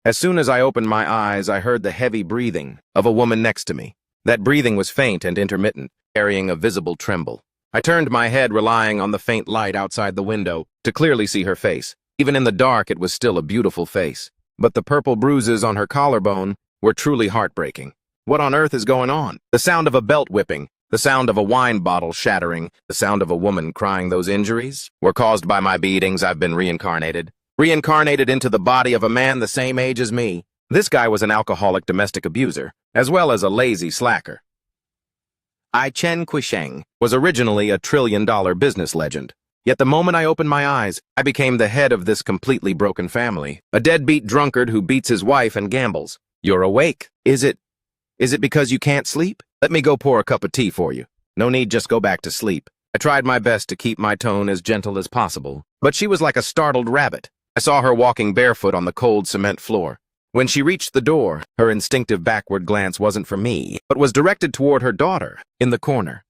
As soon as I opened my eyes, I heard the heavy breathing of a woman next to me. That breathing was faint and intermittent, carrying a visible tremble. I turned my head, relying on the faint light outside the window to clearly see her face. Even in the dark, it was still a beautiful face. But the purple bruises on her collarbone were truly heartbreaking. What on earth is going on? The sound of a belt whipping, the sound of a wine bottle shattering, the sound of a woman crying. Those injuries were caused by my beatings. I've been reincarnated into the body of a man the same age as me. This guy was an alcoholic domestic abuser, as well as a lazy slacker. I Chen Quisheng was originally a trillion-dollar business legend. Yet the moment I opened my eyes, I became the head of this completely broken family, a deadbeat drunkard who beats his wife and gambles. You're awake. Is it because you can't sleep? Let me go pour a cup of tea for you. No need, just go back to sleep. I tried my best to keep my tone as gentle as possible, but she was like a startled rabbit. I saw her walking barefoot on the cold cement floor. When she reached the door, her instinctive backward glance wasn't for me, but was directed toward her daughter, in the corner.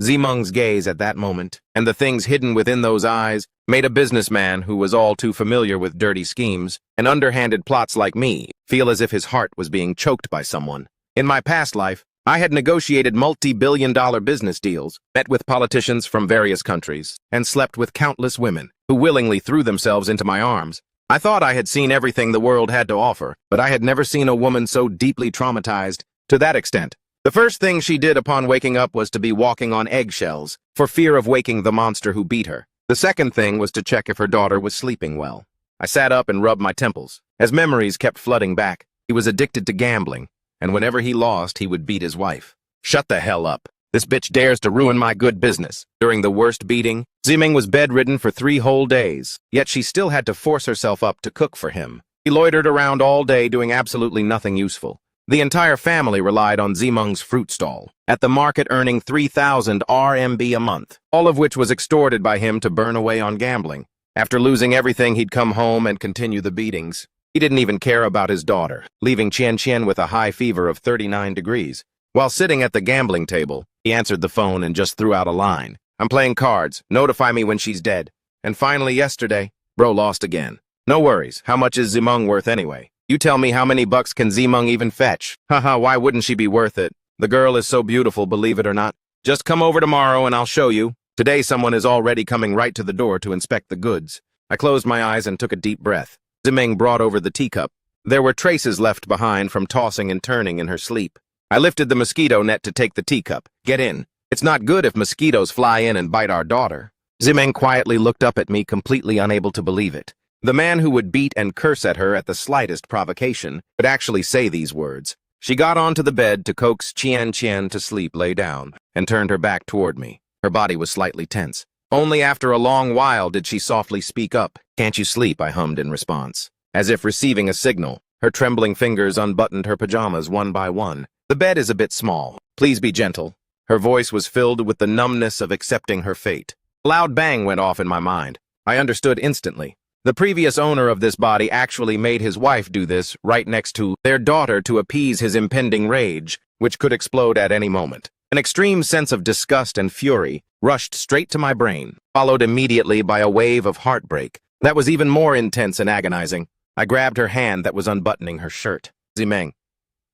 Zimeng's gaze at that moment, and the things hidden within those eyes, made a businessman who was all too familiar with dirty schemes and underhanded plots like me feel as if his heart was being choked by someone. In my past life, I had negotiated multi-billion-dollar business deals, met with politicians from various countries, and slept with countless women who willingly threw themselves into my arms. I thought I had seen everything the world had to offer, but I had never seen a woman so deeply traumatized to that extent. The first thing she did upon waking up was to be walking on eggshells, for fear of waking the monster who beat her. The second thing was to check if her daughter was sleeping well. I sat up and rubbed my temples, as memories kept flooding back. He was addicted to gambling, and whenever he lost, he would beat his wife. Shut the hell up. This bitch dares to ruin my good business. During the worst beating, Zimeng was bedridden for 3 whole days, yet she still had to force herself up to cook for him. He loitered around all day doing absolutely nothing useful. The entire family relied on Zimeng's fruit stall, at the market earning 3,000 RMB a month, all of which was extorted by him to burn away on gambling. After losing everything, he'd come home and continue the beatings. He didn't even care about his daughter, leaving Qian with a high fever of 39 degrees. While sitting at the gambling table, he answered the phone and just threw out a line. I'm playing cards. Notify me when she's dead. And finally yesterday, bro lost again. No worries. How much is Zimeng worth anyway? You tell me, how many bucks can Zimeng even fetch? Haha, why wouldn't she be worth it? The girl is so beautiful, believe it or not. Just come over tomorrow and I'll show you. Today someone is already coming right to the door to inspect the goods. I closed my eyes and took a deep breath. Zimeng brought over the teacup. There were traces left behind from tossing and turning in her sleep. I lifted the mosquito net to take the teacup. Get in. It's not good if mosquitoes fly in and bite our daughter. Zimeng quietly looked up at me, completely unable to believe it. The man who would beat and curse at her at the slightest provocation could actually say these words. She got onto the bed to coax Qian to sleep, lay down, and turned her back toward me. Her body was slightly tense. Only after a long while did she softly speak up. Can't you sleep? I hummed in response. As if receiving a signal, her trembling fingers unbuttoned her pajamas one by one. The bed is a bit small. Please be gentle. Her voice was filled with the numbness of accepting her fate. A loud bang went off in my mind. I understood instantly. The previous owner of this body actually made his wife do this right next to their daughter to appease his impending rage, which could explode at any moment. An extreme sense of disgust and fury rushed straight to my brain, followed immediately by a wave of heartbreak that was even more intense and agonizing. I grabbed her hand that was unbuttoning her shirt. Zimeng.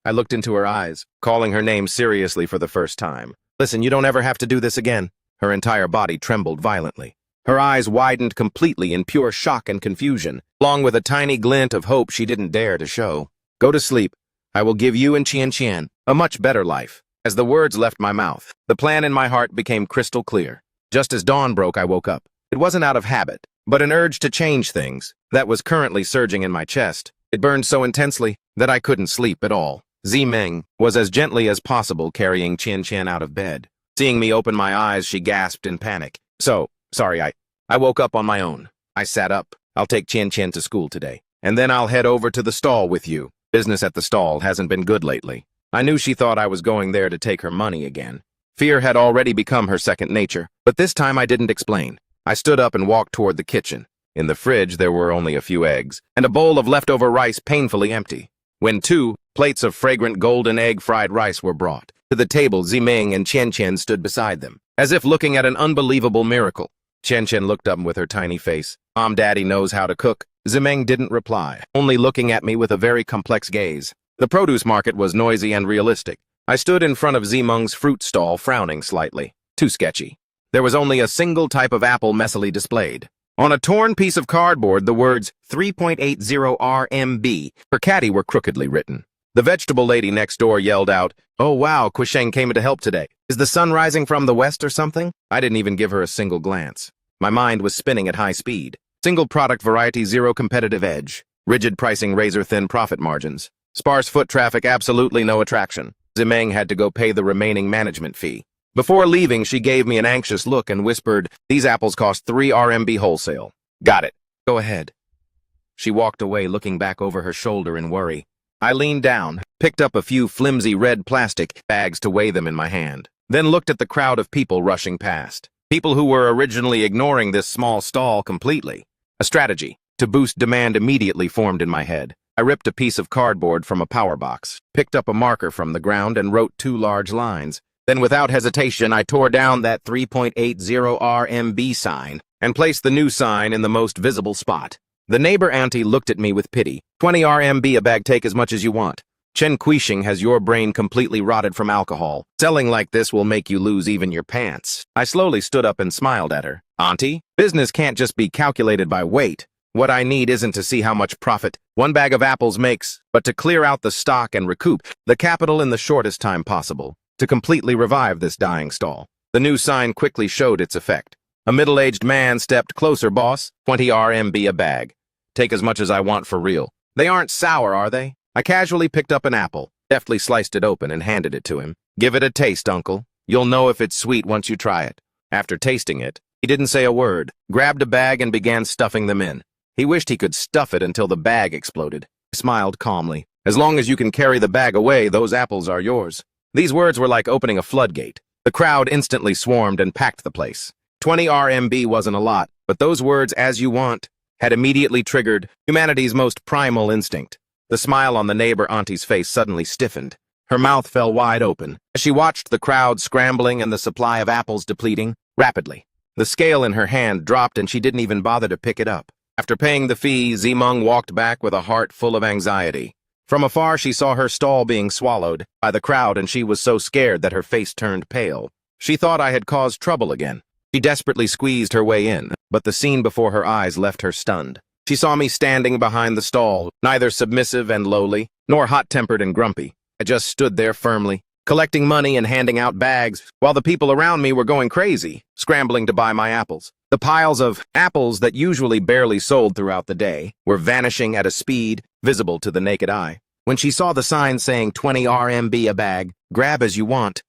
I looked into her eyes, calling her name seriously for the first time. Listen, you don't ever have to do this again. Her entire body trembled violently. Her eyes widened completely in pure shock and confusion, along with a tiny glint of hope she didn't dare to show. Go to sleep. I will give you and Qian a much better life. As the words left my mouth, the plan in my heart became crystal clear. Just as dawn broke, I woke up. It wasn't out of habit, but an urge to change things that was currently surging in my chest. It burned so intensely that I couldn't sleep at all. Zimeng was as gently as possible carrying Qian out of bed. Seeing me open my eyes, she gasped in panic. Sorry, I woke up on my own. I sat up. I'll take Qian to school today, and then I'll head over to the stall with you. Business at the stall hasn't been good lately. I knew she thought I was going there to take her money again. Fear had already become her second nature, but this time I didn't explain. I stood up and walked toward the kitchen. In the fridge, there were only a few eggs, and a bowl of leftover rice painfully empty. When 2 plates of fragrant golden egg fried rice were brought to the table, Zimeng and Qian stood beside them, as if looking at an unbelievable miracle. Qian looked up with her tiny face. Daddy knows how to cook. Zimeng didn't reply, only looking at me with a very complex gaze. The produce market was noisy and realistic. I stood in front of Zimeng's fruit stall, frowning slightly. Too sketchy. There was only a single type of apple messily displayed. On a torn piece of cardboard, the words 3.80 RMB per caddy were crookedly written. The vegetable lady next door yelled out, "Oh wow, Quisheng came to help today. Is the sun rising from the west or something?" I didn't even give her a single glance. My mind was spinning at high speed. Single product variety, zero competitive edge. Rigid pricing, razor-thin profit margins. Sparse foot traffic, absolutely no attraction. Zimeng had to go pay the remaining management fee. Before leaving, she gave me an anxious look and whispered, "These apples cost 3 RMB wholesale." "Got it. Go ahead." She walked away, looking back over her shoulder in worry. I leaned down, picked up a few flimsy red plastic bags to weigh them in my hand, then looked at the crowd of people rushing past. People who were originally ignoring this small stall completely. A strategy to boost demand immediately formed in my head. I ripped a piece of cardboard from a power box, picked up a marker from the ground, and wrote 2 large lines. Then without hesitation, I tore down that 3.80 RMB sign and placed the new sign in the most visible spot. The neighbor auntie looked at me with pity. 20 RMB a bag, take as much as you want. Chen Quishing has your brain completely rotted from alcohol. Selling like this will make you lose even your pants. I slowly stood up and smiled at her. Auntie, business can't just be calculated by weight. What I need isn't to see how much profit 1 bag of apples makes, but to clear out the stock and recoup the capital in the shortest time possible, to completely revive this dying stall. The new sign quickly showed its effect. A middle-aged man stepped closer. "Boss, 20 RMB a bag. Take as much as I want for real." "They aren't sour, are they?" I casually picked up an apple, deftly sliced it open, and handed it to him. "Give it a taste, uncle. You'll know if it's sweet once you try it." After tasting it, he didn't say a word, grabbed a bag and began stuffing them in. He wished he could stuff it until the bag exploded. I smiled calmly. "As long as you can carry the bag away, those apples are yours." These words were like opening a floodgate. The crowd instantly swarmed and packed the place. 20 RMB wasn't a lot, but those words, "as you want," had immediately triggered humanity's most primal instinct. The smile on the neighbor auntie's face suddenly stiffened. Her mouth fell wide open as she watched the crowd scrambling and the supply of apples depleting rapidly. The scale in her hand dropped and she didn't even bother to pick it up. After paying the fee, Zimeng walked back with a heart full of anxiety. From afar, she saw her stall being swallowed by the crowd, and she was so scared that her face turned pale. She thought I had caused trouble again. She desperately squeezed her way in, but the scene before her eyes left her stunned. She saw me standing behind the stall, neither submissive and lowly, nor hot-tempered and grumpy. I just stood there firmly, collecting money and handing out bags, while the people around me were going crazy, scrambling to buy my apples. The piles of apples that usually barely sold throughout the day were vanishing at a speed visible to the naked eye. When she saw the sign saying 20 RMB a bag, grab as you want,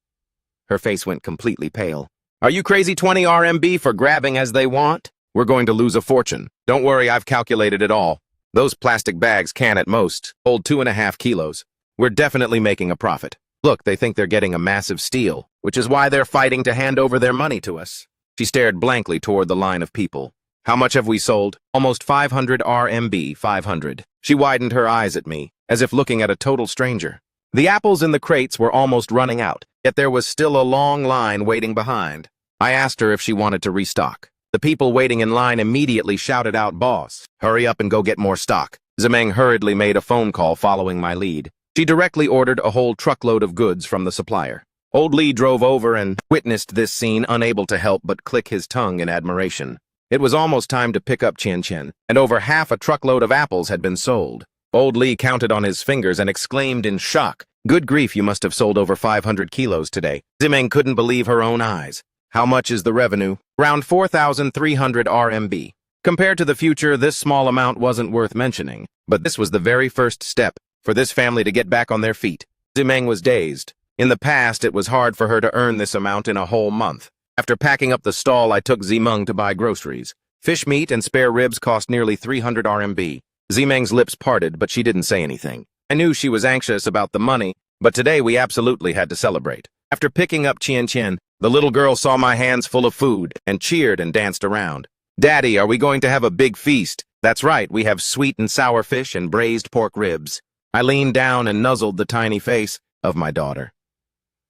her face went completely pale. "Are you crazy? 20 RMB for grabbing as they want? We're going to lose a fortune. Don't worry, I've calculated it all. Those plastic bags can at most hold 2.5 kilos. We're definitely making a profit. Look, they think they're getting a massive steal, which is why they're fighting to hand over their money to us." She stared blankly toward the line of people. "How much have we sold?" "Almost 500 RMB, 500. She widened her eyes at me, as if looking at a total stranger. The apples in the crates were almost running out, yet there was still a long line waiting behind. I asked her if she wanted to restock. The people waiting in line immediately shouted out, "Boss, hurry up and go get more stock." Zimeng hurriedly made a phone call following my lead. She directly ordered a whole truckload of goods from the supplier. Old Lee drove over and witnessed this scene, unable to help but click his tongue in admiration. It was almost time to pick up Chen, and over half a truckload of apples had been sold. Old Lee counted on his fingers and exclaimed in shock, "Good grief, you must have sold over 500 kilos today." Zimeng couldn't believe her own eyes. "How much is the revenue?" "Around 4,300 RMB. Compared to the future, this small amount wasn't worth mentioning, but this was the very first step for this family to get back on their feet." Zimeng was dazed. In the past, it was hard for her to earn this amount in a whole month. After packing up the stall, I took Zimeng to buy groceries. Fish meat and spare ribs cost nearly 300 RMB. Zimeng's lips parted, but she didn't say anything. I knew she was anxious about the money, but today we absolutely had to celebrate. After picking up Chen, the little girl saw my hands full of food and cheered and danced around. "Daddy, are we going to have a big feast?" "That's right, we have sweet and sour fish and braised pork ribs." I leaned down and nuzzled the tiny face of my daughter.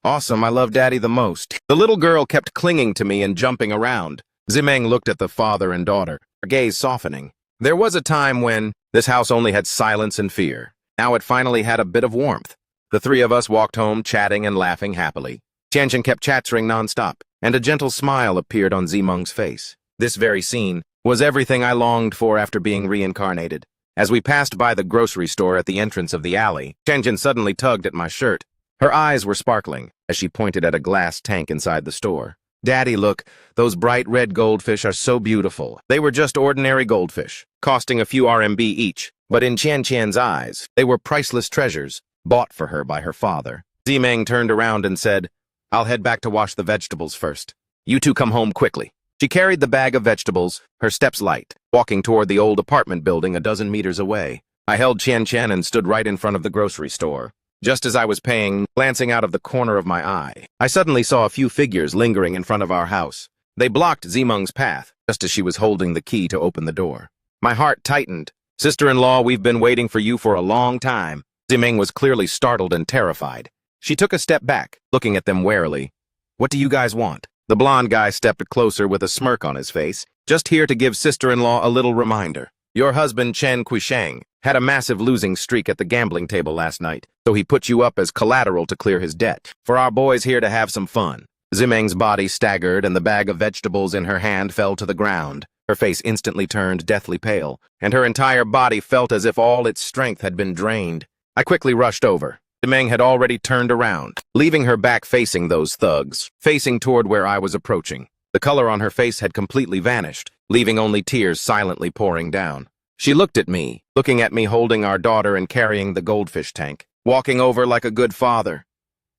"Awesome, I love Daddy the most." The little girl kept clinging to me and jumping around. Zimeng looked at the father and daughter, her gaze softening. There was a time when this house only had silence and fear. Now it finally had a bit of warmth. The three of us walked home chatting and laughing happily. Tiantian kept chattering nonstop, and a gentle smile appeared on Zimeng's face. This very scene was everything I longed for after being reincarnated. As we passed by the grocery store at the entrance of the alley, Tiantian suddenly tugged at my shirt. Her eyes were sparkling as she pointed at a glass tank inside the store. "Daddy, look, those bright red goldfish are so beautiful." They were just ordinary goldfish, costing a few RMB each, but in Tiantian's eyes, they were priceless treasures, bought for her by her father. Zimeng turned around and said, "I'll head back to wash the vegetables first. You two come home quickly." She carried the bag of vegetables, her steps light, walking toward the old apartment building a dozen meters away. I held Tiantian and stood right in front of the grocery store. Just as I was paying, glancing out of the corner of my eye, I suddenly saw a few figures lingering in front of our house. They blocked Zimeng's path, just as she was holding the key to open the door. My heart tightened. "Sister-in-law, we've been waiting for you for a long time." Zimeng was clearly startled and terrified. She took a step back, looking at them warily. "What do you guys want?" The blonde guy stepped closer with a smirk on his face. "Just here to give sister-in-law a little reminder. Your husband, Chen Quisheng, had a massive losing streak at the gambling table last night, so he put you up as collateral to clear his debt. For our boys here to have some fun." Zimeng's body staggered and the bag of vegetables in her hand fell to the ground. Her face instantly turned deathly pale, and her entire body felt as if all its strength had been drained. I quickly rushed over. Zimeng had already turned around, leaving her back facing those thugs, facing toward where I was approaching. The color on her face had completely vanished, leaving only tears silently pouring down. She looked at me, looking at me holding our daughter and carrying the goldfish tank, walking over like a good father.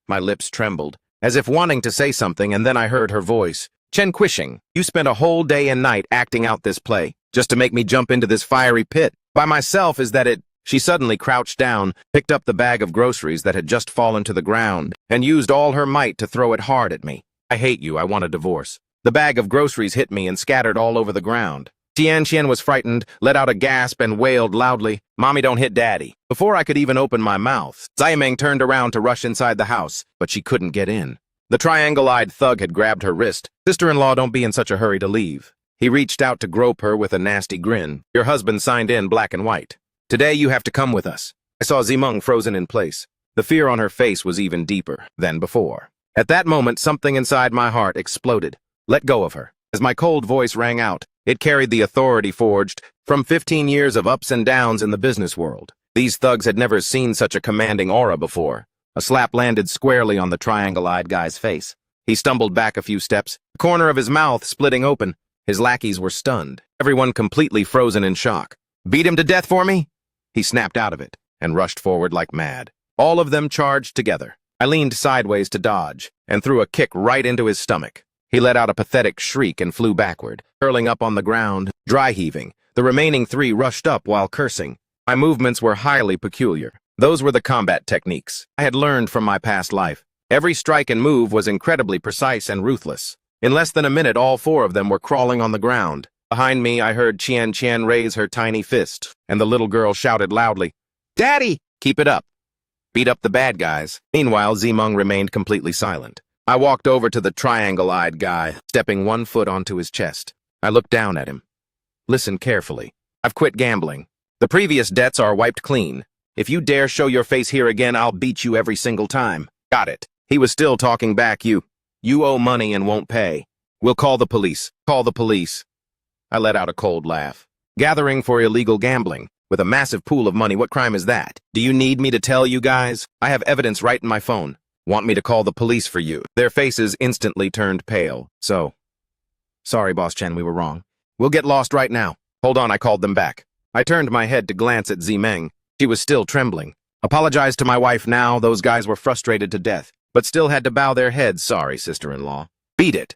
My lips trembled, as if wanting to say something, and then I heard her voice. "Chen Quisheng, you spent a whole day and night acting out this play, just to make me jump into this fiery pit. By myself, is that it?" She suddenly crouched down, picked up the bag of groceries that had just fallen to the ground, and used all her might to throw it hard at me. "I hate you, I want a divorce." The bag of groceries hit me and scattered all over the ground. Tiantian was frightened, let out a gasp, and wailed loudly, "Mommy, don't hit Daddy." Before I could even open my mouth, Zimeng turned around to rush inside the house, but she couldn't get in. The triangle-eyed thug had grabbed her wrist. "Sister-in-law, don't be in such a hurry to leave." He reached out to grope her with a nasty grin. "Your husband signed in black and white. Today you have to come with us." I saw Zimeng frozen in place. The fear on her face was even deeper than before. At that moment, something inside my heart exploded. Let go of her. As my cold voice rang out, it carried the authority forged from 15 years of ups and downs in the business world. These thugs had never seen such a commanding aura before. A slap landed squarely on the triangle-eyed guy's face. He stumbled back a few steps, the corner of his mouth splitting open. His lackeys were stunned, everyone completely frozen in shock. "Beat him to death for me?" He snapped out of it and rushed forward like mad. All of them charged together. I leaned sideways to dodge and threw a kick right into his stomach. He let out a pathetic shriek and flew backward, hurling up on the ground, dry heaving. The remaining three rushed up while cursing. My movements were highly peculiar. Those were the combat techniques I had learned from my past life. Every strike and move was incredibly precise and ruthless. In less than a minute, all four of them were crawling on the ground. Behind me, I heard Tiantian raise her tiny fist, and the little girl shouted loudly, "Daddy!" "Keep it up. Beat up the bad guys." Meanwhile, Zimeng remained completely silent. I walked over to the triangle-eyed guy, stepping one foot onto his chest. I looked down at him. "Listen carefully. I've quit gambling. The previous debts are wiped clean. If you dare show your face here again, I'll beat you every single time." "Got it." He was still talking back. You owe money and won't pay. We'll call the police. Call the police." I let out a cold laugh. "Gathering for illegal gambling, with a massive pool of money, what crime is that? Do you need me to tell you guys? I have evidence right in my phone. Want me to call the police for you?" Their faces instantly turned pale. Sorry, Boss Chen, we were wrong. We'll get lost right now." "Hold on," I called them back. I turned my head to glance at Zimeng. She was still trembling. "Apologize to my wife now." Those guys were frustrated to death, but still had to bow their heads. "Sorry, sister-in-law." "Beat it."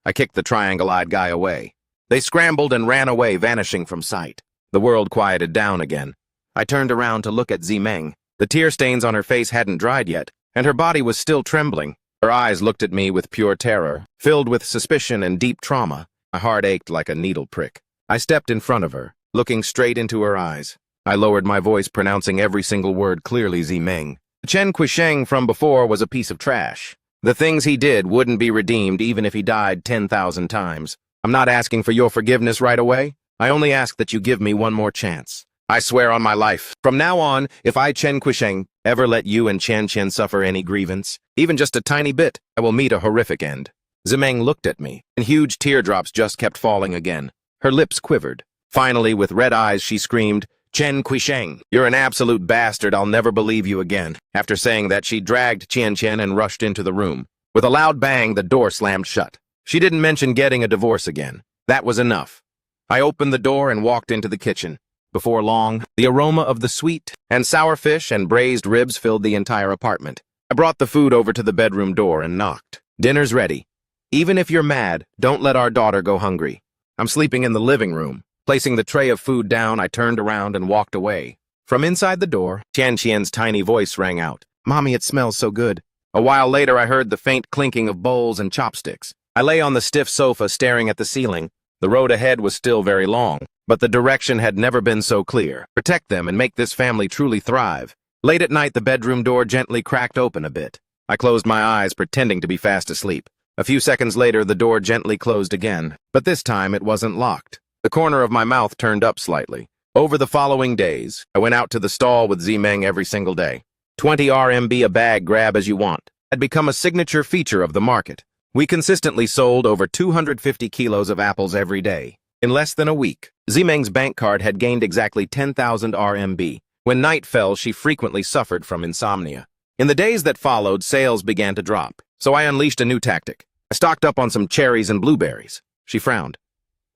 I kicked the triangle-eyed guy away. They scrambled and ran away, vanishing from sight. The world quieted down again. I turned around to look at Zimeng. The tear stains on her face hadn't dried yet, and her body was still trembling. Her eyes looked at me with pure terror, filled with suspicion and deep trauma. My heart ached like a needle prick. I stepped in front of her, looking straight into her eyes. I lowered my voice, pronouncing every single word clearly. "Zimeng, Chen Quisheng from before was a piece of trash. The things he did wouldn't be redeemed even if he died 10,000 times. I'm not asking for your forgiveness right away. I only ask that you give me one more chance. I swear on my life. From now on, if I Chen Kuisheng ever let you and Chen Chen suffer any grievance, even just a tiny bit, I will meet a horrific end. Zimeng looked at me, and huge teardrops just kept falling again. Her lips quivered. Finally, with red eyes, she screamed, Chen Kuisheng, you're an absolute bastard, I'll never believe you again. After saying that, she dragged Chen Chen and rushed into the room. With a loud bang, the door slammed shut. She didn't mention getting a divorce again. That was enough. I opened the door and walked into the kitchen. Before long, the aroma of the sweet and sour fish and braised ribs filled the entire apartment. I brought the food over to the bedroom door and knocked. Dinner's ready. Even if you're mad, don't let our daughter go hungry. I'm sleeping in the living room. Placing the tray of food down, I turned around and walked away. From inside the door, Tian Qian's tiny voice rang out. Mommy, it smells so good. A while later, I heard the faint clinking of bowls and chopsticks. I lay on the stiff sofa staring at the ceiling. The road ahead was still very long, but the direction had never been so clear. Protect them and make this family truly thrive. Late at night, the bedroom door gently cracked open a bit. I closed my eyes, pretending to be fast asleep. A few seconds later, the door gently closed again, but this time it wasn't locked. The corner of my mouth turned up slightly. Over the following days, I went out to the stall with Zimeng every single day. 20 RMB a bag, grab as you want, had become a signature feature of the market. We consistently sold over 250 kilos of apples every day. In less than a week, Zimeng's bank card had gained exactly 10,000 RMB. When night fell, she frequently suffered from insomnia. In the days that followed, sales began to drop, so I unleashed a new tactic. I stocked up on some cherries and blueberries. She frowned.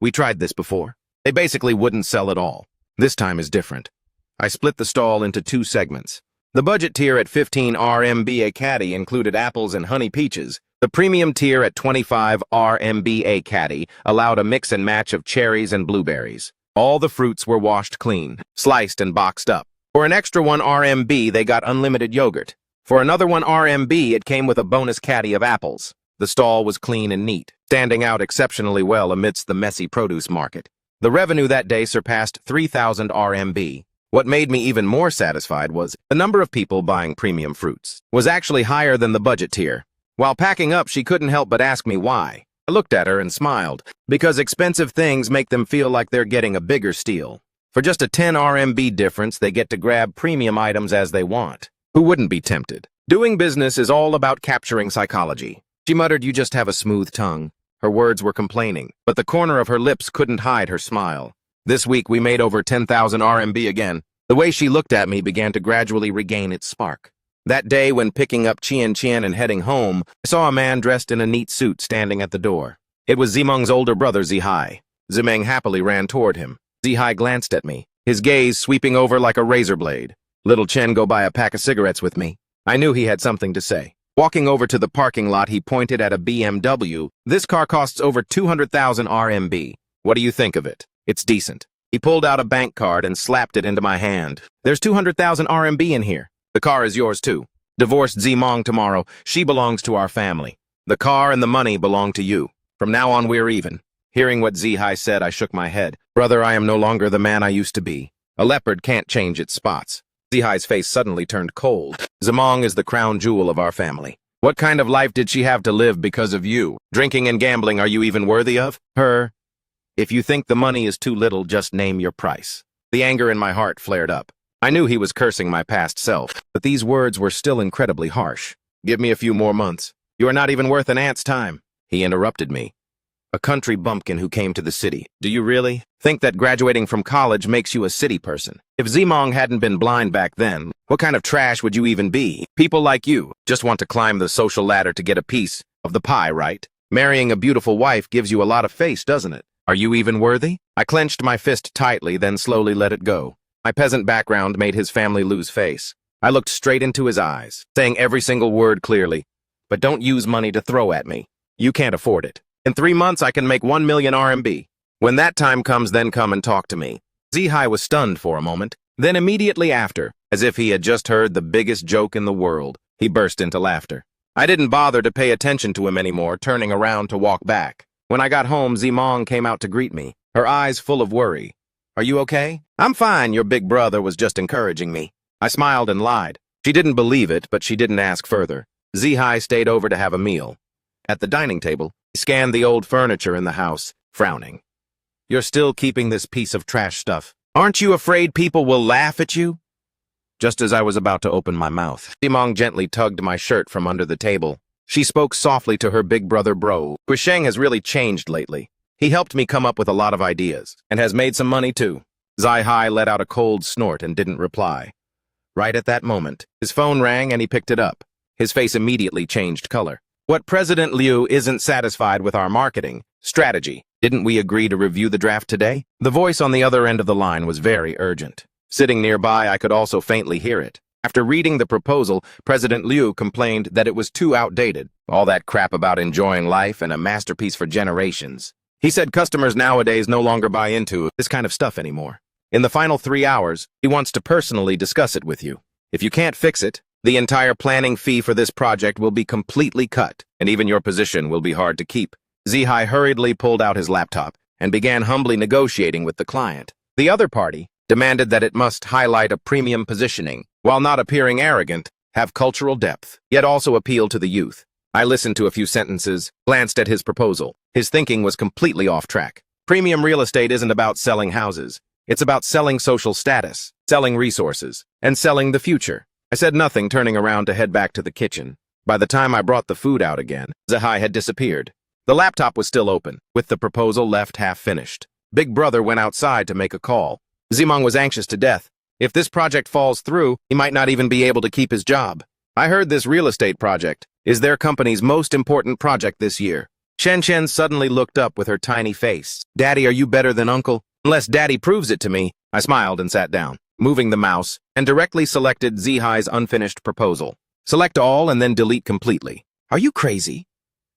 We tried this before. They basically wouldn't sell at all. This time is different. I split the stall into two segments. The budget tier at 15 RMB a caddy included apples and honey peaches. The premium tier at 25 RMB a caddy allowed a mix and match of cherries and blueberries. All the fruits were washed clean, sliced and boxed up. For an extra 1 RMB, they got unlimited yogurt. For another 1 RMB, it came with a bonus caddy of apples. The stall was clean and neat, standing out exceptionally well amidst the messy produce market. The revenue that day surpassed 3,000 RMB. What made me even more satisfied was the number of people buying premium fruits was actually higher than the budget tier. While packing up, she couldn't help but ask me why. I looked at her and smiled, because expensive things make them feel like they're getting a bigger steal. For just a 10 RMB difference, they get to grab premium items as they want. Who wouldn't be tempted? Doing business is all about capturing psychology. She muttered, you just have a smooth tongue. Her words were complaining, but the corner of her lips couldn't hide her smile. This week, we made over 10,000 RMB again. The way she looked at me began to gradually regain its spark. That day, when picking up Qian Qian and heading home, I saw a man dressed in a neat suit standing at the door. It was Zimeng's older brother, Zihai. Zimeng happily ran toward him. Zihai glanced at me, his gaze sweeping over like a razor blade. Little Chen, go buy a pack of cigarettes with me. I knew he had something to say. Walking over to the parking lot, he pointed at a BMW. This car costs over 200,000 RMB. What do you think of it? It's decent. He pulled out a bank card and slapped it into my hand. There's 200,000 RMB in here. The car is yours too. Divorced Zimeng tomorrow. She belongs to our family. The car and the money belong to you. From now on, we're even. Hearing what Zihai said, I shook my head. Brother, I am no longer the man I used to be. A leopard can't change its spots. Zihai's face suddenly turned cold. Zimeng is the crown jewel of our family. What kind of life did she have to live because of you? Drinking and gambling, are you even worthy of her? If you think the money is too little, just name your price. The anger in my heart flared up. I knew he was cursing my past self, but these words were still incredibly harsh. Give me a few more months. You are not even worth an ant's time. He interrupted me. A country bumpkin who came to the city. Do you really think that graduating from college makes you a city person? If Zimeng hadn't been blind back then, what kind of trash would you even be? People like you just want to climb the social ladder to get a piece of the pie, right? Marrying a beautiful wife gives you a lot of face, doesn't it? Are you even worthy? I clenched my fist tightly, then slowly let it go. My peasant background made his family lose face. I looked straight into his eyes, saying every single word clearly. But don't use money to throw at me. You can't afford it. In 3 months, I can make 1 million RMB. When that time comes, then come and talk to me. Zihai was stunned for a moment. Then immediately after, as if he had just heard the biggest joke in the world, he burst into laughter. I didn't bother to pay attention to him anymore, turning around to walk back. When I got home, Zimeng came out to greet me, her eyes full of worry. Are you okay? I'm fine, your big brother was just encouraging me. I smiled and lied. She didn't believe it, but she didn't ask further. Zihai stayed over to have a meal. At the dining table, he scanned the old furniture in the house, frowning. You're still keeping this piece of trash stuff. Aren't you afraid people will laugh at you? Just as I was about to open my mouth, Simong gently tugged my shirt from under the table. She spoke softly to her big brother bro. Guisheng has really changed lately. He helped me come up with a lot of ideas, and has made some money too. Zai Hai let out a cold snort and didn't reply. Right at that moment, his phone rang and he picked it up. His face immediately changed color. What President Liu isn't satisfied with our marketing strategy. Didn't we agree to review the draft today? The voice on the other end of the line was very urgent. Sitting nearby, I could also faintly hear it. After reading the proposal, President Liu complained that it was too outdated. All that crap about enjoying life and a masterpiece for generations. He said customers nowadays no longer buy into this kind of stuff anymore. In the final 3 hours, he wants to personally discuss it with you. If you can't fix it, the entire planning fee for this project will be completely cut, and even your position will be hard to keep. Zihai hurriedly pulled out his laptop and began humbly negotiating with the client. The other party demanded that it must highlight a premium positioning, while not appearing arrogant, have cultural depth, yet also appeal to the youth. I listened to a few sentences, glanced at his proposal. His thinking was completely off track. Premium real estate isn't about selling houses. It's about selling social status, selling resources, and selling the future. I said nothing, turning around to head back to the kitchen. By the time I brought the food out again, Zihai had disappeared. The laptop was still open, with the proposal left half finished. Big Brother went outside to make a call. Zimong was anxious to death. If this project falls through, he might not even be able to keep his job. I heard this real estate project is their company's most important project this year. Chen Chen suddenly looked up with her tiny face. Daddy, are you better than Uncle? Unless Daddy proves it to me. I smiled and sat down, moving the mouse, and directly selected Zihai's unfinished proposal. Select all and then delete completely. Are you crazy?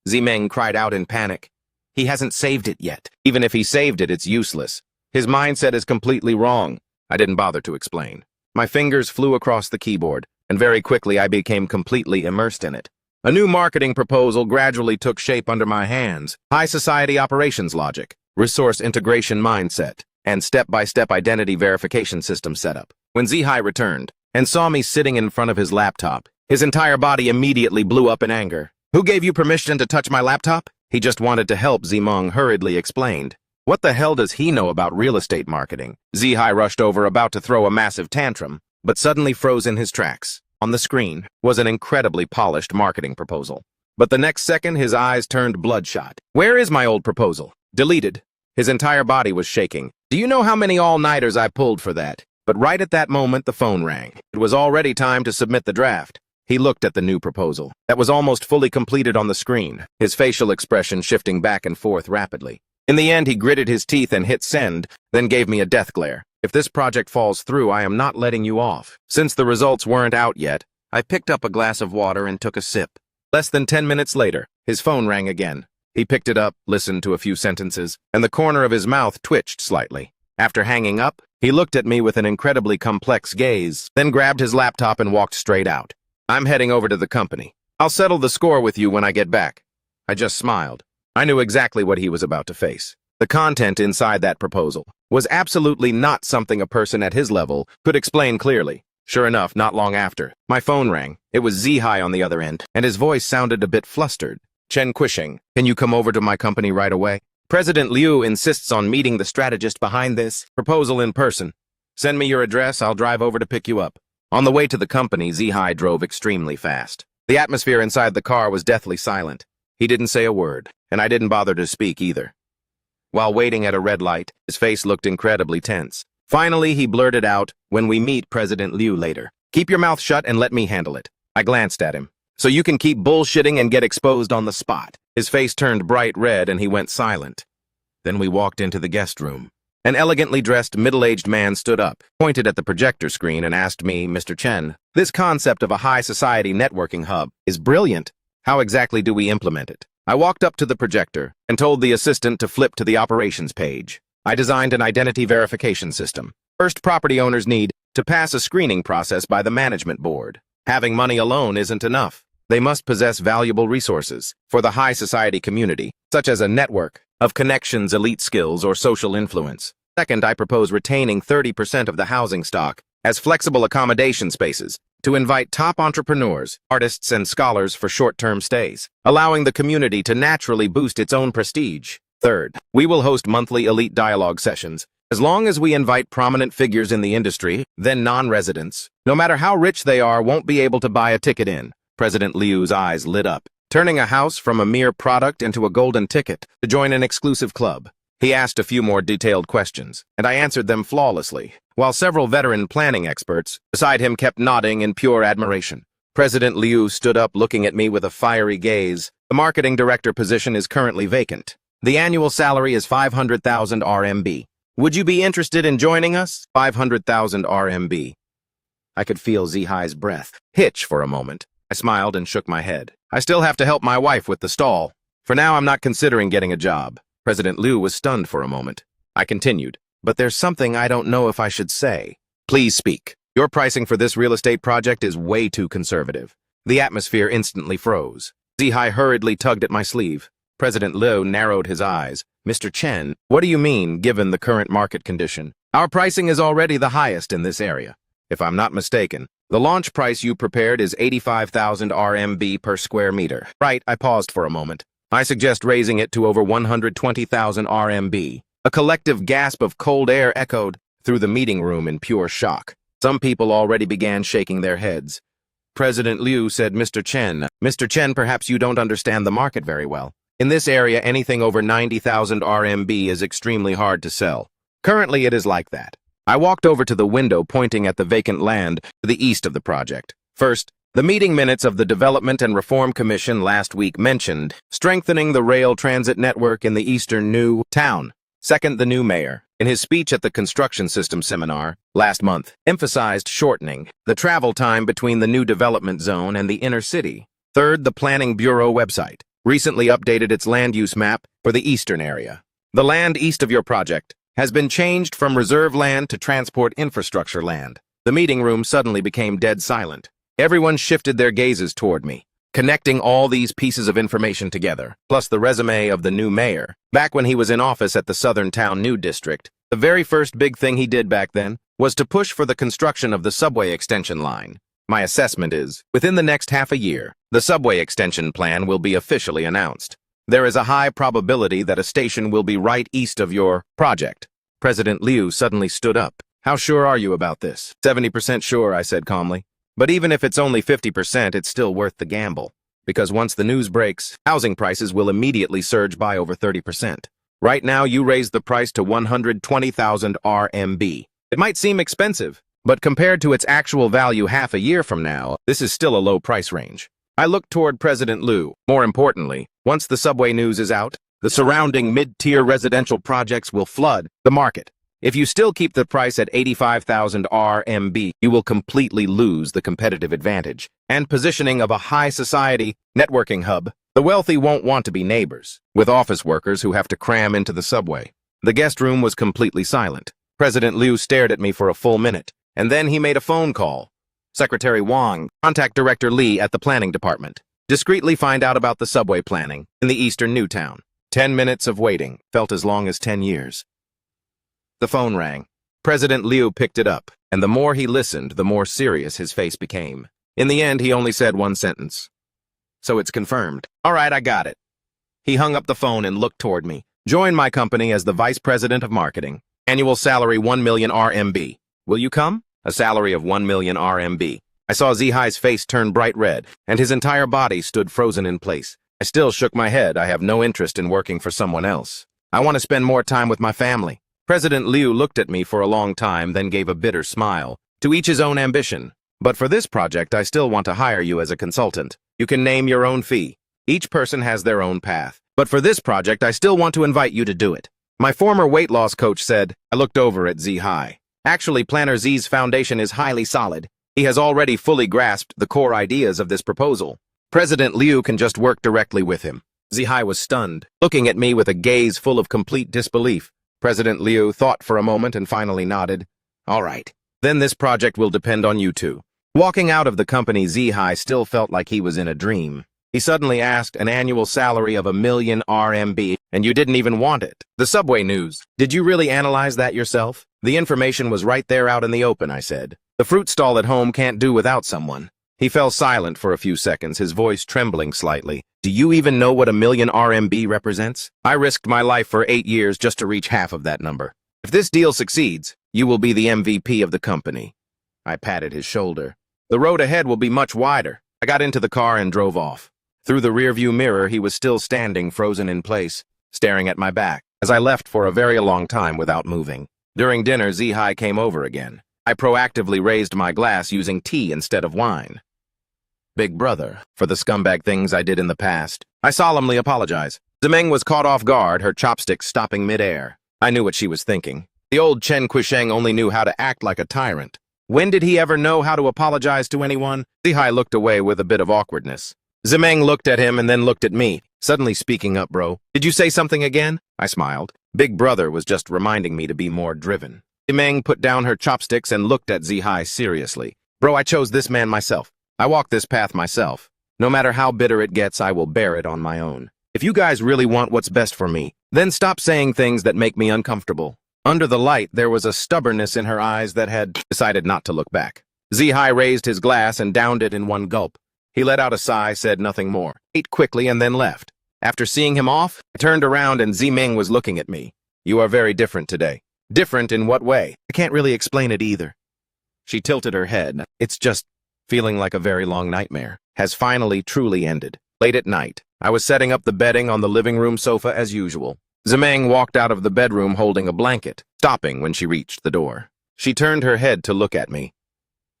Zimeng cried out in panic. He hasn't saved it yet. Even if he saved it, it's useless. His mindset is completely wrong. I didn't bother to explain. My fingers flew across the keyboard, and very quickly I became completely immersed in it. A new marketing proposal gradually took shape under my hands. High society operations logic, resource integration mindset, and step-by-step identity verification system setup. When Zihai returned and saw me sitting in front of his laptop, his entire body immediately blew up in anger. Who gave you permission to touch my laptop? He just wanted to help, Zimong hurriedly explained. What the hell does he know about real estate marketing? Zihai rushed over, about to throw a massive tantrum, but suddenly froze in his tracks. On the screen was an incredibly polished marketing proposal. But the next second, his eyes turned bloodshot. Where is my old proposal? Deleted. His entire body was shaking. Do you know how many all-nighters I pulled for that? But right at that moment, the phone rang. It was already time to submit the draft. He looked at the new proposal that was almost fully completed on the screen, his facial expression shifting back and forth rapidly. In the end, he gritted his teeth and hit send, then gave me a death glare. If this project falls through, I am not letting you off. Since the results weren't out yet, I picked up a glass of water and took a sip. Less than 10 minutes later, his phone rang again. He picked it up, listened to a few sentences, and the corner of his mouth twitched slightly. After hanging up, he looked at me with an incredibly complex gaze, then grabbed his laptop and walked straight out. I'm heading over to the company. I'll settle the score with you when I get back. I just smiled. I knew exactly what he was about to face. The content inside that proposal was absolutely not something a person at his level could explain clearly. Sure enough, not long after, my phone rang. It was Zihai on the other end, and his voice sounded a bit flustered. Chen Guisheng, can you come over to my company right away? President Liu insists on meeting the strategist behind this proposal in person. Send me your address, I'll drive over to pick you up. On the way to the company, Zihai drove extremely fast. The atmosphere inside the car was deathly silent. He didn't say a word, and I didn't bother to speak either. While waiting at a red light, his face looked incredibly tense. Finally, he blurted out, when we meet President Liu later. Keep your mouth shut and let me handle it. I glanced at him. So you can keep bullshitting and get exposed on the spot. His face turned bright red and he went silent. Then we walked into the guest room. An elegantly dressed middle-aged man stood up, pointed at the projector screen and asked me, Mr. Chen, this concept of a high society networking hub is brilliant. How exactly do we implement it? I walked up to the projector and told the assistant to flip to the operations page. I designed an identity verification system. First, property owners need to pass a screening process by the management board. Having money alone isn't enough. They must possess valuable resources for the high society community, such as a network of connections, elite skills, or social influence. Second, I propose retaining 30% of the housing stock as flexible accommodation spaces to invite top entrepreneurs, artists, and scholars for short-term stays, allowing the community to naturally boost its own prestige. Third, we will host monthly elite dialogue sessions. As long as we invite prominent figures in the industry, then non-residents, no matter how rich they are, won't be able to buy a ticket in. President Liu's eyes lit up, turning a house from a mere product into a golden ticket to join an exclusive club. He asked a few more detailed questions, and I answered them flawlessly, while several veteran planning experts beside him kept nodding in pure admiration. President Liu stood up, looking at me with a fiery gaze. The marketing director position is currently vacant. The annual salary is 500,000 RMB. Would you be interested in joining us? 500,000 RMB. I could feel Zihai's breath hitch for a moment. I smiled and shook my head. I still have to help my wife with the stall. For now, I'm not considering getting a job. President Liu was stunned for a moment. I continued, but there's something I don't know if I should say. Please speak. Your pricing for this real estate project is way too conservative. The atmosphere instantly froze. Zihai hurriedly tugged at my sleeve. President Liu narrowed his eyes. Mr. Chen, what do you mean, given the current market condition? Our pricing is already the highest in this area. If I'm not mistaken, the launch price you prepared is 85,000 RMB per square meter. Right, I paused for a moment. I suggest raising it to over 120,000 RMB. A collective gasp of cold air echoed through the meeting room in pure shock. Some people already began shaking their heads. President Liu said, Mr. Chen, perhaps you don't understand the market very well. In this area, anything over 90,000 RMB is extremely hard to sell. Currently, it is like that. I walked over to the window, pointing at the vacant land to the east of the project. First, the meeting minutes of the Development and Reform Commission last week mentioned strengthening the rail transit network in the eastern new town. Second, the new mayor, in his speech at the construction system seminar last month, emphasized shortening the travel time between the new development zone and the inner city. Third, the Planning Bureau website recently updated its land use map for the eastern area. The land east of your project has been changed from reserve land to transport infrastructure land. The meeting room suddenly became dead silent. Everyone shifted their gazes toward me, connecting all these pieces of information together, plus the resume of the new mayor. Back when he was in office at the Southern Town New District, the very first big thing he did back then was to push for the construction of the subway extension line. My assessment is, within the next half a year, the subway extension plan will be officially announced. There is a high probability that a station will be right east of your project. President Liu suddenly stood up. How sure are you about this? 70% sure, I said calmly. But even if it's only 50%, it's still worth the gamble. Because once the news breaks, housing prices will immediately surge by over 30%. Right now, you raised the price to 120,000 RMB. It might seem expensive, but compared to its actual value half a year from now, this is still a low price range. I looked toward President Liu. More importantly, once the subway news is out, the surrounding mid-tier residential projects will flood the market. If you still keep the price at 85,000 RMB, you will completely lose the competitive advantage and positioning of a high society networking hub. The wealthy won't want to be neighbors with office workers who have to cram into the subway. The guest room was completely silent. President Liu stared at me for a full minute, and then he made a phone call. Secretary Wang, contact Director Li at the planning department. Discreetly find out about the subway planning in the eastern new town. 10 minutes of waiting felt as long as 10 years. The phone rang. President Liu picked it up, and the more he listened, the more serious his face became. In the end, he only said one sentence. So it's confirmed. All right, I got it. He hung up the phone and looked toward me. Join my company as the Vice President of Marketing. Annual salary 1 million RMB. Will you come? A salary of 1 million RMB. I saw Zihai's face turn bright red, and his entire body stood frozen in place. I still shook my head. I have no interest in working for someone else. I want to spend more time with my family. President Liu looked at me for a long time, then gave a bitter smile. To each his own ambition. But for this project, I still want to hire you as a consultant. You can name your own fee. Each person has their own path. But for this project, I still want to invite you to do it. My former weight loss coach said. I looked over at Zihai. Actually, Planner Z's foundation is highly solid. He has already fully grasped the core ideas of this proposal. President Liu can just work directly with him. Zihai was stunned, looking at me with a gaze full of complete disbelief. President Liu thought for a moment and finally nodded. All right. Then this project will depend on you two. Walking out of the company, Zihai still felt like he was in a dream. He suddenly asked an annual salary of 1 million RMB, and you didn't even want it. The subway news. Did you really analyze that yourself? The information was right there out in the open, I said. The fruit stall at home can't do without someone. He fell silent for a few seconds, his voice trembling slightly. Do you even know what a million RMB represents? I risked my life for 8 years just to reach half of that number. If this deal succeeds, you will be the MVP of the company. I patted his shoulder. The road ahead will be much wider. I got into the car and drove off. Through the rearview mirror, he was still standing, frozen in place, staring at my back, as I left for a very long time without moving. During dinner, Zihai came over again. I proactively raised my glass using tea instead of wine. Big brother, for the scumbag things I did in the past. I solemnly apologize. Zemeng was caught off guard, her chopsticks stopping midair. I knew what she was thinking. The old Chen Quisheng only knew how to act like a tyrant. When did he ever know how to apologize to anyone? Zihai looked away with a bit of awkwardness. Zemeng looked at him and then looked at me, suddenly speaking up, bro. Did you say something again? I smiled. Big brother was just reminding me to be more driven. Zemeng put down her chopsticks and looked at Zihai seriously. Bro, I chose this man myself. I walk this path myself. No matter how bitter it gets, I will bear it on my own. If you guys really want what's best for me, then stop saying things that make me uncomfortable. Under the light, there was a stubbornness in her eyes that had decided not to look back. Zihai raised his glass and downed it in one gulp. He let out a sigh, said nothing more, ate quickly, and then left. After seeing him off, I turned around and Zemeng was looking at me. You are very different today. Different in what way? I can't really explain it either. She tilted her head. It's just feeling like a very long nightmare has finally truly ended. Late at night, I was setting up the bedding on the living room sofa as usual. Zemeng walked out of the bedroom holding a blanket, stopping when she reached the door. She turned her head to look at me.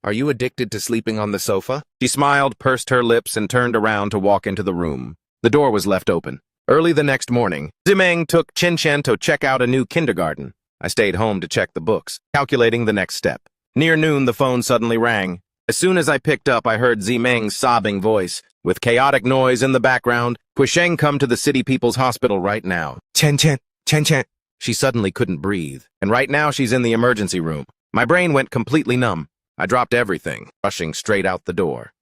Are you addicted to sleeping on the sofa? She smiled, pursed her lips, and turned around to walk into the room. The door was left open. Early the next morning, Zemeng took Chen Chen to check out a new kindergarten. I stayed home to check the books, calculating the next step. Near noon, the phone suddenly rang. As soon as I picked up, I heard Zemeng's sobbing voice. With chaotic noise in the background, Quisheng, come to the city people's hospital right now. Chen Chen, Chen Chen. She suddenly couldn't breathe, and right now she's in the emergency room. My brain went completely numb. I dropped everything, rushing straight out the door.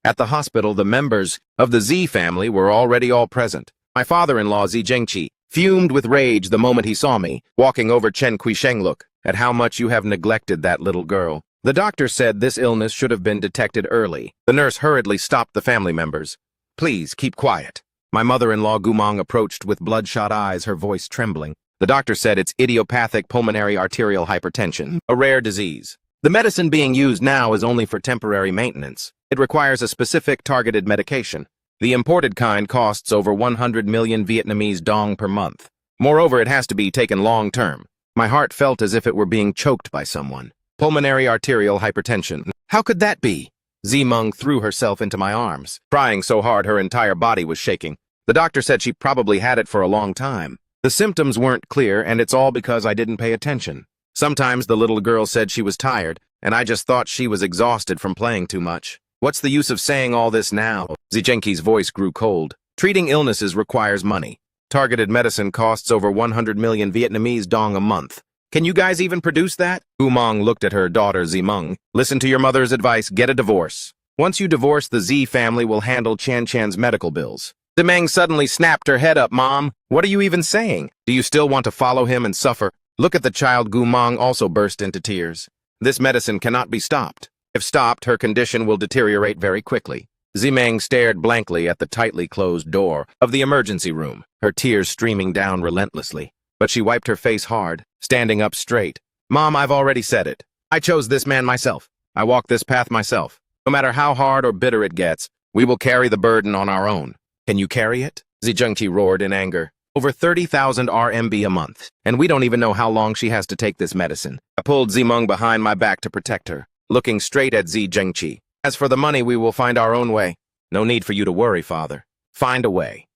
At the hospital, the members of the Z family were already all present. My father-in-law, Zi Zhengqi, fumed with rage the moment he saw me, walking over Chen Quisheng. Look at how much you have neglected that little girl. The doctor said this illness should have been detected early. The nurse hurriedly stopped the family members. Please, keep quiet. My mother-in-law Gumong approached with bloodshot eyes, her voice trembling. The doctor said it's idiopathic pulmonary arterial hypertension, a rare disease. The medicine being used now is only for temporary maintenance. It requires a specific targeted medication. The imported kind costs over 100 million Vietnamese dong per month. Moreover, it has to be taken long-term. My heart felt as if it were being choked by someone. Pulmonary arterial hypertension. How could that be? Zemeng threw herself into my arms, crying so hard her entire body was shaking. The doctor said she probably had it for a long time. The symptoms weren't clear, and it's all because I didn't pay attention. Sometimes the little girl said she was tired, and I just thought she was exhausted from playing too much. What's the use of saying all this now? Zhenqi's voice grew cold. Treating illnesses requires money. Targeted medicine costs over 100 million Vietnamese dong a month. Can you guys even produce that? Gumong looked at her daughter Zemeng. Listen to your mother's advice, get a divorce. Once you divorce, the Z family will handle Chan Chan's medical bills. Zemeng suddenly snapped her head up. Mom, what are you even saying? Do you still want to follow him and suffer? Look at the child. Gumong also burst into tears. This medicine cannot be stopped. If stopped, her condition will deteriorate very quickly. Zemeng stared blankly at the tightly closed door of the emergency room, her tears streaming down relentlessly. But she wiped her face hard, standing up straight. Mom, I've already said it. I chose this man myself. I walk this path myself. No matter how hard or bitter it gets, we will carry the burden on our own. Can you carry it? Zhenqi roared in anger. Over 30,000 RMB a month, and we don't even know how long she has to take this medicine. I pulled Zemeng behind my back to protect her, looking straight at Zhenqi. As for the money, we will find our own way. No need for you to worry, father. Find a way.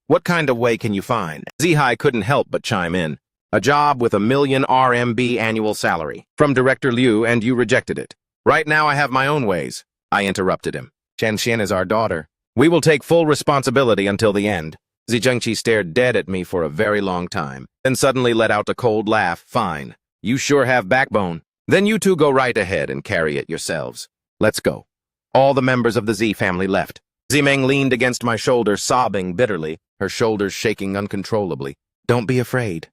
What kind of way can you find? Zihai couldn't help but chime in. A job with 1 million RMB annual salary. From Director Liu, and you rejected it. Right now I have my own ways. I interrupted him. Chen is our daughter. We will take full responsibility until the end. Zhenqi stared dead at me for a very long time, then suddenly let out a cold laugh. Fine. You sure have backbone. Then you two go right ahead and carry it yourselves. Let's go. All the members of the Z family left. Zemeng leaned against my shoulder, sobbing bitterly, her shoulders shaking uncontrollably. Don't be afraid.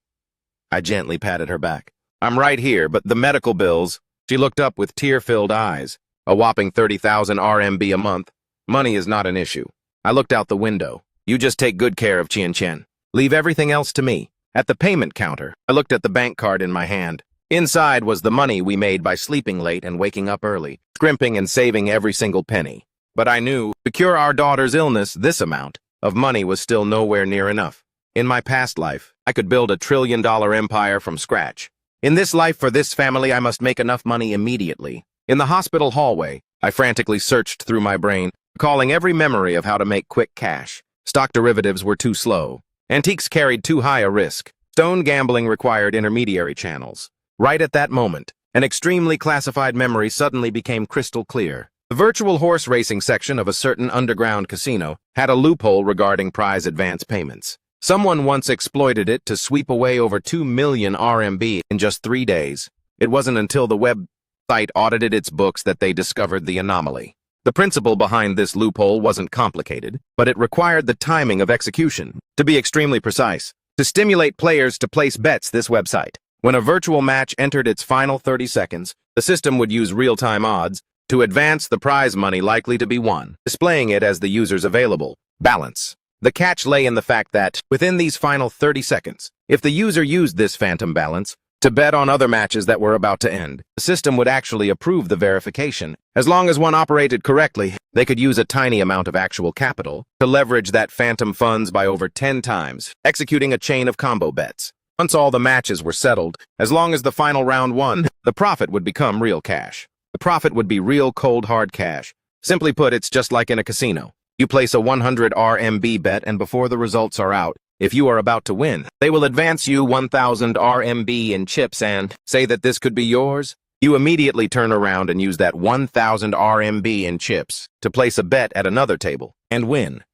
I gently patted her back. I'm right here, but the medical bills... She looked up with tear-filled eyes. A whopping 30,000 RMB a month. Money is not an issue. I looked out the window. You just take good care of Qian Qian. Leave everything else to me. At the payment counter, I looked at the bank card in my hand. Inside was the money we made by sleeping late and waking up early, scrimping and saving every single penny. But I knew, to cure our daughter's illness, this amount of money was still nowhere near enough. In my past life, I could build a trillion-dollar empire from scratch. In this life, for this family, I must make enough money immediately. In the hospital hallway, I frantically searched through my brain, recalling every memory of how to make quick cash. Stock derivatives were too slow. Antiques carried too high a risk. Stone gambling required intermediary channels. Right at that moment, an extremely classified memory suddenly became crystal clear. The virtual horse racing section of a certain underground casino had a loophole regarding prize advance payments. Someone once exploited it to sweep away over 2 million RMB in just 3 days. It wasn't until the website audited its books that they discovered the anomaly. The principle behind this loophole wasn't complicated, but it required the timing of execution. To be extremely precise, to stimulate players to place bets, this website. When a virtual match entered its final 30 seconds, the system would use real-time odds to advance the prize money likely to be won, displaying it as the user's available balance. The catch lay in the fact that, within these final 30 seconds, if the user used this phantom balance to bet on other matches that were about to end, the system would actually approve the verification. As long as one operated correctly, they could use a tiny amount of actual capital to leverage that phantom funds by over 10 times, executing a chain of combo bets. Once all the matches were settled, as long as the final round won, the profit would become real cash. The profit would be real cold hard cash. Simply put, it's just like in a casino. You place a 100 RMB bet, and before the results are out, if you are about to win, they will advance you 1,000 RMB in chips and say that this could be yours. You immediately turn around and use that 1,000 RMB in chips to place a bet at another table and win.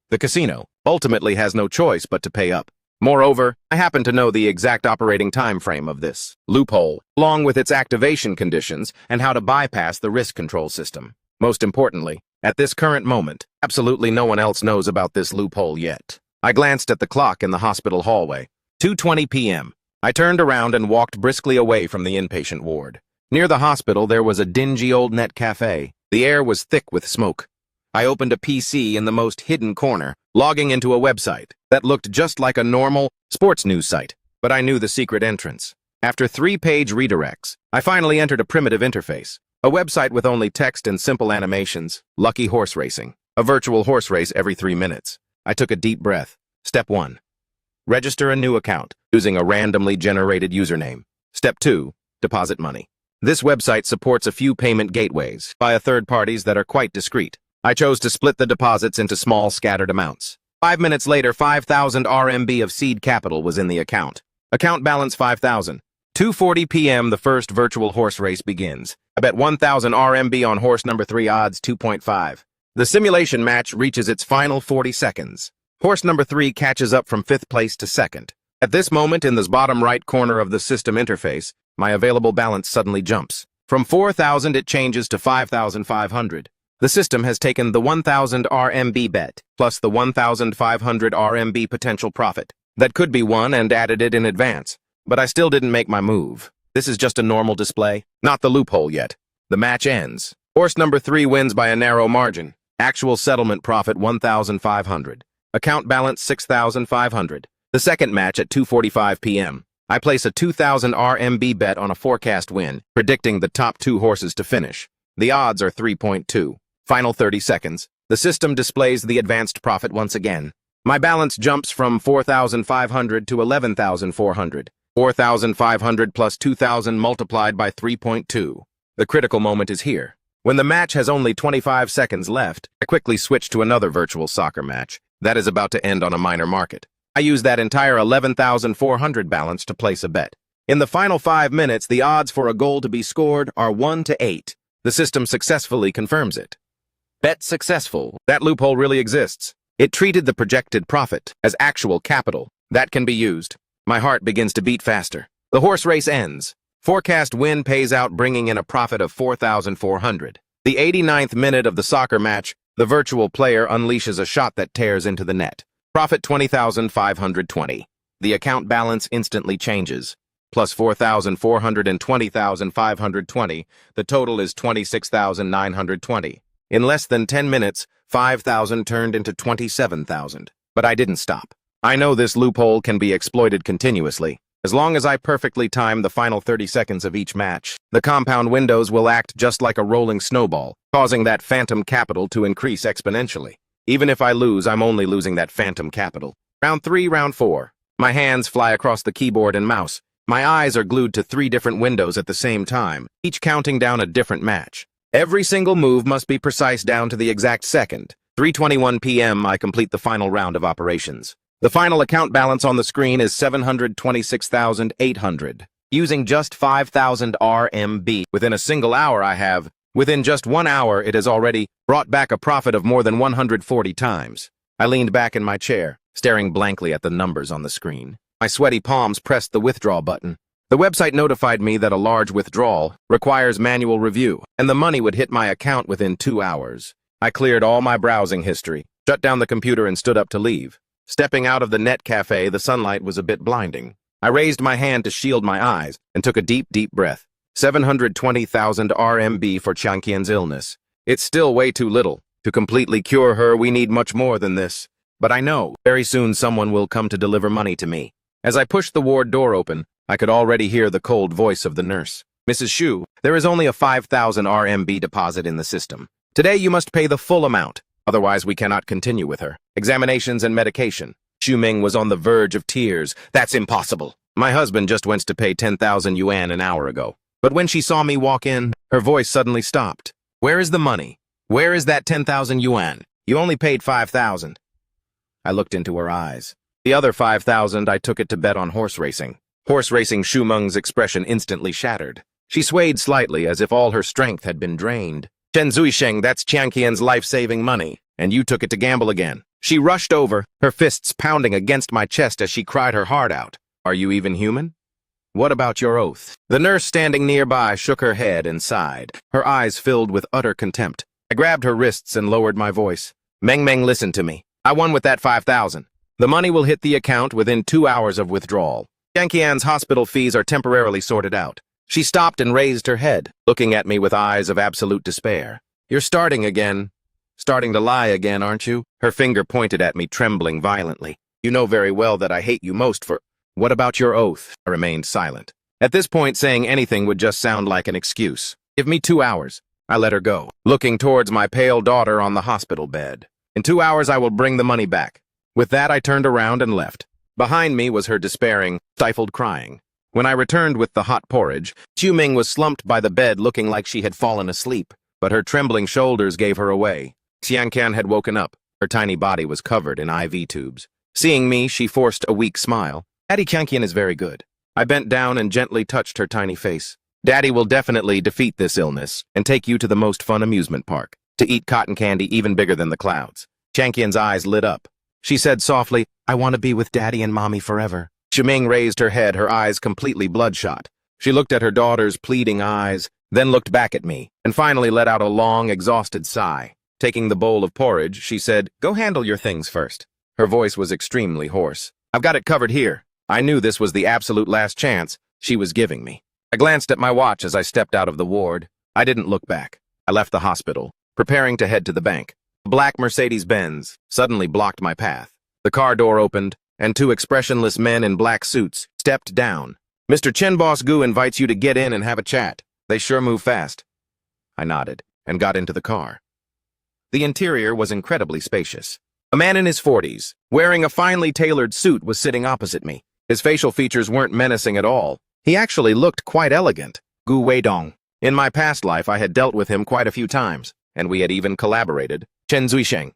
The casino ultimately has no choice but to pay up. Moreover, I happen to know the exact operating time frame of this loophole, along with its activation conditions and how to bypass the risk control system. Most importantly, at this current moment, absolutely no one else knows about this loophole yet. I glanced at the clock in the hospital hallway. 2:20 p.m. I turned around and walked briskly away from the inpatient ward. Near the hospital, there was a dingy old net cafe. The air was thick with smoke. I opened a PC in the most hidden corner, logging into a website that looked just like a normal sports news site, but I knew the secret entrance. After 3-page redirects, I finally entered a primitive interface, a website with only text and simple animations. Lucky horse racing, a virtual horse race every 3 minutes. I took a deep breath. Step 1. Register a new account using a randomly generated username. Step 2. Deposit money. This website supports a few payment gateways via third parties that are quite discreet. I chose to split the deposits into small, scattered amounts. 5 minutes later, 5,000 RMB of seed capital was in the account. Account balance 5,000. 2:40 p.m. The first virtual horse race begins. I bet 1,000 RMB on horse number 3, odds 2.5. The simulation match reaches its final 40 seconds. Horse number 3 catches up from 5th place to 2nd. At this moment, in the bottom right corner of the system interface, my available balance suddenly jumps. From 4,000, it changes to 5,500. The system has taken the 1,000 RMB bet, plus the 1,500 RMB potential profit that could be won, and added it in advance. But I still didn't make my move. This is just a normal display, not the loophole yet. The match ends. Horse number 3 wins by a narrow margin. Actual settlement profit 1,500. Account balance 6,500. The second match at 2:45 p.m. I place a 2,000 RMB bet on a forecast win, predicting the top 2 horses to finish. The odds are 3.2. Final 30 seconds. The system displays the advanced profit once again. My balance jumps from 4,500 to 11,400. 4,500 plus 2,000 multiplied by 3.2. The critical moment is here. When the match has only 25 seconds left, I quickly switch to another virtual soccer match that is about to end on a minor market. I use that entire 11,400 balance to place a bet. In the final 5 minutes, the odds for a goal to be scored are 1 to 8. The system successfully confirms it. Bet successful. That loophole really exists. It treated the projected profit as actual capital that can be used. My heart begins to beat faster. The horse race ends. Forecast win pays out, bringing in a profit of 4,400. The 89th minute of the soccer match, the virtual player unleashes a shot that tears into the net. Profit 20,520. The account balance instantly changes. Plus 4,400 and 20,520. The total is 26,920. In less than 10 minutes, 5,000 turned into 27,000. But I didn't stop. I know this loophole can be exploited continuously. As long as I perfectly time the final 30 seconds of each match, the compound windows will act just like a rolling snowball, causing that phantom capital to increase exponentially. Even if I lose, I'm only losing that phantom capital. Round 3, round 4. My hands fly across the keyboard and mouse. My eyes are glued to 3 different windows at the same time, each counting down a different match. Every single move must be precise down to the exact second. 3:21 p.m. I complete the final round of operations. The final account balance on the screen is 726,800. Using just 5,000 RMB. Within a single hour within just 1 hour, it has already brought back a profit of more than 140 times. I leaned back in my chair, staring blankly at the numbers on the screen. My sweaty palms pressed the withdraw button. The website notified me that a large withdrawal requires manual review, and the money would hit my account within 2 hours. I cleared all my browsing history, shut down the computer, and stood up to leave. Stepping out of the net cafe, the sunlight was a bit blinding. I raised my hand to shield my eyes and took a deep, deep breath. 720,000 RMB for Changqian's illness. It's still way too little. To completely cure her, we need much more than this. But I know, very soon someone will come to deliver money to me. As I pushed the ward door open, I could already hear the cold voice of the nurse. Mrs. Xu, there is only a 5,000 RMB deposit in the system. Today you must pay the full amount. Otherwise, we cannot continue with her. Examinations and medication. Xu Ming was on the verge of tears. That's impossible. My husband just went to pay 10,000 yuan an hour ago. But when she saw me walk in, her voice suddenly stopped. Where is the money? Where is that 10,000 yuan? You only paid 5,000. I looked into her eyes. The other 5,000, I took it to bet on horse racing. Horse racing. Xu Meng's expression instantly shattered. She swayed slightly as if all her strength had been drained. Chen Zuisheng, that's Changqian's life-saving money, and you took it to gamble again. She rushed over, her fists pounding against my chest as she cried her heart out. Are you even human? What about your oath? The nurse standing nearby shook her head and sighed, her eyes filled with utter contempt. I grabbed her wrists and lowered my voice. Meng, listen to me. I won with that 5,000. The money will hit the account within 2 hours of withdrawal. Changqian's hospital fees are temporarily sorted out. She stopped and raised her head, looking at me with eyes of absolute despair. You're starting again. Starting to lie again, aren't you? Her finger pointed at me, trembling violently. You know very well that I hate you most for... What about your oath? I remained silent. At this point, saying anything would just sound like an excuse. Give me 2 hours. I let her go, looking towards my pale daughter on the hospital bed. In 2 hours, I will bring the money back. With that, I turned around and left. Behind me was her despairing, stifled crying. When I returned with the hot porridge, Xu Ming was slumped by the bed looking like she had fallen asleep, but her trembling shoulders gave her away. Changqian had woken up. Her tiny body was covered in IV tubes. Seeing me, she forced a weak smile. Daddy, Changqian is very good. I bent down and gently touched her tiny face. Daddy will definitely defeat this illness and take you to the most fun amusement park, to eat cotton candy even bigger than the clouds. Changqian's eyes lit up. She said softly, I want to be with Daddy and Mommy forever. Xu Ming raised her head, her eyes completely bloodshot. She looked at her daughter's pleading eyes, then looked back at me, and finally let out a long, exhausted sigh. Taking the bowl of porridge, she said, Go handle your things first. Her voice was extremely hoarse. I've got it covered here. I knew this was the absolute last chance she was giving me. I glanced at my watch as I stepped out of the ward. I didn't look back. I left the hospital, preparing to head to the bank. A black Mercedes-Benz suddenly blocked my path. The car door opened, and 2 expressionless men in black suits stepped down. Mr. Chen Boss Gu invites you to get in and have a chat. They sure move fast. I nodded and got into the car. The interior was incredibly spacious. A man in his 40s, wearing a finely tailored suit, was sitting opposite me. His facial features weren't menacing at all. He actually looked quite elegant. Gu Weidong. In my past life, I had dealt with him quite a few times, and we had even collaborated. Chen Zuisheng.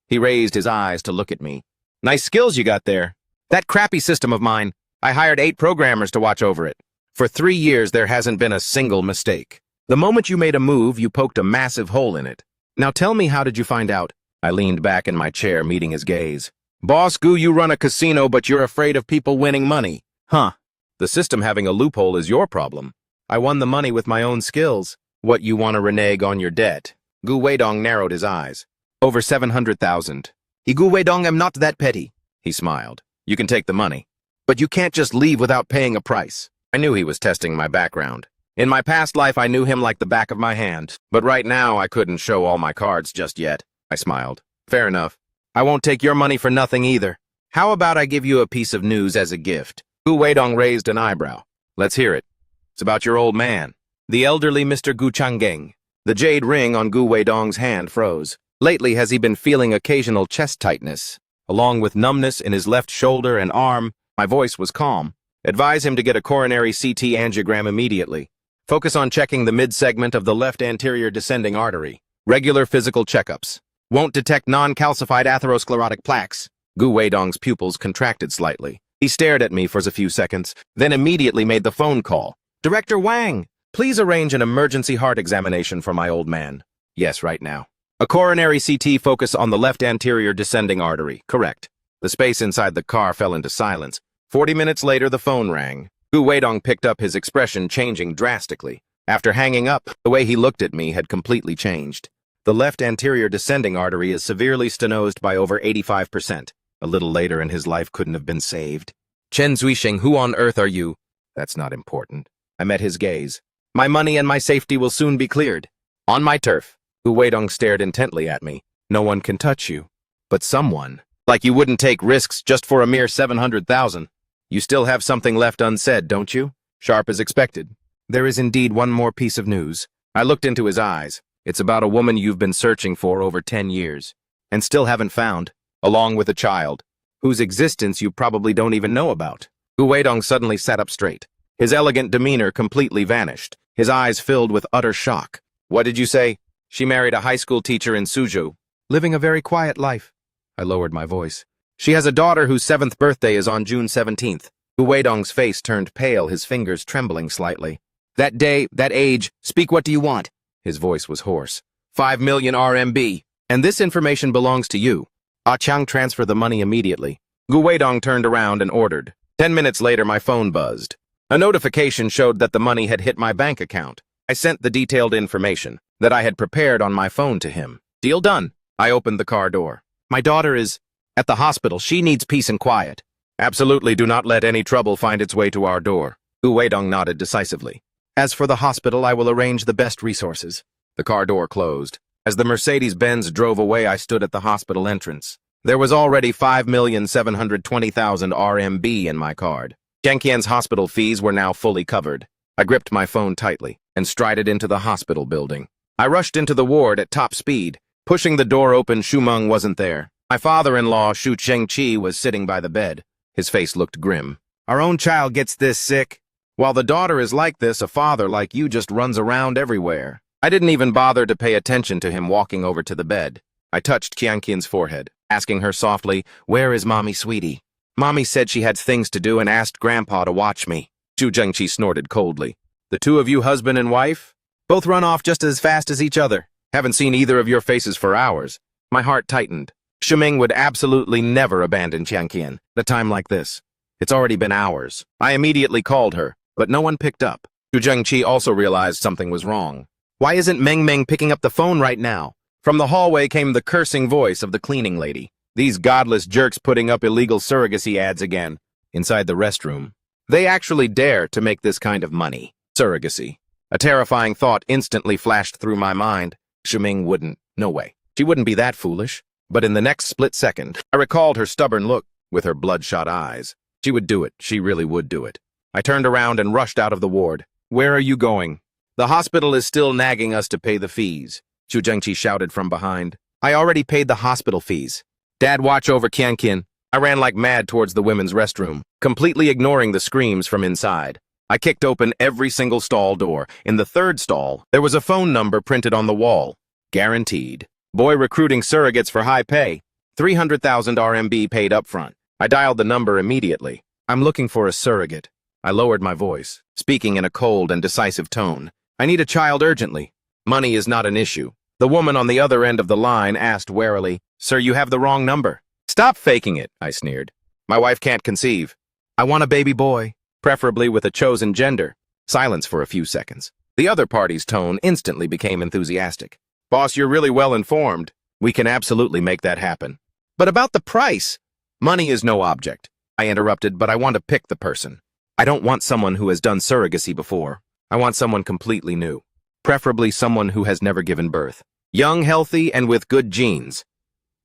He raised his eyes to look at me. Nice skills you got there. That crappy system of mine, I hired 8 programmers to watch over it. For 3 years, there hasn't been a single mistake. The moment you made a move, you poked a massive hole in it. Now tell me, how did you find out? I leaned back in my chair, meeting his gaze. Boss Gu, you run a casino, but you're afraid of people winning money. Huh. The system having a loophole is your problem. I won the money with my own skills. What, you want to renege on your debt? Gu Weidong narrowed his eyes. Over 700,000. Gu Weidong, I'm not that petty. He smiled. You can take the money. But you can't just leave without paying a price. I knew he was testing my background. In my past life, I knew him like the back of my hand, but right now I couldn't show all my cards just yet. I smiled. Fair enough. I won't take your money for nothing either. How about I give you a piece of news as a gift? Gu Weidong raised an eyebrow. Let's hear it. It's about your old man, the elderly Mr. Gu Changgeng. The jade ring on Gu Weidong's hand froze. Lately, has he been feeling occasional chest tightness, along with numbness in his left shoulder and arm? My voice was calm. Advise him to get a coronary CT angiogram immediately. Focus on checking the mid-segment of the left anterior descending artery. Regular physical checkups. Won't detect non-calcified atherosclerotic plaques. Gu Weidong's pupils contracted slightly. He stared at me for a few seconds, then immediately made the phone call. Director Wang, please arrange an emergency heart examination for my old man. Yes, right now. A coronary CT focus on the left anterior descending artery. Correct. The space inside the car fell into silence. 40 minutes later, the phone rang. Gu Weidong picked up, his expression changing drastically. After hanging up, the way he looked at me had completely changed. The left anterior descending artery is severely stenosed by over 85%. A little later and his life couldn't have been saved. Chen Zuisheng, who on earth are you? That's not important. I met his gaze. My money and my safety will soon be cleared. On my turf. Gu Weidong stared intently at me. No one can touch you. But someone. Like you wouldn't take risks just for a mere 700,000. You still have something left unsaid, don't you? Sharp as expected. There is indeed one more piece of news. I looked into his eyes. It's about a woman you've been searching for over 10 years. And still haven't found. Along with a child. Whose existence you probably don't even know about. Gu Weidong suddenly sat up straight. His elegant demeanor completely vanished. His eyes filled with utter shock. What did you say? She married a high school teacher in Suzhou. Living a very quiet life. I lowered my voice. She has a daughter whose 7th birthday is on June 17th. Gu Weidong's face turned pale, his fingers trembling slightly. That day, that age, speak, what do you want? His voice was hoarse. 5 million RMB. And this information belongs to you. Ah Chang, transfer the money immediately. Gu Weidong turned around and ordered. 10 minutes later, my phone buzzed. A notification showed that the money had hit my bank account. I sent the detailed information that I had prepared on my phone to him. Deal done. I opened the car door. My daughter is at the hospital. She needs peace and quiet. Absolutely do not let any trouble find its way to our door. Gu Weidong nodded decisively. As for the hospital, I will arrange the best resources. The car door closed. As the Mercedes-Benz drove away, I stood at the hospital entrance. There was already 5,720,000 RMB in my card. Zhengqian's hospital fees were now fully covered. I gripped my phone tightly and strided into the hospital building. I rushed into the ward at top speed. Pushing the door open, Xu Meng wasn't there. My father-in-law, Xu Chengqi, was sitting by the bed. His face looked grim. Our own child gets this sick. While the daughter is like this, a father like you just runs around everywhere. I didn't even bother to pay attention to him walking over to the bed. I touched Qianqian's forehead, asking her softly, "Where is Mommy, sweetie?" Mommy said she had things to do and asked Grandpa to watch me. Xu Zhengqi snorted coldly. The two of you, husband and wife? Both run off just as fast as each other. Haven't seen either of your faces for hours. My heart tightened. Shuming would absolutely never abandon Qianqian at a time like this. It's already been hours. I immediately called her, but no one picked up. Xu Zhengqi also realized something was wrong. Why isn't Meng Meng picking up the phone right now? From the hallway came the cursing voice of the cleaning lady. These godless jerks putting up illegal surrogacy ads again. Inside the restroom. They actually dare to make this kind of money. Surrogacy. A terrifying thought instantly flashed through my mind. Shuming wouldn't. No way. She wouldn't be that foolish. But in the next split second, I recalled her stubborn look with her bloodshot eyes. She would do it. She really would do it. I turned around and rushed out of the ward. Where are you going? The hospital is still nagging us to pay the fees. Xu Zhengqi shouted from behind. I already paid the hospital fees. Dad, watch over Qianqian. I ran like mad towards the women's restroom, completely ignoring the screams from inside. I kicked open every single stall door. In the third stall, there was a phone number printed on the wall. Guaranteed. Boy recruiting surrogates for high pay. 300,000 RMB paid up front. I dialed the number immediately. I'm looking for a surrogate. I lowered my voice, speaking in a cold and decisive tone. I need a child urgently. Money is not an issue. The woman on the other end of the line asked warily, Sir, you have the wrong number. Stop faking it, I sneered. My wife can't conceive. I want a baby boy, preferably with a chosen gender. Silence for a few seconds. The other party's tone instantly became enthusiastic. Boss, you're really well informed. We can absolutely make that happen. But about the price? Money is no object. I interrupted, but I want to pick the person. I don't want someone who has done surrogacy before. I want someone completely new. Preferably someone who has never given birth. Young, healthy, and with good genes.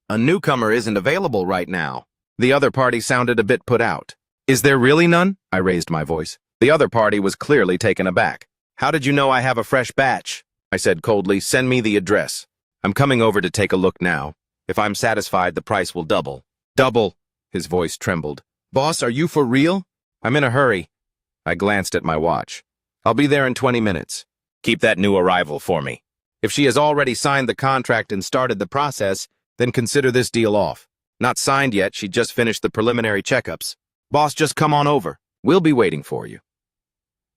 A newcomer isn't available right now. The other party sounded a bit put out. Is there really none? I raised my voice. The other party was clearly taken aback. How did you know I have a fresh batch? I said coldly. Send me the address. I'm coming over to take a look now. If I'm satisfied, the price will double. Double? His voice trembled. Boss, are you for real? I'm in a hurry. I glanced at my watch. I'll be there in 20 minutes. Keep that new arrival for me. If she has already signed the contract and started the process, then consider this deal off. Not signed yet, she just finished the preliminary checkups. Boss, just come on over. We'll be waiting for you.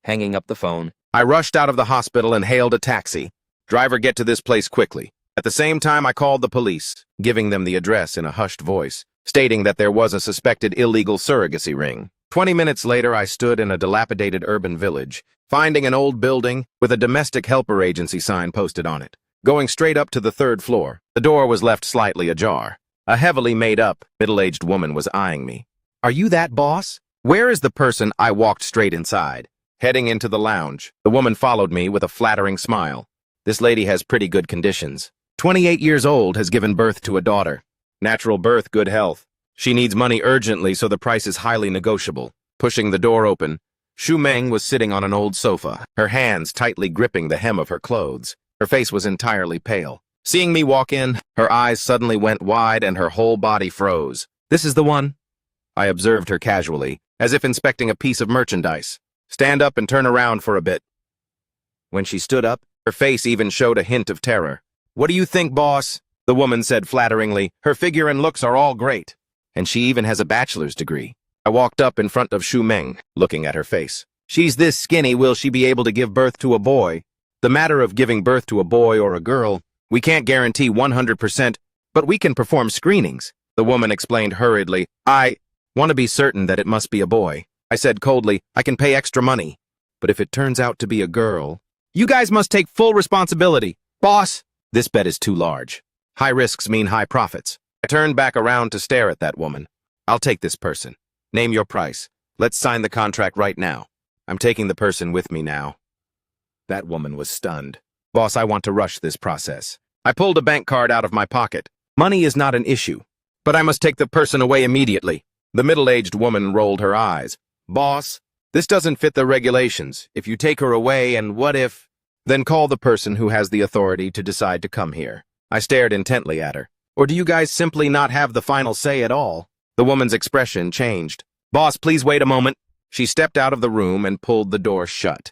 Hanging up the phone, I rushed out of the hospital and hailed a taxi. Driver, get to this place quickly. At the same time, I called the police, giving them the address in a hushed voice, stating that there was a suspected illegal surrogacy ring. 20 minutes later, I stood in a dilapidated urban village, finding an old building with a domestic helper agency sign posted on it. Going straight up to the 3rd floor, the door was left slightly ajar. A heavily made-up, middle-aged woman was eyeing me. Are you that boss? Where is the person? I walked straight inside. Heading into the lounge, the woman followed me with a flattering smile. This lady has pretty good conditions. 28 years old, has given birth to a daughter. Natural birth, good health. She needs money urgently, so the price is highly negotiable. Pushing the door open, Shu Meng was sitting on an old sofa, her hands tightly gripping the hem of her clothes. Her face was entirely pale. Seeing me walk in, her eyes suddenly went wide and her whole body froze. This is the one? I observed her casually, as if inspecting a piece of merchandise. Stand up and turn around for a bit. When she stood up, her face even showed a hint of terror. What do you think, boss? The woman said flatteringly. Her figure and looks are all great. And she even has a bachelor's degree. I walked up in front of Shu Meng, looking at her face. She's this skinny, will she be able to give birth to a boy? The matter of giving birth to a boy or a girl, we can't guarantee 100%, but we can perform screenings. The woman explained hurriedly. I want to be certain that it must be a boy. I said coldly, I can pay extra money. But if it turns out to be a girl, you guys must take full responsibility. Boss, this bet is too large. High risks mean high profits. I turned back around to stare at that woman. I'll take this person. Name your price. Let's sign the contract right now. I'm taking the person with me now. That woman was stunned. Boss, I want to rush this process. I pulled a bank card out of my pocket. Money is not an issue, but I must take the person away immediately. The middle-aged woman rolled her eyes. Boss, this doesn't fit the regulations. If you take her away, and what if? Then call the person who has the authority to decide to come here. I stared intently at her. Or do you guys simply not have the final say at all? The woman's expression changed. Boss, please wait a moment. She stepped out of the room and pulled the door shut.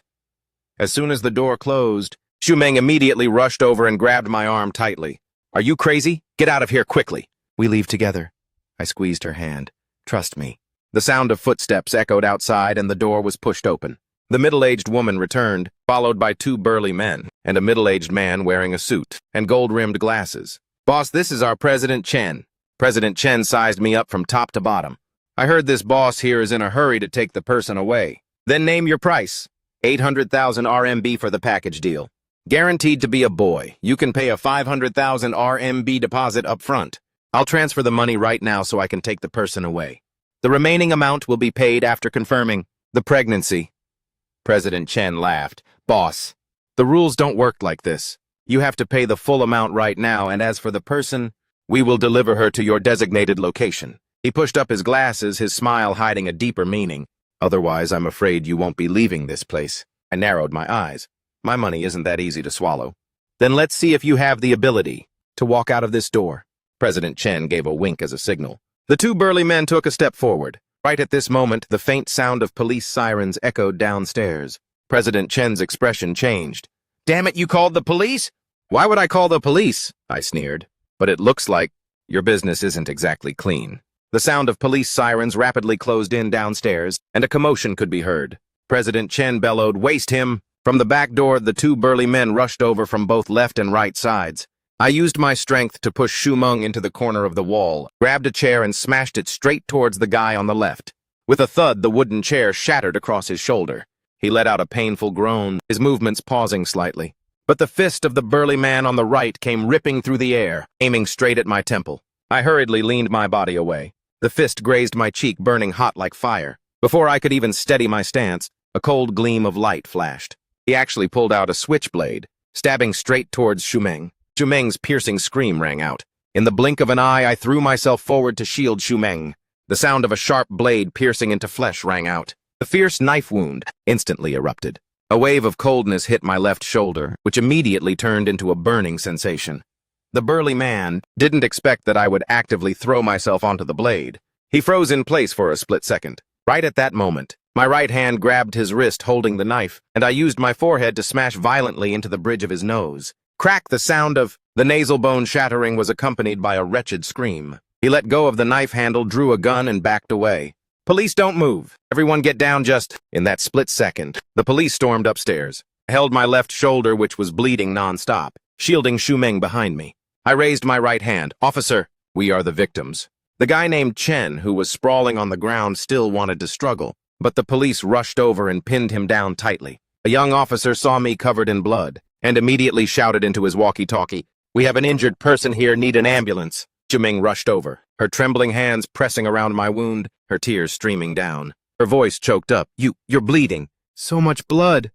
As soon as the door closed, Shu Meng immediately rushed over and grabbed my arm tightly. Are you crazy? Get out of here quickly. We leave together. I squeezed her hand. Trust me. The sound of footsteps echoed outside and the door was pushed open. The middle-aged woman returned, followed by 2 burly men and a middle-aged man wearing a suit and gold-rimmed glasses. Boss, this is our President Chen. President Chen sized me up from top to bottom. I heard this boss here is in a hurry to take the person away. Then name your price. 800,000 RMB for the package deal. Guaranteed to be a boy. You can pay a 500,000 RMB deposit up front. I'll transfer the money right now so I can take the person away. The remaining amount will be paid after confirming the pregnancy. President Chen laughed. Boss, the rules don't work like this. You have to pay the full amount right now, and as for the person, we will deliver her to your designated location. He pushed up his glasses, his smile hiding a deeper meaning. Otherwise, I'm afraid you won't be leaving this place. I narrowed my eyes. My money isn't that easy to swallow. Then let's see if you have the ability to walk out of this door. President Chen gave a wink as a signal. The 2 burly men took a step forward. Right at this moment, the faint sound of police sirens echoed downstairs. President Chen's expression changed. Damn it, you called the police? Why would I call the police? I sneered. But it looks like your business isn't exactly clean. The sound of police sirens rapidly closed in downstairs, and a commotion could be heard. President Chen bellowed, Waste him! From the back door, the 2 burly men rushed over from both left and right sides. I used my strength to push Shu Meng into the corner of the wall, grabbed a chair and smashed it straight towards the guy on the left. With a thud, the wooden chair shattered across his shoulder. He let out a painful groan, his movements pausing slightly. But the fist of the burly man on the right came ripping through the air, aiming straight at my temple. I hurriedly leaned my body away. The fist grazed my cheek, burning hot like fire. Before I could even steady my stance, a cold gleam of light flashed. He actually pulled out a switchblade, stabbing straight towards Shumeng. Shumeng's piercing scream rang out. In the blink of an eye, I threw myself forward to shield Shumeng. The sound of a sharp blade piercing into flesh rang out. The fierce knife wound instantly erupted. A wave of coldness hit my left shoulder, which immediately turned into a burning sensation. The burly man didn't expect that I would actively throw myself onto the blade. He froze in place for a split second. Right at that moment, my right hand grabbed his wrist holding the knife, and I used my forehead to smash violently into the bridge of his nose. Crack! The sound of the nasal bone shattering was accompanied by a wretched scream. He let go of the knife handle, drew a gun, and backed away. "Police, don't move. Everyone get down just—" In that split second, the police stormed upstairs. I held my left shoulder, which was bleeding nonstop, shielding Shumeng behind me. I raised my right hand. "Officer, we are the victims." The guy named Chen, who was sprawling on the ground, still wanted to struggle, but the police rushed over and pinned him down tightly. A young officer saw me covered in blood and immediately shouted into his walkie-talkie, "We have an injured person here, need an ambulance." Shumeng rushed over, her trembling hands pressing around my wound, her tears streaming down. Her voice choked up. You're bleeding." "So much blood."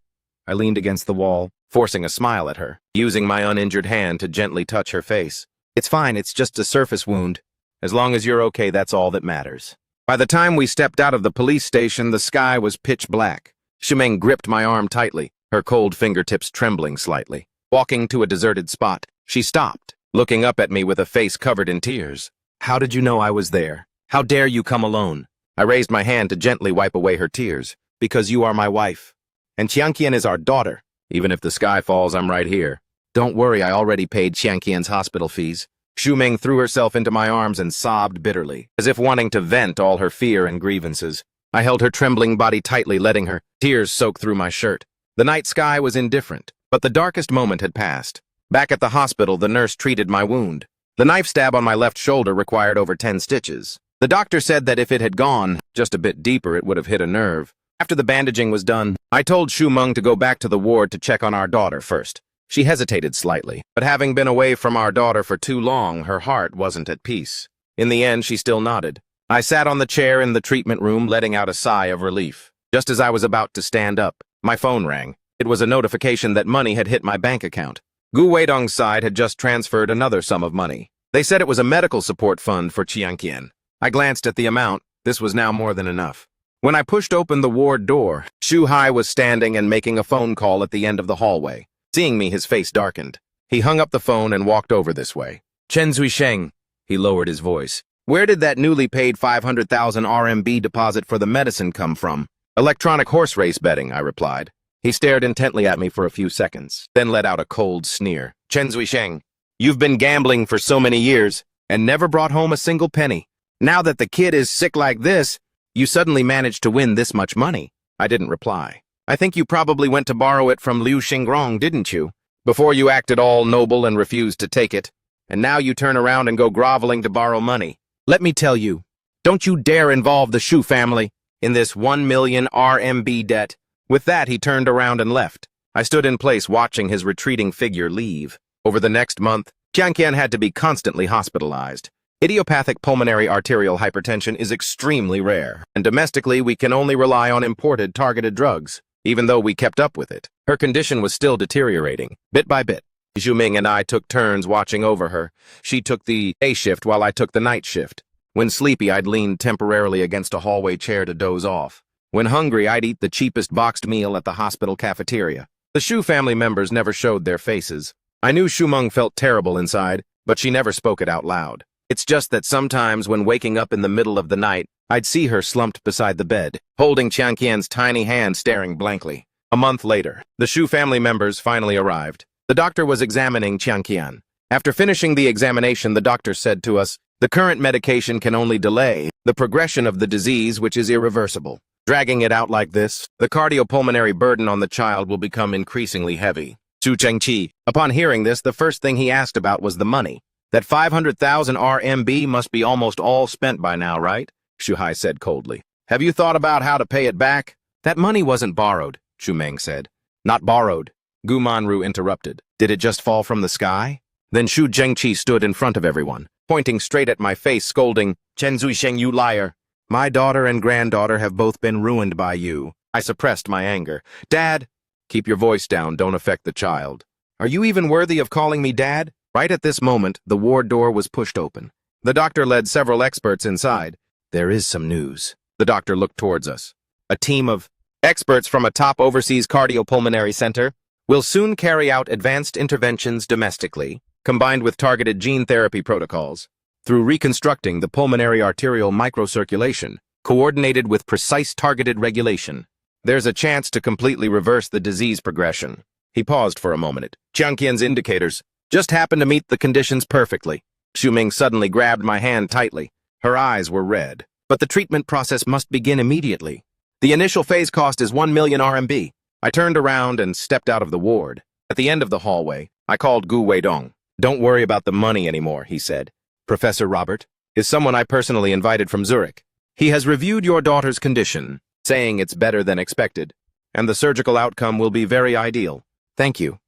I leaned against the wall, forcing a smile at her, using my uninjured hand to gently touch her face. "It's fine, it's just a surface wound. As long as you're okay, that's all that matters." By the time we stepped out of the police station, the sky was pitch black. Shumeng gripped my arm tightly, her cold fingertips trembling slightly. Walking to a deserted spot, she stopped, looking up at me with a face covered in tears. "How did you know I was there? How dare you come alone?" I raised my hand to gently wipe away her tears. "Because you are my wife. And Qianqian is our daughter. Even if the sky falls, I'm right here. Don't worry, I already paid Qianqian's hospital fees." Shumeng threw herself into my arms and sobbed bitterly, as if wanting to vent all her fear and grievances. I held her trembling body tightly, letting her tears soak through my shirt. The night sky was indifferent, but the darkest moment had passed. Back at the hospital, the nurse treated my wound. The knife stab on my left shoulder required over 10 stitches. The doctor said that if it had gone just a bit deeper, it would have hit a nerve. After the bandaging was done, I told Shumeng to go back to the ward to check on our daughter first. She hesitated slightly, but having been away from our daughter for too long, her heart wasn't at peace. In the end, she still nodded. I sat on the chair in the treatment room, letting out a sigh of relief. Just as I was about to stand up, my phone rang. It was a notification that money had hit my bank account. Gu Weidong's side had just transferred another sum of money. They said it was a medical support fund for Qianqian. I glanced at the amount. This was now more than enough. When I pushed open the ward door, Shu Hai was standing and making a phone call at the end of the hallway. Seeing me, his face darkened. He hung up the phone and walked over this way. "Chen Zuisheng," he lowered his voice. "Where did that newly paid 500,000 RMB deposit for the medicine come from?" "Electronic horse race betting," I replied. He stared intently at me for a few seconds, then let out a cold sneer. "Chen Zuisheng, you've been gambling for so many years and never brought home a single penny. Now that the kid is sick like this, you suddenly managed to win this much money." I didn't reply. "I think you probably went to borrow it from Liu Xingrong, didn't you? Before you acted all noble and refused to take it, and now you turn around and go groveling to borrow money. Let me tell you, don't you dare involve the Shu family in this 1 million RMB debt." With that, he turned around and left. I stood in place watching his retreating figure leave. Over the next month, Qianqian had to be constantly hospitalized. Idiopathic pulmonary arterial hypertension is extremely rare, and domestically we can only rely on imported targeted drugs. Even though we kept up with it, her condition was still deteriorating, bit by bit. Zhuming and I took turns watching over her. She took the day shift while I took the night shift. When sleepy, I'd lean temporarily against a hallway chair to doze off. When hungry, I'd eat the cheapest boxed meal at the hospital cafeteria. The Shu family members never showed their faces. I knew Shumeng felt terrible inside, but she never spoke it out loud. It's just that sometimes when waking up in the middle of the night, I'd see her slumped beside the bed, holding Qianqian's tiny hand staring blankly. A month later, the Shu family members finally arrived. The doctor was examining Qianqian. After finishing the examination, the doctor said to us, "The current medication can only delay the progression of the disease, which is irreversible. Dragging it out like this, the cardiopulmonary burden on the child will become increasingly heavy." Su Chengqi, upon hearing this, the first thing he asked about was the money. "That 500,000 RMB must be almost all spent by now, right?" Shu Hai said coldly. "Have you thought about how to pay it back?" "That money wasn't borrowed," Shumeng said. "Not borrowed," Gu Manru interrupted. "Did it just fall from the sky?" Then Shu Zhengqi stood in front of everyone, pointing straight at my face, scolding, "Chen Zuisheng, you liar! My daughter and granddaughter have both been ruined by you." I suppressed my anger. "Dad, Keep your voice down, don't affect the child. Are you even worthy of calling me Dad? Right at this moment, the ward door was pushed open. The doctor led several experts inside. There is some news. The doctor looked towards us. A team of experts from a top overseas cardiopulmonary center will soon carry out advanced interventions domestically, combined with targeted gene therapy protocols, through reconstructing the pulmonary arterial microcirculation, coordinated with precise targeted regulation. There's a chance to completely reverse the disease progression. He paused for a moment. Jiangqian's indicators just happened to meet the conditions perfectly. Shuming suddenly grabbed my hand tightly. Her eyes were red. But the treatment process must begin immediately. The initial phase cost is 1 million RMB. I turned around and stepped out of the ward. At the end of the hallway, I called Gu Weidong. Don't worry about the money anymore, he said. Professor Robert is someone I personally invited from Zurich. He has reviewed your daughter's condition, saying it's better than expected, and the surgical outcome will be very ideal. Thank you.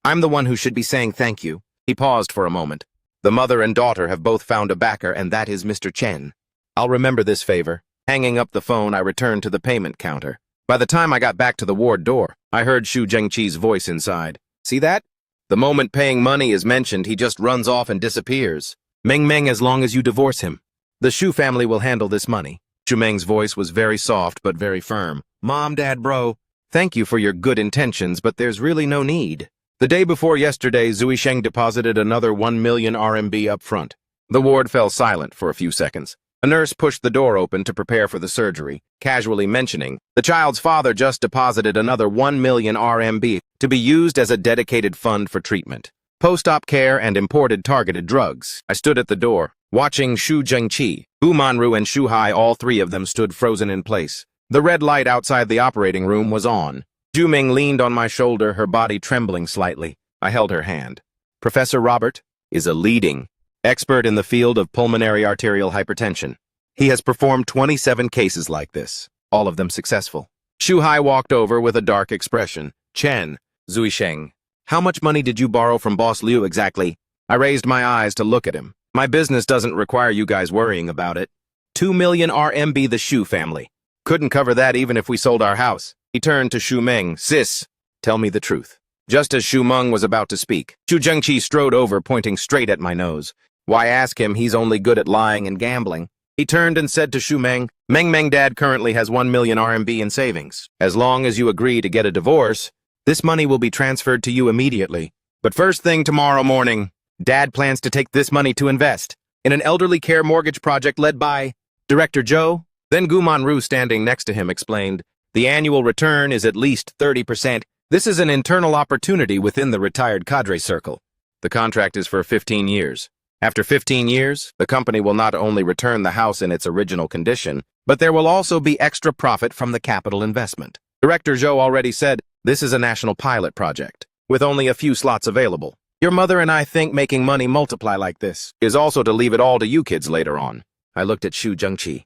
I'm the one who should be saying thank you. He paused for a moment. The mother and daughter have both found a backer, and that is Mr. Chen. I'll remember this favor. Hanging up the phone, I returned to the payment counter. By the time I got back to the ward door, I heard Xu Zhengqi's voice inside. See that? The moment paying money is mentioned, he just runs off and disappears. Meng, as long as you divorce him. The Xu family will handle this money. Xu Meng's voice was very soft but very firm. Mom, Dad, bro, thank you for your good intentions, but there's really no need. The day before yesterday, Zui Sheng deposited another 1 million RMB up front. The ward fell silent for a few seconds. A nurse pushed the door open to prepare for the surgery, casually mentioning, the child's father just deposited another 1 million RMB to be used as a dedicated fund for treatment, post-op care and imported targeted drugs. I stood at the door, watching Xu Zhengqi, Bu Manru and Xu Hai, all three of them stood frozen in place. The red light outside the operating room was on. Zhu Ming leaned on my shoulder, her body trembling slightly. I held her hand. Professor Robert is a leading expert in the field of pulmonary arterial hypertension. He has performed 27 cases like this, all of them successful. Xu Hai walked over with a dark expression. Chen, Zui Sheng, how much money did you borrow from Boss Liu exactly? I raised my eyes to look at him. My business doesn't require you guys worrying about it. 2 million RMB the Xu family. Couldn't cover that even if we sold our house. He turned to Xu Meng. Sis, tell me the truth. Just as Xu Meng was about to speak, Xu Zhengqi strode over, pointing straight at my nose. Why ask him? He's only good at lying and gambling. He turned and said to Xu Meng, Meng Dad currently has 1 million RMB in savings. As long as you agree to get a divorce, this money will be transferred to you immediately. But first thing tomorrow morning, Dad plans to take this money to invest in an elderly care mortgage project led by Director Zhou. Then Gu Manru, standing next to him, explained, the annual return is at least 30%. This is an internal opportunity within the retired cadre circle. The contract is for 15 years. After 15 years, the company will not only return the house in its original condition, but there will also be extra profit from the capital investment. Director Zhou already said, this is a national pilot project, with only a few slots available. Your mother and I think making money multiply like this is also to leave it all to you kids later on. I looked at Xu Zhengqi.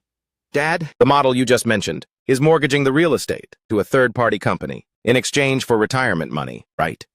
Dad, the model you just mentioned is mortgaging the real estate to a third-party company in exchange for retirement money, right?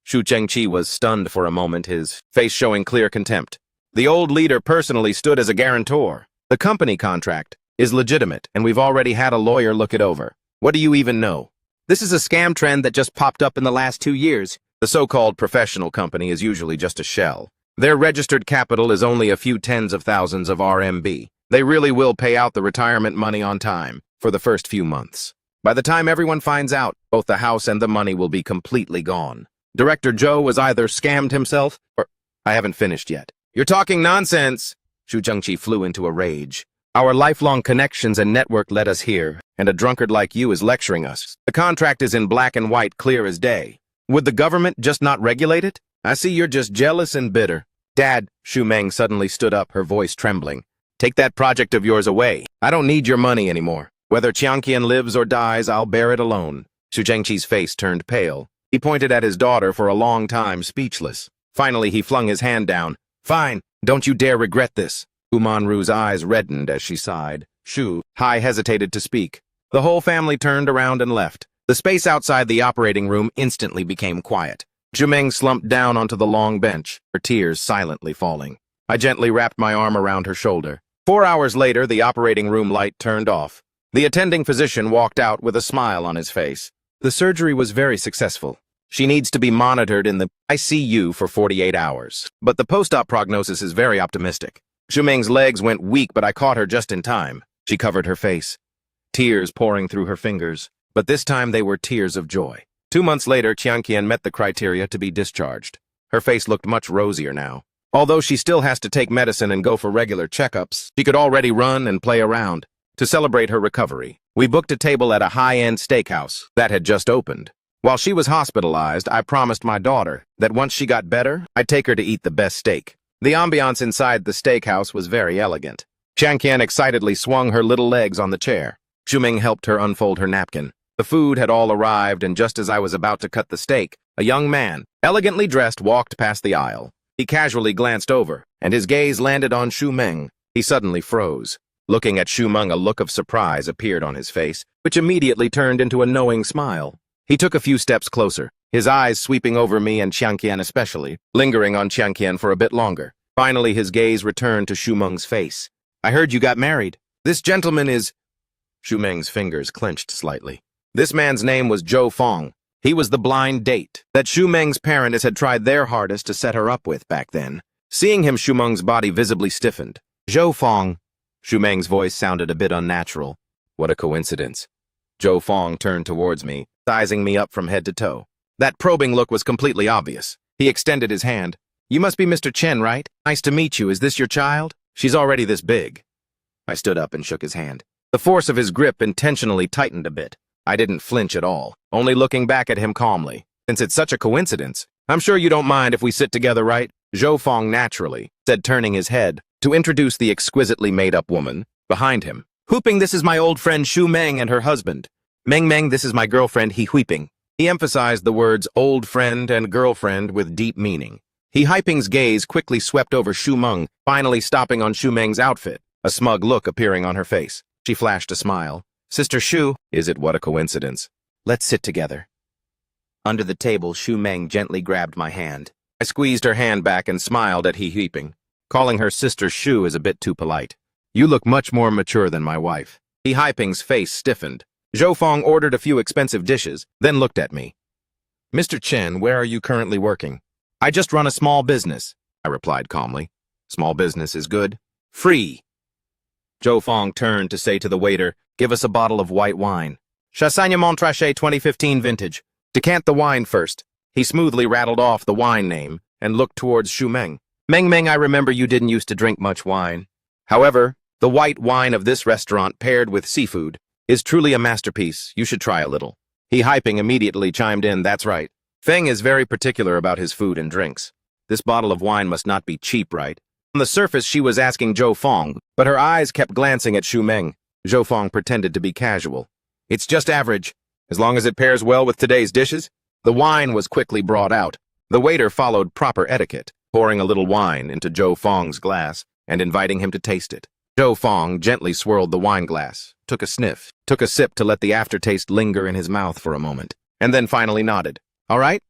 Xu Zhengqi was stunned for a moment, his face showing clear contempt. The old leader personally stood as a guarantor. The company contract is legitimate, and we've already had a lawyer look it over. What do you even know? This is a scam trend that just popped up in the last 2 years. The so-called professional company is usually just a shell. Their registered capital is only a few tens of thousands of RMB. They really will pay out the retirement money on time for the first few months. By the time everyone finds out, both the house and the money will be completely gone. Director Zhou was either scammed himself or... I haven't finished yet. You're talking nonsense! Xu Zhengqi flew into a rage. Our lifelong connections and network led us here, and a drunkard like you is lecturing us. The contract is in black and white, clear as day. Would the government just not regulate it? I see you're just jealous and bitter. Dad, Xu Meng suddenly stood up, her voice trembling. Take that project of yours away. I don't need your money anymore. Whether Jiangqian lives or dies, I'll bear it alone. Xu Zhengqi's face turned pale. He pointed at his daughter for a long time, speechless. Finally, he flung his hand down. Fine, don't you dare regret this. Manru's eyes reddened as she sighed. Xu Hai hesitated to speak. The whole family turned around and left. The space outside the operating room instantly became quiet. Xu Meng slumped down onto the long bench, her tears silently falling. I gently wrapped my arm around her shoulder. 4 hours later, the operating room light turned off. The attending physician walked out with a smile on his face. The surgery was very successful. She needs to be monitored in the ICU for 48 hours, but the post-op prognosis is very optimistic. Shumeng's legs went weak, but I caught her just in time. She covered her face, tears pouring through her fingers, but this time they were tears of joy. 2 months later, Qianqian met the criteria to be discharged. Her face looked much rosier now. Although she still has to take medicine and go for regular checkups, she could already run and play around. To celebrate her recovery, we booked a table at a high-end steakhouse that had just opened. While she was hospitalized, I promised my daughter that once she got better, I'd take her to eat the best steak. The ambiance inside the steakhouse was very elegant. Qianqian excitedly swung her little legs on the chair. Shumeng helped her unfold her napkin. The food had all arrived, and just as I was about to cut the steak, a young man, elegantly dressed, walked past the aisle. He casually glanced over, and his gaze landed on Shumeng. He suddenly froze. Looking at Shumeng, a look of surprise appeared on his face, which immediately turned into a knowing smile. He took a few steps closer, his eyes sweeping over me and Qianqian especially, lingering on Qianqian for a bit longer. Finally, his gaze returned to Shumeng's face. "I heard you got married. This gentleman is—" Shumeng's fingers clenched slightly. This man's name was Zhou Fong. He was the blind date that Shumeng's parents had tried their hardest to set her up with back then. Seeing him, Shumeng's body visibly stiffened. "Zhou Fong." Shumeng's voice sounded a bit unnatural. What a coincidence. Zhou Fong turned towards me, sizing me up from head to toe. That probing look was completely obvious. He extended his hand. "You must be Mr. Chen, right? Nice to meet you. Is this your child? She's already this big." I stood up and shook his hand. The force of his grip intentionally tightened a bit. I didn't flinch at all, only looking back at him calmly. "Since it's such a coincidence, I'm sure you don't mind if we sit together, right?" Zhou Fong naturally said, turning his head to introduce the exquisitely made-up woman behind him. "Huiping, this is my old friend Shu Meng and her husband. Meng Meng, this is my girlfriend He Huiping." He emphasized the words old friend and girlfriend with deep meaning. He Huiping's gaze quickly swept over Shu Meng, finally stopping on Shu Meng's outfit, a smug look appearing on her face. She flashed a smile. "Sister Shu, is it what a coincidence? Let's sit together." Under the table, Shu Meng gently grabbed my hand. I squeezed her hand back and smiled at He Huiping. Calling her Sister Shu is a bit too polite. "You look much more mature than my wife." He Huiping's face stiffened. Zhou Fong ordered a few expensive dishes, then looked at me. "Mr. Chen, where are you currently working?" "I just run a small business," I replied calmly. "Small business is good." "Free." Zhou Fong turned to say to the waiter, "Give us a bottle of white wine. Chassagne Montrachet 2015 vintage. Decant the wine first." He smoothly rattled off the wine name and looked towards Shu Meng. "Meng Meng, I remember you didn't used to drink much wine. However, the white wine of this restaurant paired with seafood is truly a masterpiece. You should try a little." He Huiping immediately chimed in, "That's right. Feng is very particular about his food and drinks. This bottle of wine must not be cheap, right?" On the surface, she was asking Zhou Fong, but her eyes kept glancing at Shu Meng. Zhou Fong pretended to be casual. "It's just average, as long as it pairs well with today's dishes." The wine was quickly brought out. The waiter followed proper etiquette, pouring a little wine into Zhou Fong's glass and inviting him to taste it. Zhou Fong gently swirled the wine glass, took a sniff, took a sip to let the aftertaste linger in his mouth for a moment, and then finally nodded. "All right?"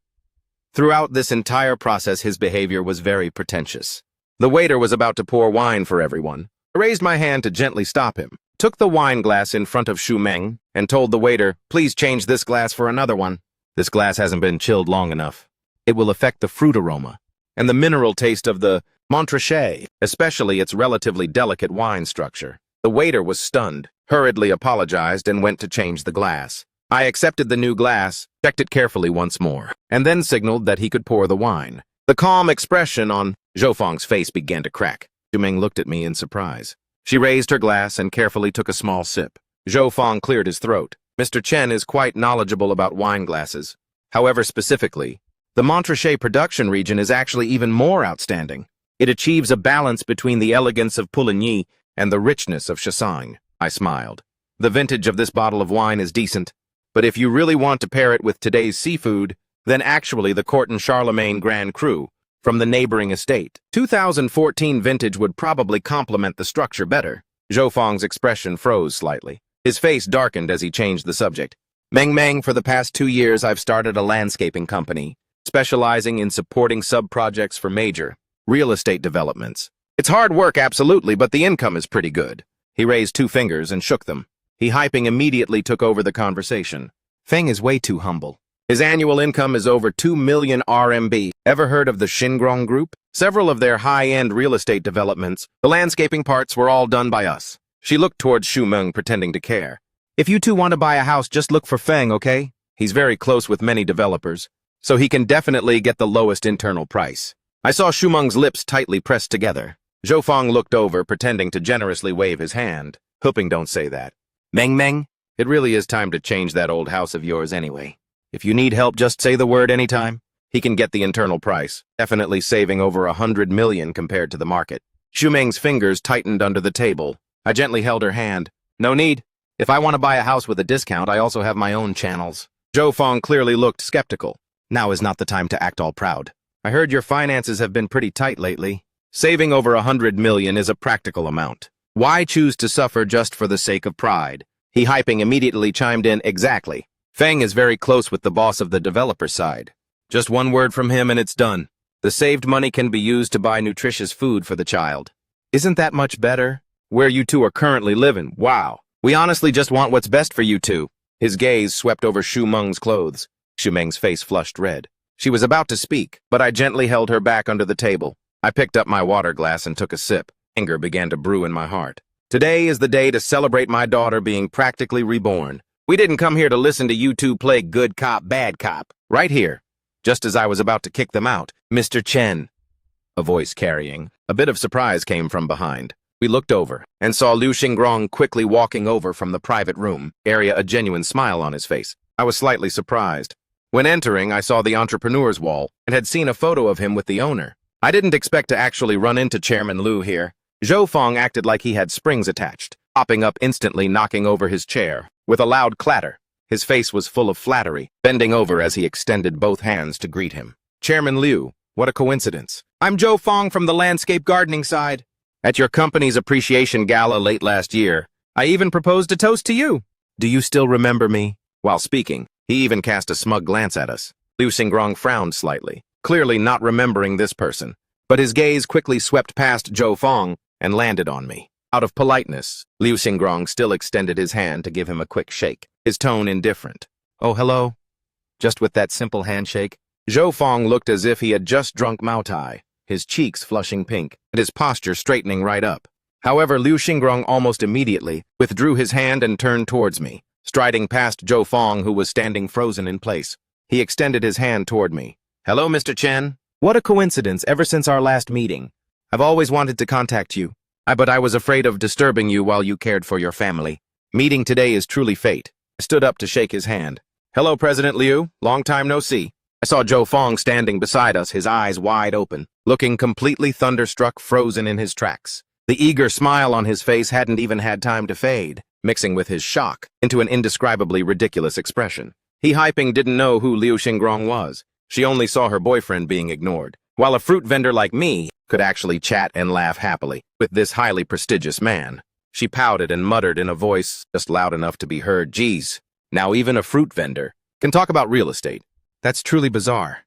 Throughout this entire process, his behavior was very pretentious. The waiter was about to pour wine for everyone. I raised my hand to gently stop him, took the wine glass in front of Shu Meng, and told the waiter, "Please change this glass for another one. This glass hasn't been chilled long enough. It will affect the fruit aroma and the mineral taste of the Montrachet, especially its relatively delicate wine structure." The waiter was stunned, hurriedly apologized, and went to change the glass. I accepted the new glass, checked it carefully once more, and then signaled that he could pour the wine. The calm expression on Zhou Fong's face began to crack. Shu Meng looked at me in surprise. She raised her glass and carefully took a small sip. Zhou Fong cleared his throat. "Mr. Chen is quite knowledgeable about wine glasses. However, specifically, the Montrachet production region is actually even more outstanding. It achieves a balance between the elegance of Pouligny and the richness of Chassagne." I smiled. "The vintage of this bottle of wine is decent, but if you really want to pair it with today's seafood, then actually the Court and Charlemagne Grand Cru from the neighboring estate 2014 vintage would probably complement the structure better." Zhou Fong's expression froze slightly. His face darkened as he changed the subject. "Meng Meng, for the past 2 years I've started a landscaping company, specializing in supporting sub-projects for major real estate developments. It's hard work, absolutely, but the income is pretty good." He raised 2 fingers and shook them. He Huiping immediately took over the conversation. Feng is way too humble. His annual income is over 2 million RMB. Ever heard of the Xingrong Group? Several of their high-end real estate developments, the landscaping parts were all done by us. She looked towards Xu Meng, pretending to care. If you two want to buy a house, just look for Feng, okay? He's very close with many developers, so he can definitely get the lowest internal price. I saw Xu Meng's lips tightly pressed together. Zhou Feng looked over, pretending to generously wave his hand. Hoping don't say that. Meng, it really is time to change that old house of yours anyway. If you need help, just say the word anytime. He can get the internal price, definitely saving over 100 million compared to the market. Xu Meng's fingers tightened under the table. I gently held her hand. No need. If I want to buy a house with a discount, I also have my own channels. Zhou Feng clearly looked skeptical. Now is not the time to act all proud. I heard your finances have been pretty tight lately. Saving over 100 million is a practical amount. Why choose to suffer just for the sake of pride? He hyping immediately chimed in, exactly. Feng is very close with the boss of the developer side. Just one word from him and it's done. The saved money can be used to buy nutritious food for the child. Isn't that much better? Where you two are currently living, wow. We honestly just want what's best for you two. His gaze swept over Xu Meng's clothes. Xu Meng's face flushed red. She was about to speak, but I gently held her back under the table. I picked up my water glass and took a sip. Anger began to brew in my heart. Today is the day to celebrate my daughter being practically reborn. We didn't come here to listen to you two play good cop, bad cop. Right here. Just as I was about to kick them out, Mr. Chen. A voice carrying. A bit of surprise came from behind. We looked over and saw Liu Xingrong quickly walking over from the private room, area a genuine smile on his face. I was slightly surprised. When entering, I saw the entrepreneur's wall and had seen a photo of him with the owner. I didn't expect to actually run into Chairman Liu here. Zhou Feng acted like he had springs attached, popping up instantly, knocking over his chair, with a loud clatter. His face was full of flattery, bending over as he extended both hands to greet him. Chairman Liu, what a coincidence. I'm Zhou Feng from the landscape gardening side. At your company's appreciation gala late last year, I even proposed a toast to you. Do you still remember me? While speaking, he even cast a smug glance at us. Liu Xingrong frowned slightly, clearly not remembering this person, but his gaze quickly swept past Zhou Feng and landed on me. Out of politeness, Liu Xingrong still extended his hand to give him a quick shake, his tone indifferent. Oh, hello? Just with that simple handshake, Zhou Feng looked as if he had just drunk Mao Tai, his cheeks flushing pink, and his posture straightening right up. However, Liu Xingrong almost immediately withdrew his hand and turned towards me, striding past Zhou Feng, who was standing frozen in place. He extended his hand toward me. Hello, Mr. Chen. What a coincidence, ever since our last meeting. I've always wanted to contact you, but I was afraid of disturbing you while you cared for your family. Meeting today is truly fate. I stood up to shake his hand. Hello, President Liu. Long time no see. I saw Zhou Feng standing beside us, his eyes wide open, looking completely thunderstruck, frozen in his tracks. The eager smile on his face hadn't even had time to fade, mixing with his shock into an indescribably ridiculous expression. He hyping didn't know who Liu Xingrong was. She only saw her boyfriend being ignored, while a fruit vendor like me could actually chat and laugh happily with this highly prestigious man. She pouted and muttered in a voice just loud enough to be heard, geez, now even a fruit vendor can talk about real estate. That's truly bizarre.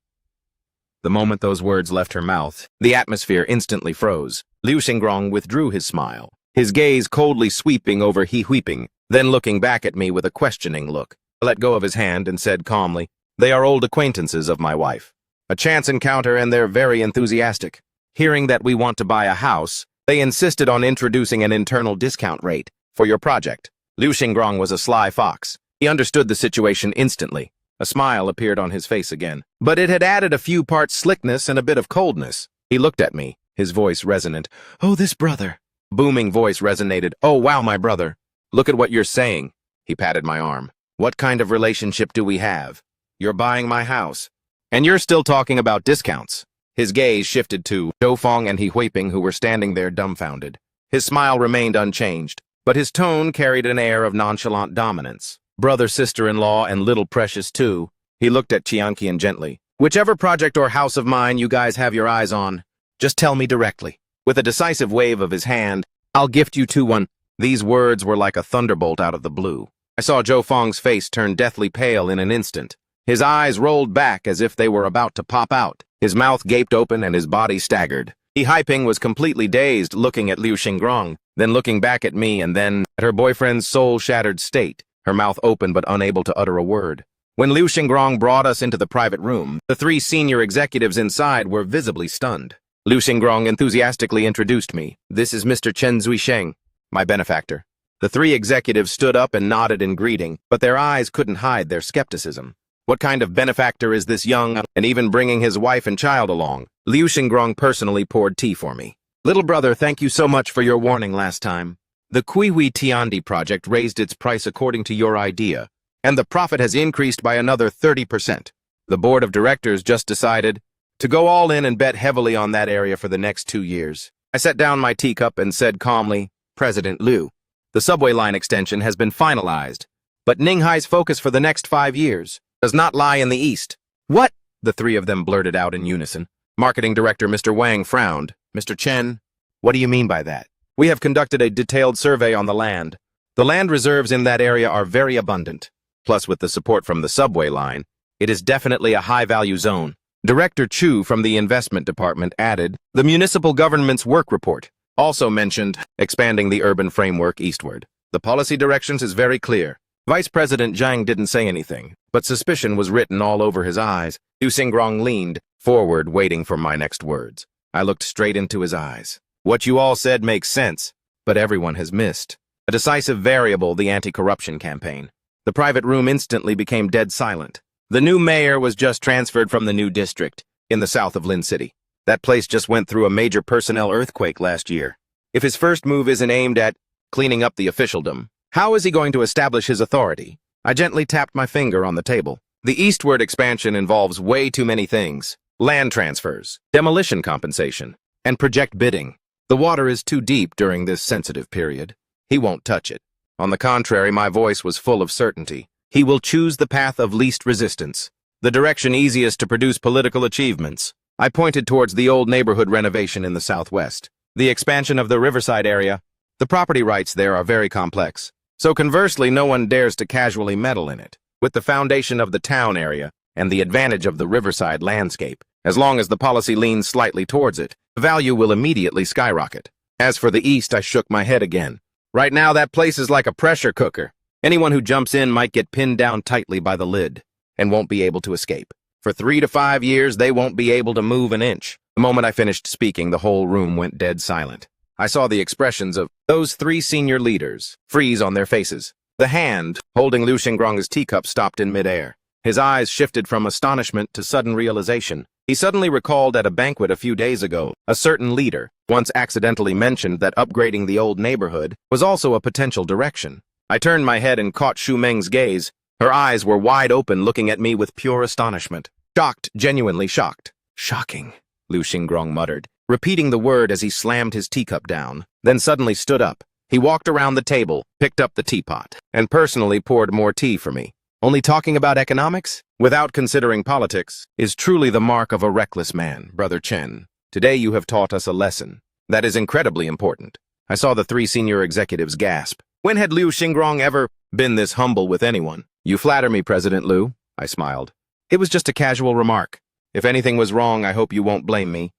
The moment those words left her mouth, the atmosphere instantly froze. Liu Xingrong withdrew his smile, his gaze coldly sweeping over he weeping, then looking back at me with a questioning look. I let go of his hand and said calmly, they are old acquaintances of my wife. A chance encounter and they're very enthusiastic. Hearing that we want to buy a house, they insisted on introducing an internal discount rate for your project. Liu Xingrong was a sly fox. He understood the situation instantly. A smile appeared on his face again, but it had added a few parts slickness and a bit of coldness. He looked at me, his voice resonant. Oh, this brother. Booming voice resonated. Oh, wow, my brother. Look at what you're saying. He patted my arm. What kind of relationship do we have? You're buying my house, and you're still talking about discounts. His gaze shifted to Zhou Feng and He Huiping, who were standing there dumbfounded. His smile remained unchanged, but his tone carried an air of nonchalant dominance. Brother, sister-in-law, and little precious too. He looked at Qianqian gently. Whichever project or house of mine you guys have your eyes on, just tell me directly. With a decisive wave of his hand, I'll gift you two one. These words were like a thunderbolt out of the blue. I saw Zhou Feng's face turn deathly pale in an instant. His eyes rolled back as if they were about to pop out. His mouth gaped open and his body staggered. He Haiping was completely dazed, looking at Liu Xingrong, then looking back at me and then at her boyfriend's soul-shattered state. her mouth open but unable to utter a word. When Liu Xingrong brought us into the private room, the three senior executives inside were visibly stunned. Liu Xingrong enthusiastically introduced me. "This is Mr. Chen Zuisheng, my benefactor." The three executives stood up and nodded in greeting, but their eyes couldn't hide their skepticism. What kind of benefactor is this young, and even bringing his wife and child along? Liu Xingrong personally poured tea for me. "Little brother, thank you so much for your warning last time. The Qiwi Tiandi project raised its price according to your idea, and the profit has increased by another 30%. The board of directors just decided to go all in and bet heavily on that area for the next 2 years. I set down my teacup and said calmly, "President Liu, the subway line extension has been finalized, but Ninghai's focus for the next 5 years does not lie in the east." "What?" the three of them blurted out in unison. Marketing Director Mr. Wang frowned. "Mr. Chen, what do you mean by that?" "We have conducted a detailed survey on the land. The land reserves in that area are very abundant. Plus, with the support from the subway line, it is definitely a high-value zone." Director Chu from the investment department added, "The municipal government's work report also mentioned expanding the urban framework eastward. The policy directions is very clear." Vice President Zhang didn't say anything, but suspicion was written all over his eyes. Liu Xingrong leaned forward, waiting for my next words. I looked straight into his eyes. "What you all said makes sense, but everyone has missed a decisive variable: the anti-corruption campaign." The private room instantly became dead silent. The new mayor was just transferred from the new district in the south of Lin City. That place just went through a major personnel earthquake last year. If his first move isn't aimed at cleaning up the officialdom, how is he going to establish his authority? I gently tapped my finger on the table. The eastward expansion involves way too many things: land transfers, demolition compensation, and project bidding. The water is too deep during this sensitive period. He won't touch it. On the contrary, my voice was full of certainty. He will choose the path of least resistance, the direction easiest to produce political achievements. I pointed towards the old neighborhood renovation in the southwest. The expansion of the riverside area. The property rights there are very complex, so conversely no one dares to casually meddle in it. With the foundation of the town area and the advantage of the riverside landscape, as long as the policy leans slightly towards it, the value will immediately skyrocket. As for the east, I shook my head again. Right now that place is like a pressure cooker. Anyone who jumps in might get pinned down tightly by the lid and won't be able to escape. For 3 to 5 years, they won't be able to move an inch. The moment I finished speaking, the whole room went dead silent. I saw the expressions of those three senior leaders freeze on their faces. The hand holding Liu Xingrong's teacup stopped in midair. His eyes shifted from astonishment to sudden realization. He suddenly recalled at a banquet a few days ago, a certain leader once accidentally mentioned that upgrading the old neighborhood was also a potential direction. I turned my head and caught Xu Meng's gaze. Her eyes were wide open, looking at me with pure astonishment. Shocked, genuinely shocked. "Shocking," Liu Xingrong muttered, repeating the word as he slammed his teacup down, then suddenly stood up. He walked around the table, picked up the teapot, and personally poured more tea for me. "Only talking about economics, without considering politics, is truly the mark of a reckless man, Brother Chen. Today you have taught us a lesson that is incredibly important." I saw the three senior executives gasp. When had Liu Xingrong ever been this humble with anyone? "You flatter me, President Liu," I smiled. "It was just a casual remark. If anything was wrong, I hope you won't blame me."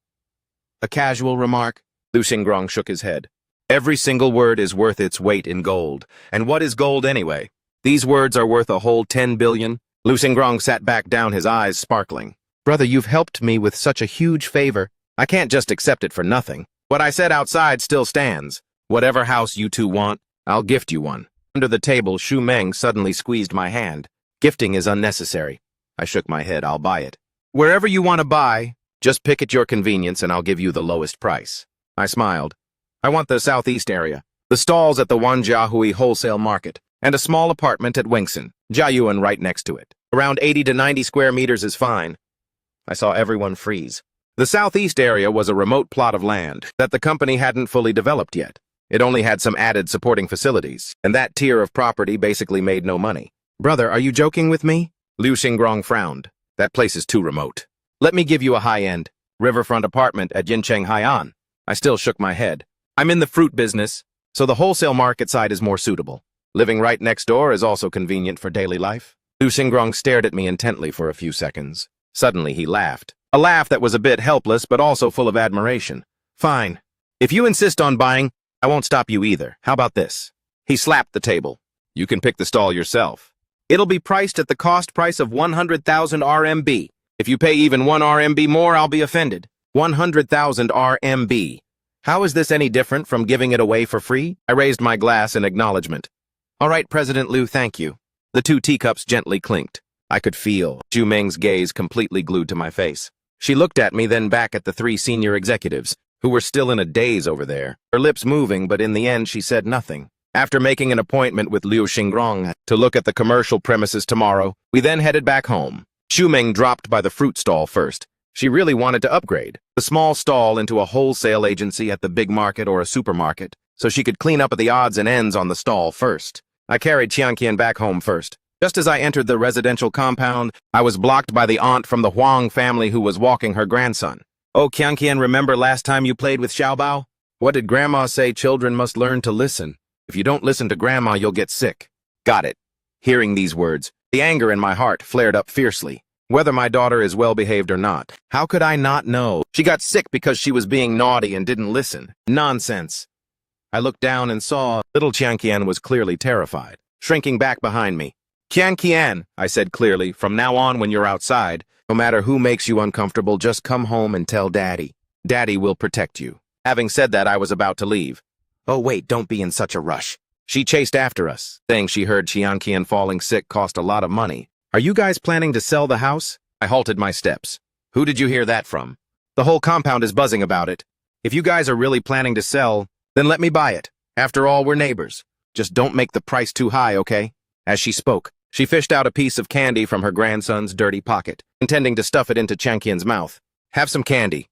"A casual remark?" Liu Xingrong shook his head. "Every single word is worth its weight in gold. And what is gold anyway? These words are worth a whole 10 billion. Liu Xingrong sat back down, his eyes sparkling. "Brother, you've helped me with such a huge favor. I can't just accept it for nothing. What I said outside still stands. Whatever house you two want, I'll gift you one." Under the table, Xu Meng suddenly squeezed my hand. "Gifting is unnecessary." I shook my head. "I'll buy it. Wherever you want to buy, just pick at your convenience and I'll give you the lowest price." I smiled. "I want the southeast area, the stalls at the Wanjiahui wholesale market, and a small apartment at Wengsan, Jiayuan right next to it. Around 80 to 90 square meters is fine." I saw everyone freeze. The southeast area was a remote plot of land that the company hadn't fully developed yet. It only had some added supporting facilities, and that tier of property basically made no money. "Brother, are you joking with me?" Liu Xingrong frowned. "That place is too remote. Let me give you a high-end riverfront apartment at Yincheng Hai'an." I still shook my head. "I'm in the fruit business, so the wholesale market side is more suitable. Living right next door is also convenient for daily life." Liu Xingrong stared at me intently for a few seconds. Suddenly he laughed. A laugh that was a bit helpless but also full of admiration. "Fine. If you insist on buying, I won't stop you either. How about this?" He slapped the table. You can pick the stall yourself. It'll be priced at the cost price of 100,000 RMB. If you pay even 1 RMB more, I'll be offended. 100,000 RMB. How is this any different from giving it away for free? I raised my glass in acknowledgement. All right, President Liu, thank you. The 2 teacups gently clinked. I could feel Zhu Ming's gaze completely glued to my face. She looked at me, then back at the 3 senior executives, who were still in a daze over there, her lips moving, but in the end she said nothing. After making an appointment with Liu Xingrong to look at the commercial premises tomorrow, we then headed back home. Zhu Ming dropped by the fruit stall first. She really wanted to upgrade the small stall into a wholesale agency at the big market or a supermarket, so she could clean up at the odds and ends on the stall first. I carried Qianqian back home first. Just as I entered the residential compound, I was blocked by the aunt from the Huang family who was walking her grandson. Oh, Qianqian, remember last time you played with Xiaobao? What did Grandma say? Children must learn to listen. If you don't listen to Grandma, you'll get sick. Got it. Hearing these words, the anger in my heart flared up fiercely. Whether my daughter is well-behaved or not, how could I not know? She got sick because she was being naughty and didn't listen. Nonsense. I looked down and saw little Qianqian was clearly terrified, shrinking back behind me. Qianqian, I said clearly, from now on when you're outside, no matter who makes you uncomfortable, just come home and tell Daddy. Daddy will protect you. Having said that, I was about to leave. Oh wait, don't be in such a rush. She chased after us, saying she heard Qianqian falling sick cost a lot of money. Are you guys planning to sell the house? I halted my steps. Who did you hear that from? The whole compound is buzzing about it. If you guys are really planning to sell, then let me buy it. After all, we're neighbors. Just don't make the price too high, okay? As she spoke, she fished out a piece of candy from her grandson's dirty pocket, intending to stuff it into Qianqian's mouth. Have some candy.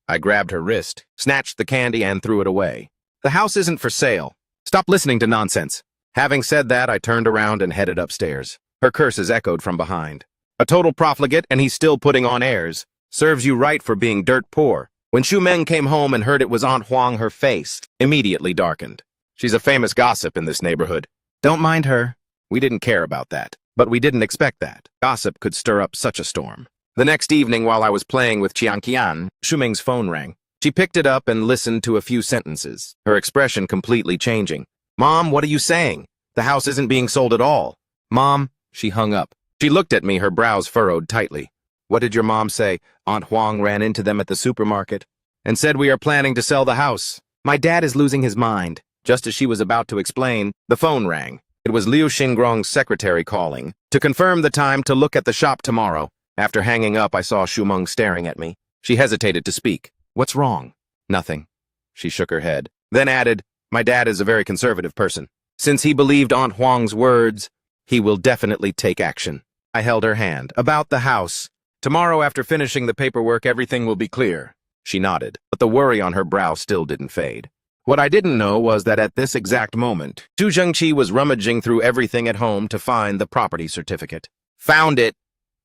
I grabbed her wrist, snatched the candy, and threw it away. The house isn't for sale. Stop listening to nonsense. Having said that, I turned around and headed upstairs. Her curses echoed from behind. A total profligate, and he's still putting on airs. Serves you right for being dirt poor. When Zhu Meng came home and heard it was Aunt Huang, her face immediately darkened. She's a famous gossip in this neighborhood. Don't mind her. We didn't care about that. But we didn't expect that. Gossip could stir up such a storm. The next evening, while I was playing with Qianqian, Zhu Meng's phone rang. She picked it up and listened to a few sentences, her expression completely changing. Mom, what are you saying? The house isn't being sold at all. Mom, she hung up. She looked at me, her brows furrowed tightly. What did your mom say? Aunt Huang ran into them at the supermarket and said we are planning to sell the house. My dad is losing his mind. Just as she was about to explain, the phone rang. It was Liu Xingrong's secretary calling to confirm the time to look at the shop tomorrow. After hanging up, I saw Zhu Meng staring at me. She hesitated to speak. What's wrong? Nothing. She shook her head, then added, my dad is a very conservative person. Since he believed Aunt Huang's words, he will definitely take action. I held her hand. About the house. Tomorrow, after finishing the paperwork, everything will be clear. She nodded, but the worry on her brow still didn't fade. What I didn't know was that at this exact moment, Zhu Zhengqi was rummaging through everything at home to find the property certificate. Found it!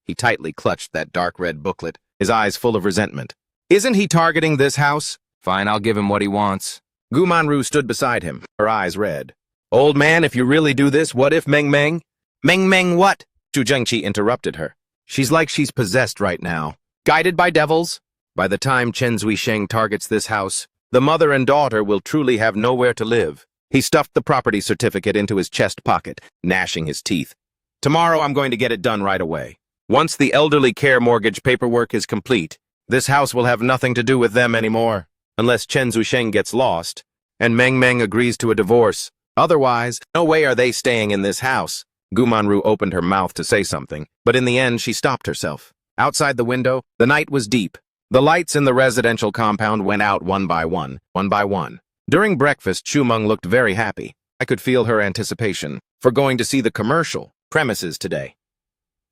He tightly clutched that dark red booklet, his eyes full of resentment. Isn't he targeting this house? Fine, I'll give him what he wants. Gu Manru stood beside him, her eyes red. Old man, if you really do this, what if Meng Meng? Meng Meng what? Zhu Zhengqi interrupted her. She's like she's possessed right now. Guided by devils? By the time Chen Zuisheng targets this house, the mother and daughter will truly have nowhere to live. He stuffed the property certificate into his chest pocket, gnashing his teeth. Tomorrow I'm going to get it done right away. Once the elderly care mortgage paperwork is complete, this house will have nothing to do with them anymore, unless Chen Zuisheng gets lost, and Meng Meng agrees to a divorce. Otherwise, no way are they staying in this house. Gu Manru opened her mouth to say something, but in the end she stopped herself. Outside the window, the night was deep. The lights in the residential compound went out one by one. During breakfast, Zhu Meng looked very happy. I could feel her anticipation for going to see the commercial premises today.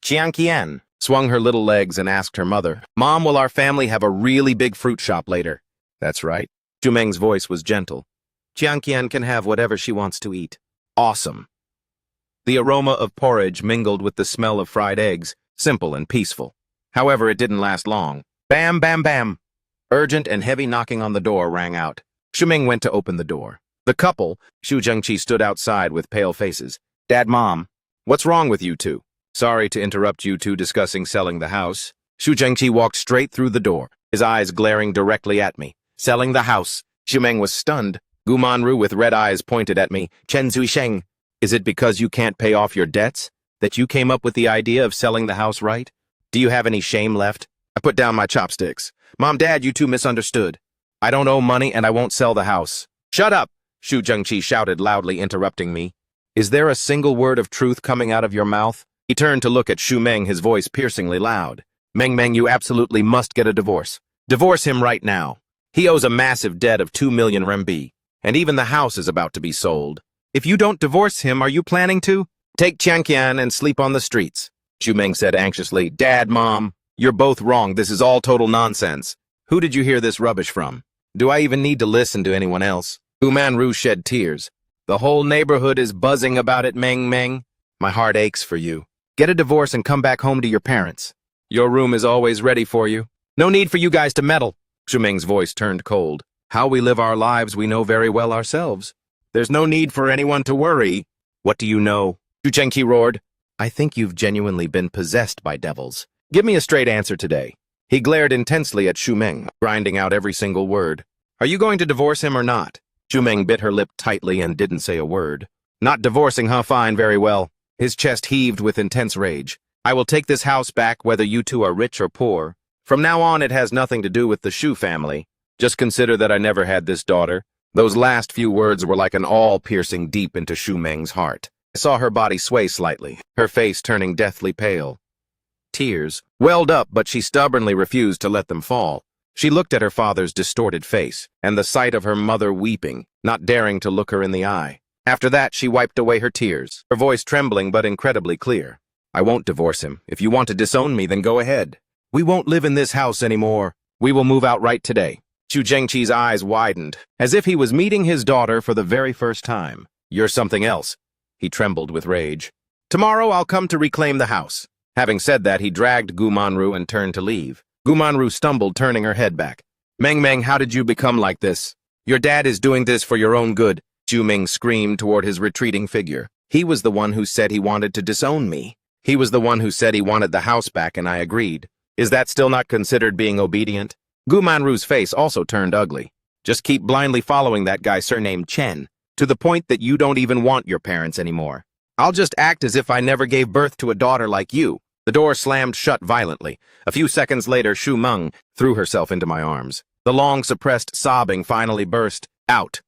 Qianqian swung her little legs and asked her mother, Mom, will our family have a really big fruit shop later? That's right. Zhu Meng's voice was gentle. Qianqian can have whatever she wants to eat. Awesome. The aroma of porridge mingled with the smell of fried eggs, simple and peaceful. However, it didn't last long. Bam, bam, bam. Urgent and heavy knocking on the door rang out. Zhu Meng went to open the door. The couple, Zhu Zhengqi, stood outside with pale faces. Dad, Mom, what's wrong with you two? Sorry to interrupt you two discussing selling the house. Zhu Zhengqi walked straight through the door, his eyes glaring directly at me. Selling the house. Zhu Meng was stunned. Gu Manru with red eyes pointed at me. Chen Zuisheng. Is it because you can't pay off your debts that you came up with the idea of selling the house, right? Do you have any shame left? I put down my chopsticks. Mom, Dad, you two misunderstood. I don't owe money and I won't sell the house. Shut up! Shu Zhengqi shouted loudly, interrupting me. Is there a single word of truth coming out of your mouth? He turned to look at Shu Meng, his voice piercingly loud. Meng, you absolutely must get a divorce. Divorce him right now. He owes a massive debt of 2 million renminbi, and even the house is about to be sold. If you don't divorce him, are you planning to? Take Qian and sleep on the streets. Shu Meng said anxiously. Dad, Mom, you're both wrong. This is all total nonsense. Who did you hear this rubbish from? Do I even need to listen to anyone else? Gu Manru shed tears. The whole neighborhood is buzzing about it, Meng. My heart aches for you. Get a divorce and come back home to your parents. Your room is always ready for you. No need for you guys to meddle. Shu Meng's voice turned cold. How we live our lives we know very well ourselves. There's no need for anyone to worry. What do you know? Shu Zhengqi roared. I think you've genuinely been possessed by devils. Give me a straight answer today. He glared intensely at Shu Meng, grinding out every single word. Are you going to divorce him or not? Shu Meng bit her lip tightly and didn't say a word. Not divorcing, huh? Fine, very well. His chest heaved with intense rage. I will take this house back whether you two are rich or poor. From now on, it has nothing to do with the Shu family. Just consider that I never had this daughter. Those last few words were like an awl piercing deep into Shu Meng's heart. I saw her body sway slightly, her face turning deathly pale. Tears welled up, but she stubbornly refused to let them fall. She looked at her father's distorted face, and the sight of her mother weeping, not daring to look her in the eye. After that, she wiped away her tears, her voice trembling but incredibly clear. I won't divorce him. If you want to disown me, then go ahead. We won't live in this house anymore. We will move out right today. Shu Zhengqi's eyes widened, as if he was meeting his daughter for the very first time. You're something else. He trembled with rage. Tomorrow I'll come to reclaim the house. Having said that, he dragged Gu Manru and turned to leave. Gu Manru stumbled, turning her head back. Meng, how did you become like this? Your dad is doing this for your own good. Shu Meng screamed toward his retreating figure. He was the one who said he wanted to disown me. He was the one who said he wanted the house back, and I agreed. Is that still not considered being obedient? Gu Manru's face also turned ugly. Just keep blindly following that guy surnamed Chen, to the point that you don't even want your parents anymore. I'll just act as if I never gave birth to a daughter like you. The door slammed shut violently. A few seconds later, Shu Meng threw herself into my arms. The long suppressed sobbing finally burst out.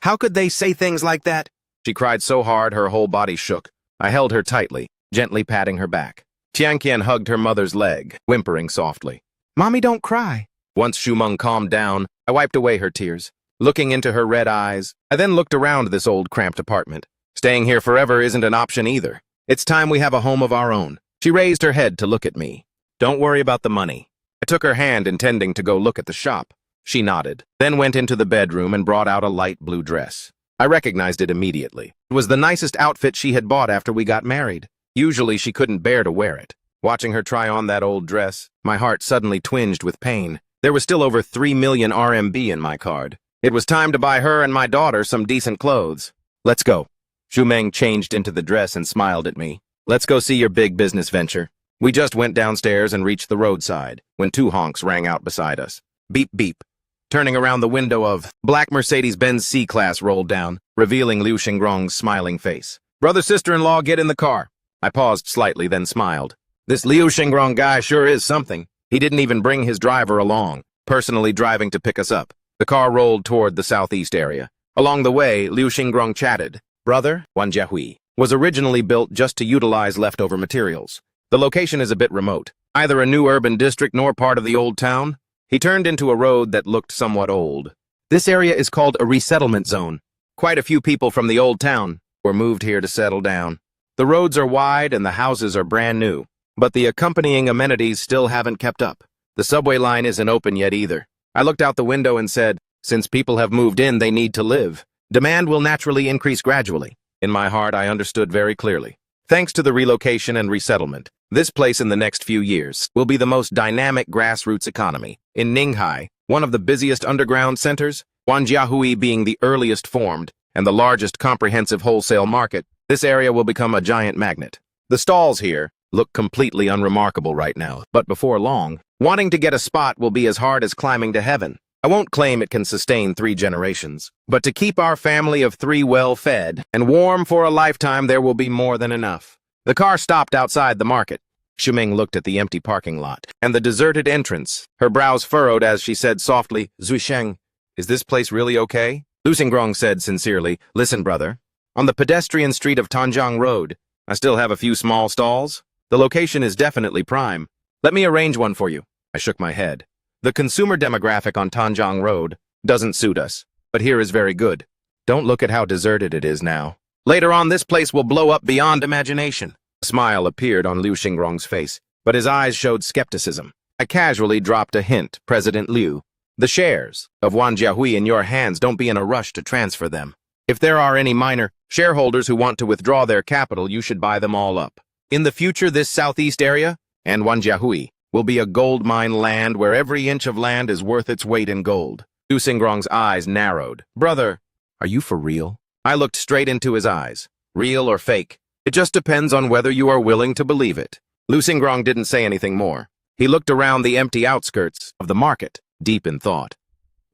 How could they say things like that? She cried so hard her whole body shook. I held her tightly, gently patting her back. Tianqian hugged her mother's leg, whimpering softly. Mommy, don't cry. Once Shu Meng calmed down, I wiped away her tears, looking into her red eyes. I then looked around this old cramped apartment. Staying here forever isn't an option either. It's time we have a home of our own. She raised her head to look at me. Don't worry about the money. I took her hand, intending to go look at the shop. She nodded, then went into the bedroom and brought out a light blue dress. I recognized it immediately. It was the nicest outfit she had bought after we got married. Usually she couldn't bear to wear it. Watching her try on that old dress, my heart suddenly twinged with pain. There was still over 3 million RMB in my card. It was time to buy her and my daughter some decent clothes. Let's go. Shu Meng changed into the dress and smiled at me. Let's go see your big business venture. We just went downstairs and reached the roadside when 2 honks rang out beside us. Beep, beep. Turning around, the window of black Mercedes-Benz C-Class rolled down, revealing Liu Xingrong's smiling face. Brother, sister-in-law, get in the car. I paused slightly, then smiled. This Liu Xingrong guy sure is something. He didn't even bring his driver along, personally driving to pick us up. The car rolled toward the southeast area. Along the way, Liu Xingrong chatted. Brother, Wanjiahui, was originally built just to utilize leftover materials. The location is a bit remote, either a new urban district nor part of the old town. He turned into a road that looked somewhat old. This area is called a resettlement zone. Quite a few people from the old town were moved here to settle down. The roads are wide and the houses are brand new, but the accompanying amenities still haven't kept up. The subway line isn't open yet either. I looked out the window and said, since people have moved in, they need to live. Demand will naturally increase gradually. In my heart, I understood very clearly. Thanks to the relocation and resettlement, this place in the next few years will be the most dynamic grassroots economy. In Ninghai, one of the busiest underground centers, Wanjiahui being the earliest formed and the largest comprehensive wholesale market, this area will become a giant magnet. The stalls here look completely unremarkable right now, but before long, wanting to get a spot will be as hard as climbing to heaven. I won't claim it can sustain 3 generations, but to keep our family of 3 well-fed and warm for a lifetime, there will be more than enough. The car stopped outside the market. Shumeng looked at the empty parking lot and the deserted entrance, her brows furrowed as she said softly, Zuisheng, is this place really okay? Lu Xingrong said sincerely, listen, brother. On the pedestrian street of Tanjiang Road, I still have a few small stalls. The location is definitely prime. Let me arrange one for you. I shook my head. The consumer demographic on Tanjiang Road doesn't suit us, but here is very good. Don't look at how deserted it is now. Later on, this place will blow up beyond imagination. A smile appeared on Liu Xingrong's face, but his eyes showed skepticism. I casually dropped a hint, President Liu. The shares of Wanjiahui in your hands, don't be in a rush to transfer them. If there are any minor shareholders who want to withdraw their capital, you should buy them all up. In the future, this southeast area and Wanjiahui will be a gold mine land where every inch of land is worth its weight in gold. Liu Xingrong's eyes narrowed. Brother, are you for real? I looked straight into his eyes. Real or fake? It just depends on whether you are willing to believe it. Liu Xingrong didn't say anything more. He looked around the empty outskirts of the market, deep in thought.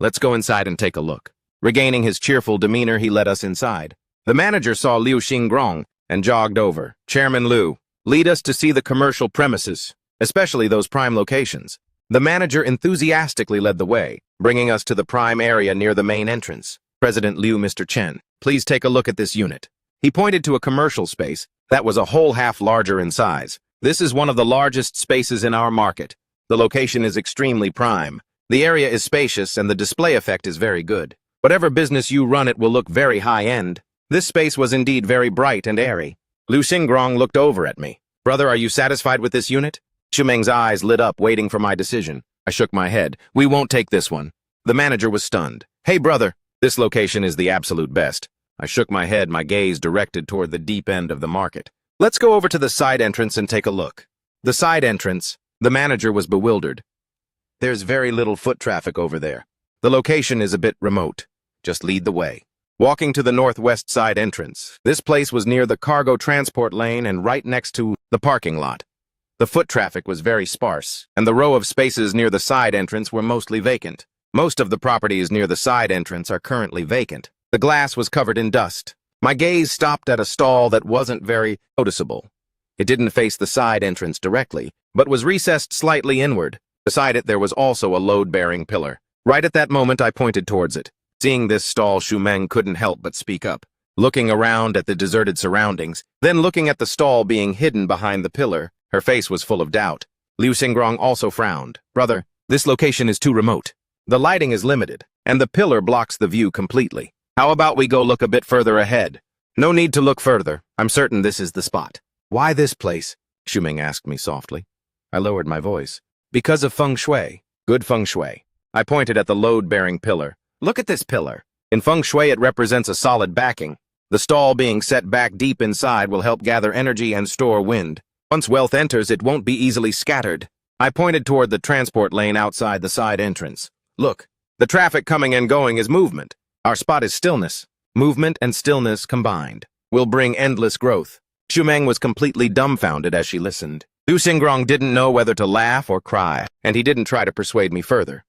Let's go inside and take a look. Regaining his cheerful demeanor, he led us inside. The manager saw Liu Xingrong and jogged over. Chairman Liu, lead us to see the commercial premises, especially those prime locations. The manager enthusiastically led the way, bringing us to the prime area near the main entrance. President Liu, Mr. Chen, please take a look at this unit. He pointed to a commercial space that was a whole half larger in size. This is one of the largest spaces in our market. The location is extremely prime. The area is spacious and the display effect is very good. Whatever business you run, it will look very high-end. This space was indeed very bright and airy. Liu Xingrong looked over at me. Brother, are you satisfied with this unit? Shumeng's eyes lit up, waiting for my decision. I shook my head. We won't take this one. The manager was stunned. Hey, brother, this location is the absolute best. I shook my head, my gaze directed toward the deep end of the market. Let's go over to the side entrance and take a look. The side entrance. The manager was bewildered. There's very little foot traffic over there. The location is a bit remote. Just lead the way. Walking to the northwest side entrance. This place was near the cargo transport lane and right next to the parking lot. The foot traffic was very sparse, and the row of spaces near the side entrance were mostly vacant. Most of the properties near the side entrance are currently vacant. The glass was covered in dust. My gaze stopped at a stall that wasn't very noticeable. It didn't face the side entrance directly, but was recessed slightly inward. Beside it, there was also a load-bearing pillar. Right at that moment, I pointed towards it. Seeing this stall, Shumeng couldn't help but speak up. Looking around at the deserted surroundings, then looking at the stall being hidden behind the pillar, her face was full of doubt. Liu Xingrong also frowned. Brother, this location is too remote. The lighting is limited, and the pillar blocks the view completely. How about we go look a bit further ahead? No need to look further. I'm certain this is the spot. Why this place? Shumeng asked me softly. I lowered my voice. Because of feng shui. Good feng shui. I pointed at the load-bearing pillar. Look at this pillar. In feng shui, it represents a solid backing. The stall being set back deep inside will help gather energy and store wind. Once wealth enters, it won't be easily scattered. I pointed toward the transport lane outside the side entrance. Look, the traffic coming and going is movement. Our spot is stillness. Movement and stillness combined will bring endless growth. Shumeng was completely dumbfounded as she listened. Liu Xingrong didn't know whether to laugh or cry, and he didn't try to persuade me further.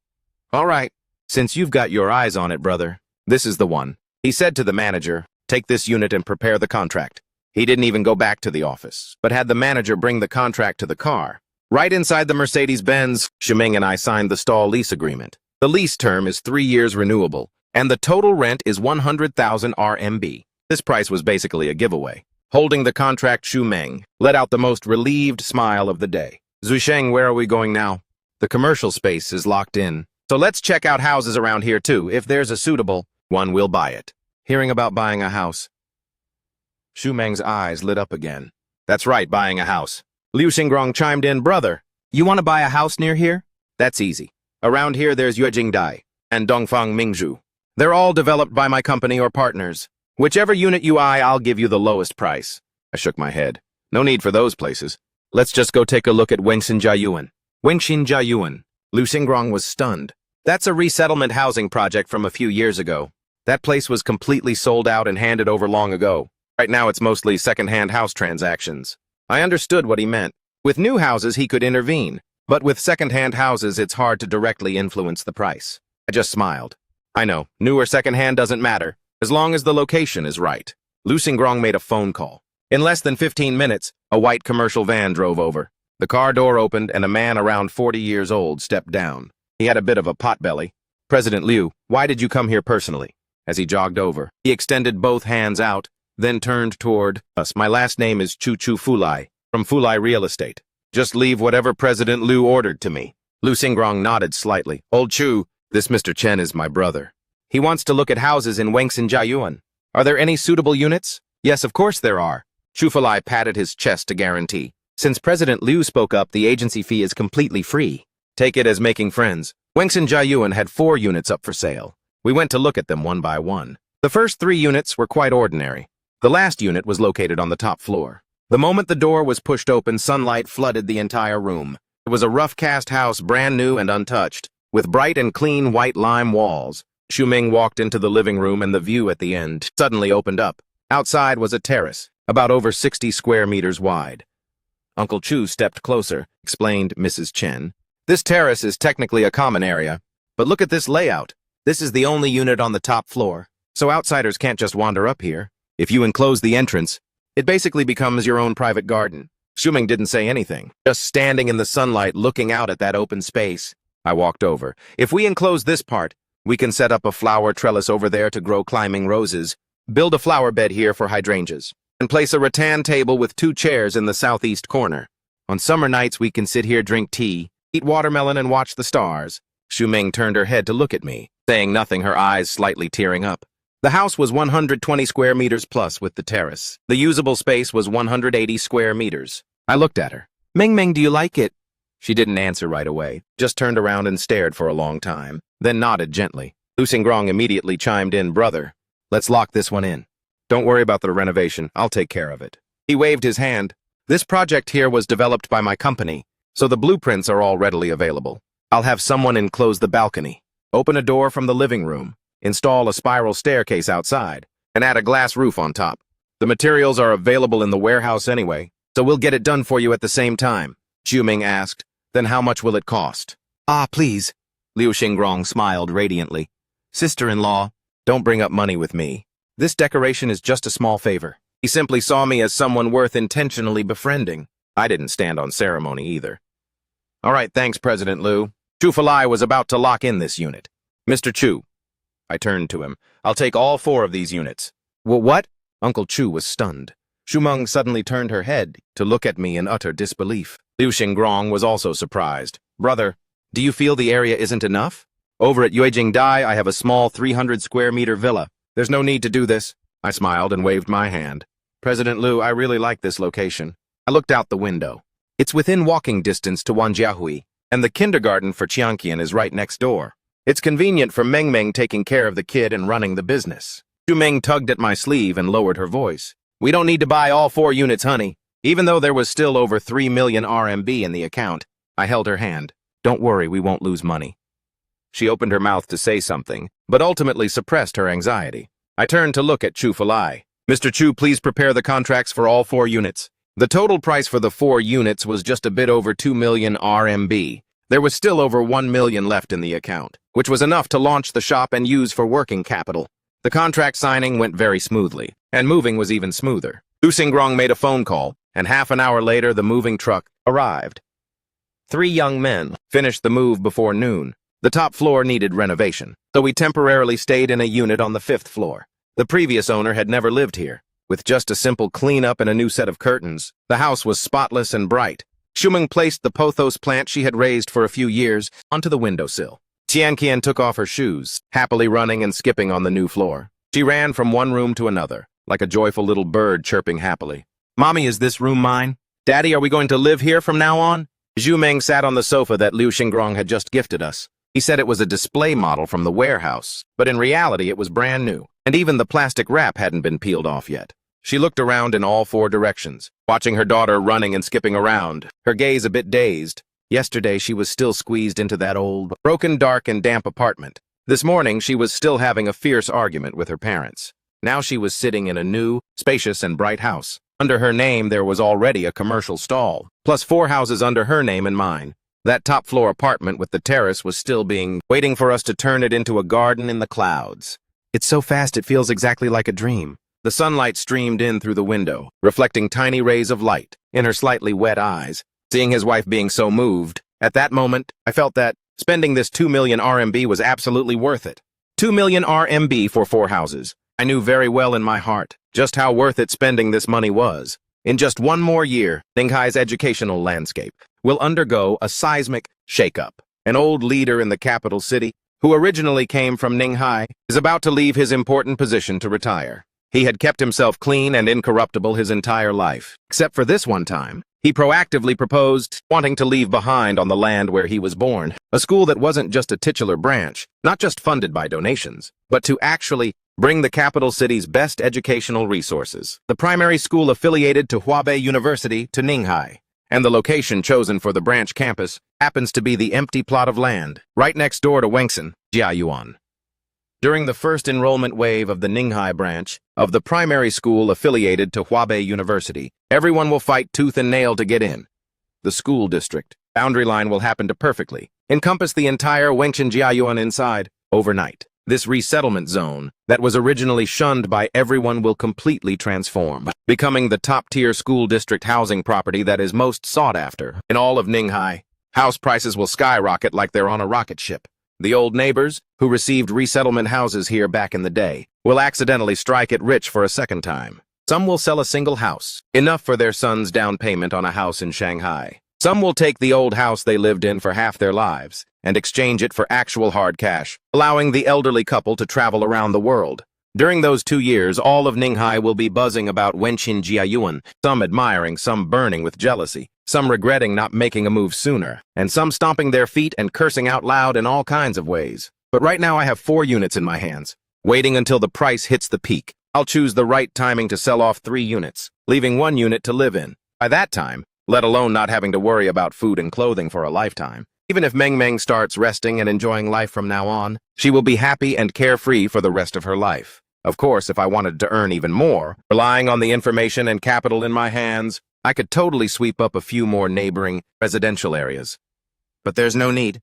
All right, since you've got your eyes on it, brother, this is the one. He said to the manager, take this unit and prepare the contract. He didn't even go back to the office, but had the manager bring the contract to the car. Right inside the Mercedes-Benz, Shumeng and I signed the stall lease agreement. The lease term is 3 years renewable, and the total rent is 100,000 RMB. This price was basically a giveaway. Holding the contract, Shumeng let out the most relieved smile of the day. Zuisheng, where are we going now? The commercial space is locked in, so let's check out houses around here too. If there's a suitable one, we'll buy it. Hearing about buying a house. Shumeng's eyes lit up again. That's right, buying a house. Liu Xingrong chimed in, brother, you want to buy a house near here? That's easy. Around here there's Yuejingdai and Dongfang Mingzhu. They're all developed by my company or partners. Whichever unit you eye, I'll give you the lowest price. I shook my head. No need for those places. Let's just go take a look at Wengxinjiayuan. Wengxinjiayuan. Liu Xingrong was stunned. That's a resettlement housing project from a few years ago. That place was completely sold out and handed over long ago. Right now it's mostly second-hand house transactions. I understood what he meant. With new houses he could intervene, but with second-hand houses it's hard to directly influence the price. I just smiled. I know, new or secondhand doesn't matter, as long as the location is right. Liu Xingrong made a phone call. In less than 15 minutes, a white commercial van drove over. The car door opened and a man around 40 years old stepped down. He had a bit of a potbelly. "President Liu, why did you come here personally?" As he jogged over, he extended both hands out, then turned toward us. "My last name is Chu Fulai, from Fulai Real Estate. Just leave whatever President Liu ordered to me." Liu Xingrong nodded slightly. "Old Chu, this Mr. Chen is my brother. He wants to look at houses in Wengsan Jiayuan. Are there any suitable units?" "Yes, of course there are." Chu Fulai patted his chest to guarantee. "Since President Liu spoke up, the agency fee is completely free. Take it as making friends." Wengsan Jiayuan had 4 units up for sale. We went to look at them one by one. The first 3 units were quite ordinary. The last unit was located on the top floor. The moment the door was pushed open, sunlight flooded the entire room. It was a rough-cast house, brand new and untouched, with bright and clean white lime walls. Shuming walked into the living room and the view at the end suddenly opened up. Outside was a terrace, about over 60 square meters wide. Uncle Chu stepped closer, explained Mrs. Chen. "This terrace is technically a common area, but look at this layout. This is the only unit on the top floor, so outsiders can't just wander up here. If you enclose the entrance, it basically becomes your own private garden." Shuming didn't say anything, just standing in the sunlight looking out at that open space. I walked over. "If we enclose this part, we can set up a flower trellis over there to grow climbing roses, build a flower bed here for hydrangeas, and place a rattan table with 2 chairs in the southeast corner. On summer nights, we can sit here, drink tea, eat watermelon, and watch the stars." Shuming turned her head to look at me, saying nothing, her eyes slightly tearing up. The house was 120 square meters plus with the terrace. The usable space was 180 square meters. I looked at her. "Meng, do you like it?" She didn't answer right away, just turned around and stared for a long time, then nodded gently. Liu Xingrong immediately chimed in, "Brother, let's lock this one in. Don't worry about the renovation, I'll take care of it." He waved his hand. "This project here was developed by my company, so the blueprints are all readily available. I'll have someone enclose the balcony, open a door from the living room, install a spiral staircase outside, and add a glass roof on top. The materials are available in the warehouse anyway, so we'll get it done for you at the same time." Shuming asked, "Then how much will it cost?" "Ah, please." Liu Xingrong smiled radiantly. "Sister-in-law, don't bring up money with me. This decoration is just a small favor." He simply saw me as someone worth intentionally befriending. I didn't stand on ceremony either. "All right, thanks, President Liu." Chu Fulai was about to lock in this unit. "Mr. Chu." I turned to him. "I'll take all 4 of these units." What? Uncle Chu was stunned. Shumeng suddenly turned her head to look at me in utter disbelief. Liu Xingrong was also surprised. "Brother, do you feel the area isn't enough? Over at Yuejing Dai, I have a small 300 square meter villa. There's no need to do this." I smiled and waved my hand. "President Liu, I really like this location." I looked out the window. It's within walking distance to Wanjiahui, and the kindergarten for Qianqian is right next door. It's convenient for Meng taking care of the kid and running the business. Shumeng tugged at my sleeve and lowered her voice. "We don't need to buy all 4 units, honey." Even though there was still over 3 million RMB in the account, I held her hand. "Don't worry, we won't lose money." She opened her mouth to say something, but ultimately suppressed her anxiety. I turned to look at Chu Fulai. "Mr. Chu, please prepare the contracts for all 4 units." The total price for the 4 units was just a bit over 2 million RMB. There was still over 1 million left in the account, which was enough to launch the shop and use for working capital. The contract signing went very smoothly, and moving was even smoother. Liu Xingrong made a phone call, and half an hour later the moving truck arrived. 3 young men finished the move before noon. The top floor needed renovation, so we temporarily stayed in a unit on the 5th floor. The previous owner had never lived here. With just a simple cleanup and a new set of curtains, the house was spotless and bright. Shumeng placed the pothos plant she had raised for a few years onto the windowsill. Tianqian took off her shoes, happily running and skipping on the new floor. She ran from one room to another, like a joyful little bird chirping happily. "Mommy, is this room mine? Daddy, are we going to live here from now on?" Zhu Meng sat on the sofa that Liu Xingrong had just gifted us. He said it was a display model from the warehouse, but in reality it was brand new, and even the plastic wrap hadn't been peeled off yet. She looked around in all 4 directions, watching her daughter running and skipping around, her gaze a bit dazed. Yesterday she was still squeezed into that old, broken, dark, and damp apartment. This morning she was still having a fierce argument with her parents. Now she was sitting in a new, spacious, and bright house. Under her name there was already a commercial stall, plus 4 houses under her name and mine. That top-floor apartment with the terrace was still waiting for us to turn it into a garden in the clouds. It's so fast it feels exactly like a dream. The sunlight streamed in through the window, reflecting tiny rays of light in her slightly wet eyes. Seeing his wife being so moved, at that moment, I felt that spending this 2 million RMB was absolutely worth it. 2 million RMB for 4 houses. I knew very well in my heart just how worth it spending this money was. In just one more year, Ninghai's educational landscape will undergo a seismic shakeup. An old leader in the capital city, who originally came from Ninghai, is about to leave his important position to retire. He had kept himself clean and incorruptible his entire life, except for this one time. He proactively proposed wanting to leave behind on the land where he was born, a school that wasn't just a titular branch, not just funded by donations, but to actually bring the capital city's best educational resources. The primary school affiliated to Huabei University to Ninghai, and the location chosen for the branch campus happens to be the empty plot of land right next door to Wengsan, Jiayuan. During the first enrollment wave of the Ninghai branch of the primary school affiliated to Huabei University, everyone will fight tooth and nail to get in. The school district boundary line will happen to perfectly encompass the entire Wengsan Jiayuan inside overnight. This resettlement zone that was originally shunned by everyone will completely transform, becoming the top-tier school district housing property that is most sought after in all of Ninghai. House prices will skyrocket like they're on a rocket ship. The old neighbors, who received resettlement houses here back in the day, will accidentally strike it rich for a second time. Some will sell a single house, enough for their son's down payment on a house in Shanghai. Some will take the old house they lived in for half their lives and exchange it for actual hard cash, allowing the elderly couple to travel around the world. During those 2 years, all of Ninghai will be buzzing about Wengsan Jiayuan, some admiring, some burning with jealousy, some regretting not making a move sooner, and some stomping their feet and cursing out loud in all kinds of ways. But right now I have 4 units in my hands, waiting until the price hits the peak. I'll choose the right timing to sell off 3 units, leaving 1 unit to live in. By that time, let alone not having to worry about food and clothing for a lifetime. Even if Meng Meng starts resting and enjoying life from now on, she will be happy and carefree for the rest of her life. Of course, if I wanted to earn even more, relying on the information and capital in my hands, I could totally sweep up a few more neighboring residential areas. But there's no need.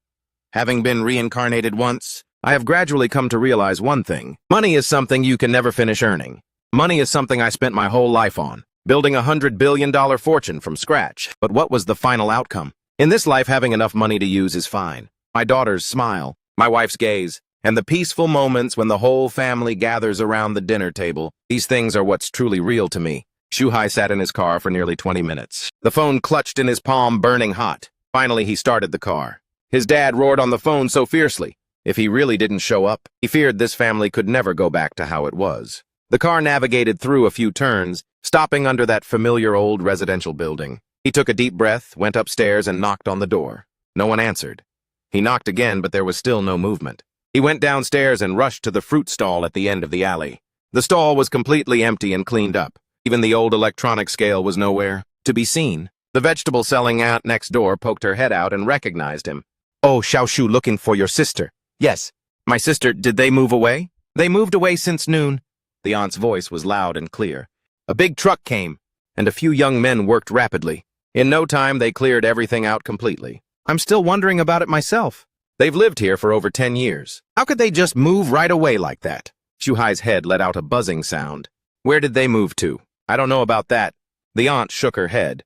Having been reincarnated once, I have gradually come to realize one thing. Money is something you can never finish earning. Money is something I spent my whole life on, building a $100 billion fortune from scratch. But what was the final outcome? In this life, having enough money to use is fine. My daughter's smile, my wife's gaze, and the peaceful moments when the whole family gathers around the dinner table, these things are what's truly real to me. Shuhai sat in his car for nearly 20 minutes. The phone clutched in his palm, burning hot. Finally, he started the car. His dad roared on the phone so fiercely. If he really didn't show up, he feared this family could never go back to how it was. The car navigated through a few turns, stopping under that familiar old residential building. He took a deep breath, went upstairs, and knocked on the door. No one answered. He knocked again, but there was still no movement. He went downstairs and rushed to the fruit stall at the end of the alley. The stall was completely empty and cleaned up. Even the old electronic scale was nowhere to be seen. The vegetable-selling aunt next door poked her head out and recognized him. "Oh, Xiaoshu, looking for your sister." "Yes. My sister, did they move away?" "They moved away since noon." The aunt's voice was loud and clear. A big truck came, and a few young men worked rapidly. In no time, they cleared everything out completely. I'm still wondering about it myself. They've lived here for over 10 years. How could they just move right away like that? Shuhai's head let out a buzzing sound. Where did they move to? I don't know about that. The aunt shook her head.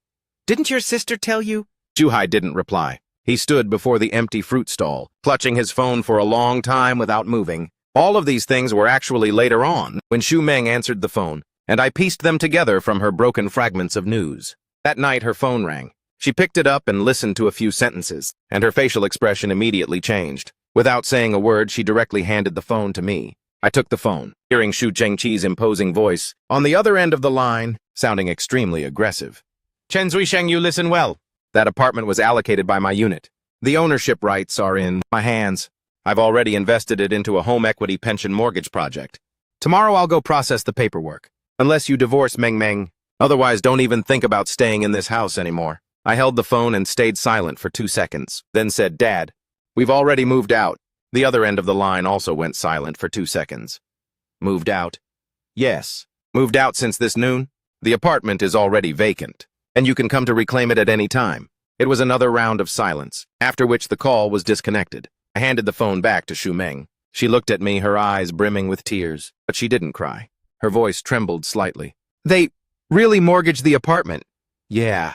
Didn't your sister tell you? Shuhai didn't reply. He stood before the empty fruit stall, clutching his phone for a long time without moving. All of these things were actually later on, when Shu Meng answered the phone, and I pieced them together from her broken fragments of news. That night, her phone rang. She picked it up and listened to a few sentences, and her facial expression immediately changed. Without saying a word, she directly handed the phone to me. I took the phone, hearing Xu Chengqi's imposing voice on the other end of the line, sounding extremely aggressive. Chen Zuisheng, you listen well. That apartment was allocated by my unit. The ownership rights are in my hands. I've already invested it into a home equity pension mortgage project. Tomorrow I'll go process the paperwork. Unless you divorce Meng Meng. Otherwise, don't even think about staying in this house anymore. I held the phone and stayed silent for 2 seconds, then said, Dad, we've already moved out. The other end of the line also went silent for 2 seconds. Moved out? Yes. Moved out since this noon? The apartment is already vacant, and you can come to reclaim it at any time. It was another round of silence, after which the call was disconnected. I handed the phone back to Shumeng. She looked at me, her eyes brimming with tears, but she didn't cry. Her voice trembled slightly. "They really mortgaged the apartment?" "Yeah."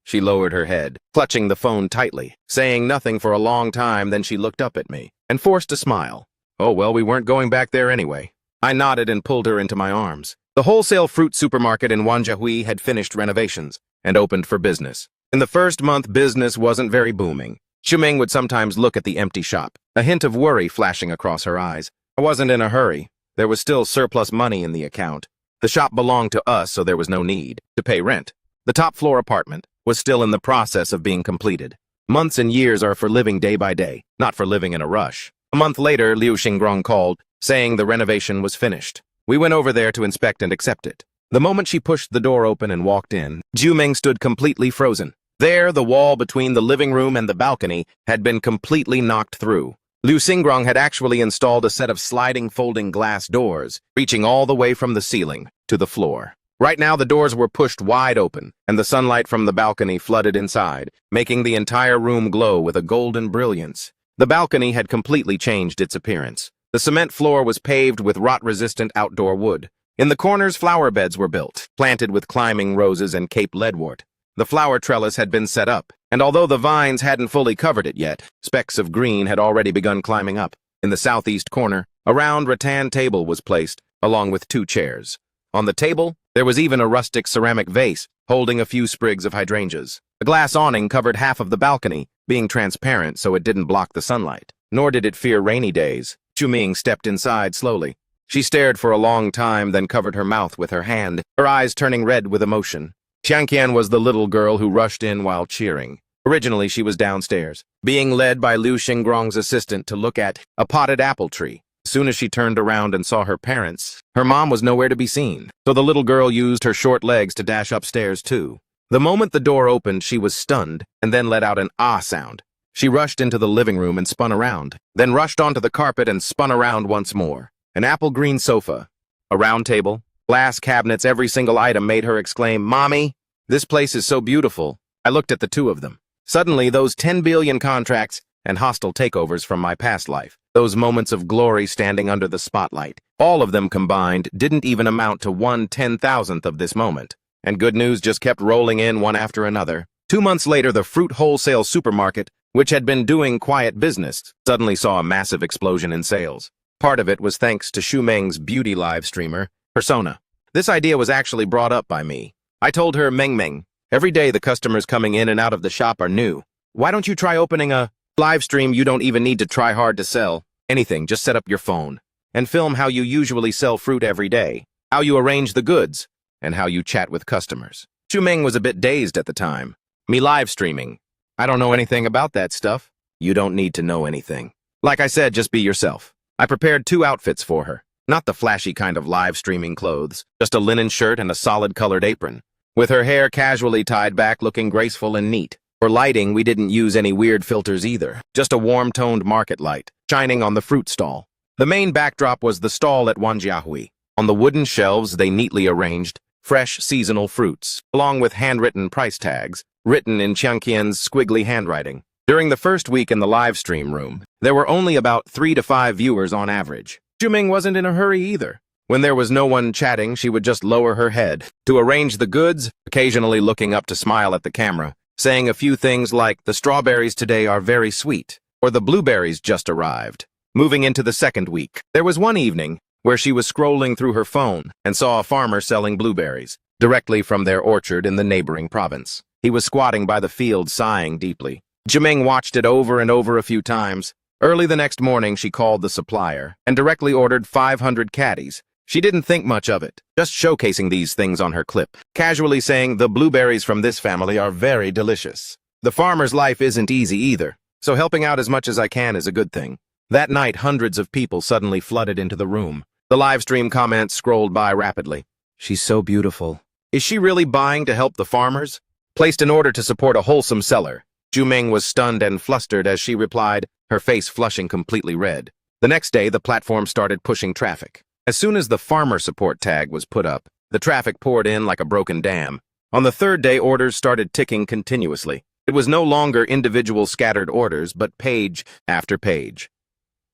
She lowered her head, clutching the phone tightly, saying nothing for a long time. Then she looked up at me and forced a smile. "Oh, well, we weren't going back there anyway." I nodded and pulled her into my arms. The wholesale fruit supermarket in Wanjiahui had finished renovations and opened for business. In the first month, business wasn't very booming. Shumeng would sometimes look at the empty shop, a hint of worry flashing across her eyes. I wasn't in a hurry. There was still surplus money in the account. The shop belonged to us, so there was no need to pay rent. The top-floor apartment was still in the process of being completed. Months and years are for living day by day, not for living in a rush. A month later, Liu Xingrong called, saying the renovation was finished. We went over there to inspect and accept it. The moment she pushed the door open and walked in, Jumeng stood completely frozen. There, the wall between the living room and the balcony had been completely knocked through. Liu Xingrong had actually installed a set of sliding folding glass doors, reaching all the way from the ceiling to the floor. Right now, the doors were pushed wide open, and the sunlight from the balcony flooded inside, making the entire room glow with a golden brilliance. The balcony had completely changed its appearance. The cement floor was paved with rot-resistant outdoor wood. In the corners, flower beds were built, planted with climbing roses and Cape leadwort. The flower trellis had been set up, and although the vines hadn't fully covered it yet, specks of green had already begun climbing up. In the southeast corner, a round rattan table was placed, along with 2 chairs. On the table, there was even a rustic ceramic vase holding a few sprigs of hydrangeas. A glass awning covered half of the balcony, being transparent so it didn't block the sunlight. Nor did it fear rainy days. Shumeng stepped inside slowly. She stared for a long time, then covered her mouth with her hand, her eyes turning red with emotion. Qianqian was the little girl who rushed in while cheering. Originally, she was downstairs, being led by Liu Xingrong's assistant to look at a potted apple tree. As soon as she turned around and saw her parents, her mom was nowhere to be seen, so the little girl used her short legs to dash upstairs too. The moment the door opened, she was stunned and then let out an ah sound. She rushed into the living room and spun around, then rushed onto the carpet and spun around once more. An apple-green sofa, a round table, glass cabinets, every single item made her exclaim, "Mommy, this place is so beautiful." I looked at the two of them. Suddenly, those 10 billion contracts and hostile takeovers from my past life, those moments of glory standing under the spotlight, all of them combined didn't even amount to 1/10,000th of this moment. And good news just kept rolling in one after another. 2 months later, the fruit wholesale supermarket, which had been doing quiet business, suddenly saw a massive explosion in sales. Part of it was thanks to Shumeng's beauty live streamer, Persona. This idea was actually brought up by me. I told her, Meng, every day the customers coming in and out of the shop are new. Why don't you try opening a live stream? You don't even need to try hard to sell anything, just set up your phone and film how you usually sell fruit every day, how you arrange the goods, and how you chat with customers. Shumeng was a bit dazed at the time. Me live streaming? I don't know anything about that stuff. You don't need to know anything. Like I said, just be yourself. I prepared 2 outfits for her. Not the flashy kind of live streaming clothes, just a linen shirt and a solid colored apron, with her hair casually tied back looking graceful and neat. For lighting, we didn't use any weird filters either, just a warm-toned market light, shining on the fruit stall. The main backdrop was the stall at Wanjiahui. On the wooden shelves, they neatly arranged fresh seasonal fruits, along with handwritten price tags, written in Qianqian's squiggly handwriting. During the first week in the live stream room, there were only about 3 to 5 viewers on average. Shumeng wasn't in a hurry either. When there was no one chatting, she would just lower her head to arrange the goods, occasionally looking up to smile at the camera, saying a few things like, "The strawberries today are very sweet," or "The blueberries just arrived." Moving into the second week, there was one evening where she was scrolling through her phone and saw a farmer selling blueberries directly from their orchard in the neighboring province. He was squatting by the field, sighing deeply. Jimeng watched it over and over a few times. Early the next morning, she called the supplier and directly ordered 500 caddies. She didn't think much of it, just showcasing these things on her clip, casually saying, "The blueberries from this family are very delicious." The farmer's life isn't easy either, so helping out as much as I can is a good thing. That night, hundreds of people suddenly flooded into the room. The live stream comments scrolled by rapidly. "She's so beautiful. Is she really buying to help the farmers?" Placed an order to support a wholesome seller. Jumeng was stunned and flustered as she replied, her face flushing completely red. The next day, the platform started pushing traffic. As soon as the farmer support tag was put up, the traffic poured in like a broken dam. On the third day, orders started ticking continuously. It was no longer individual scattered orders, but page after page.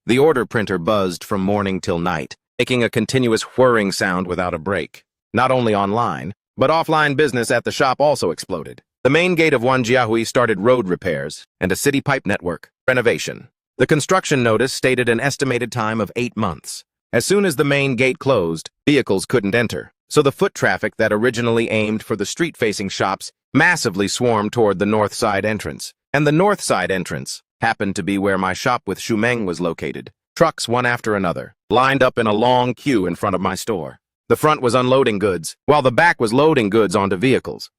The order printer buzzed from morning till night, making a continuous whirring sound without a break. Not only online, but offline business at the shop also exploded. The main gate of Wanjiahui started road repairs and a city pipe network renovation. The construction notice stated an estimated time of 8 months. As soon as the main gate closed, vehicles couldn't enter, so the foot traffic that originally aimed for the street-facing shops massively swarmed toward the north side entrance. And the north side entrance happened to be where my shop with Shumeng was located. Trucks, one after another, lined up in a long queue in front of my store. The front was unloading goods, while the back was loading goods onto vehicles.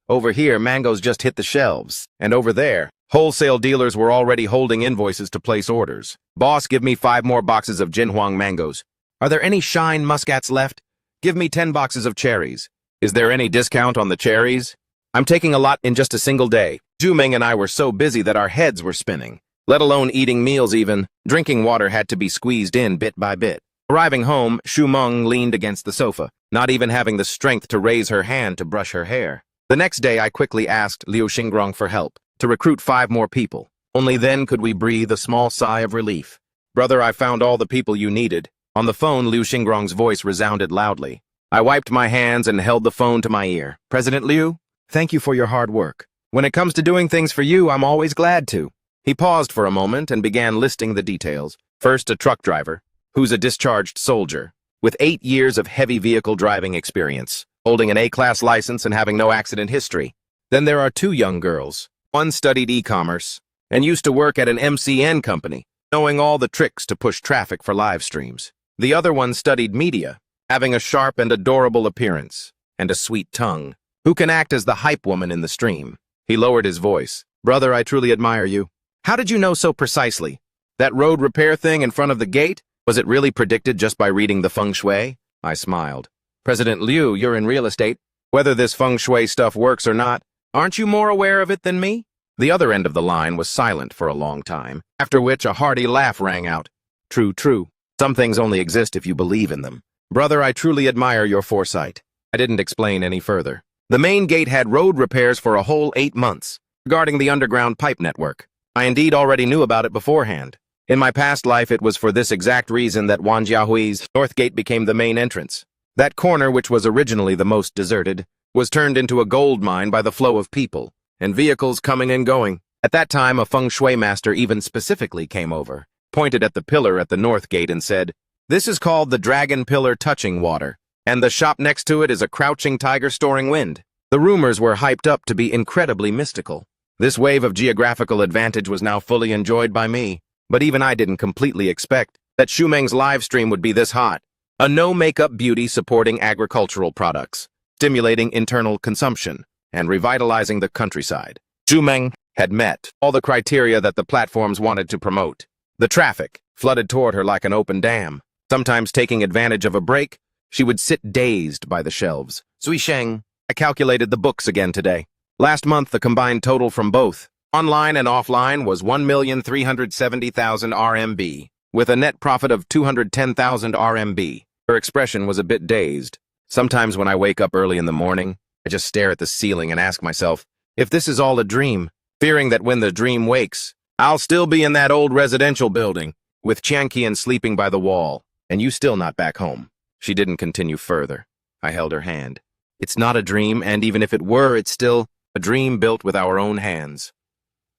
Over here, mangoes just hit the shelves, and over there, wholesale dealers were already holding invoices to place orders. Boss, give me 5 more boxes of Jinhuang mangoes. Are there any Shine Muscats left? Give me 10 boxes of cherries. Is there any discount on the cherries? I'm taking a lot in just a single day. Jumeng and I were so busy that our heads were spinning. Let alone eating meals even. Drinking water had to be squeezed in bit by bit. Arriving home, Shumeng leaned against the sofa, not even having the strength to raise her hand to brush her hair. The next day, I quickly asked Liu Xingrong for help, to recruit 5 more people. Only then could we breathe a small sigh of relief. Brother, I found all the people you needed. On the phone, Liu Xingrong's voice resounded loudly. I wiped my hands and held the phone to my ear. President Liu, thank you for your hard work. When it comes to doing things for you, I'm always glad to. He paused for a moment and began listing the details. First, a truck driver, who's a discharged soldier, with 8 years of heavy vehicle driving experience, holding an A-class license and having no accident history. Then there are 2 young girls. One studied e-commerce and used to work at an MCN company, knowing all the tricks to push traffic for live streams. The other one studied media, having a sharp and adorable appearance and a sweet tongue, who can act as the hype woman in the stream. He lowered his voice. Brother, I truly admire you. How did you know so precisely? That road repair thing in front of the gate? Was it really predicted just by reading the feng shui? I smiled. President Liu, you're in real estate. Whether this feng shui stuff works or not, aren't you more aware of it than me? The other end of the line was silent for a long time, after which a hearty laugh rang out. True, true. Some things only exist if you believe in them. Brother, I truly admire your foresight. I didn't explain any further. The main gate had road repairs for a whole 8 months. Regarding the underground pipe network, I indeed already knew about it beforehand. In my past life, it was for this exact reason that Wanjiahui's north gate became the main entrance. That corner, which was originally the most deserted, was turned into a gold mine by the flow of people and vehicles coming and going. At that time, a feng shui master even specifically came over, pointed at the pillar at the north gate and said, "This is called the dragon pillar touching water, and the shop next to it is a crouching tiger storing wind." The rumors were hyped up to be incredibly mystical. This wave of geographical advantage was now fully enjoyed by me, but even I didn't completely expect that Shumeng's live stream would be this hot. A no-makeup beauty supporting agricultural products, stimulating internal consumption, and revitalizing the countryside. Shumeng had met all the criteria that the platforms wanted to promote. The traffic flooded toward her like an open dam. Sometimes taking advantage of a break, she would sit dazed by the shelves. Zui Sheng, I calculated the books again today. Last month, the combined total from both, online and offline, was 1,370,000 RMB, with a net profit of 210,000 RMB. Her expression was a bit dazed. Sometimes when I wake up early in the morning, I just stare at the ceiling and ask myself, if this is all a dream, fearing that when the dream wakes, I'll still be in that old residential building, with Qian sleeping by the wall, and you still not back home. She didn't continue further. I held her hand. It's not a dream, and even if it were, it's still a dream built with our own hands.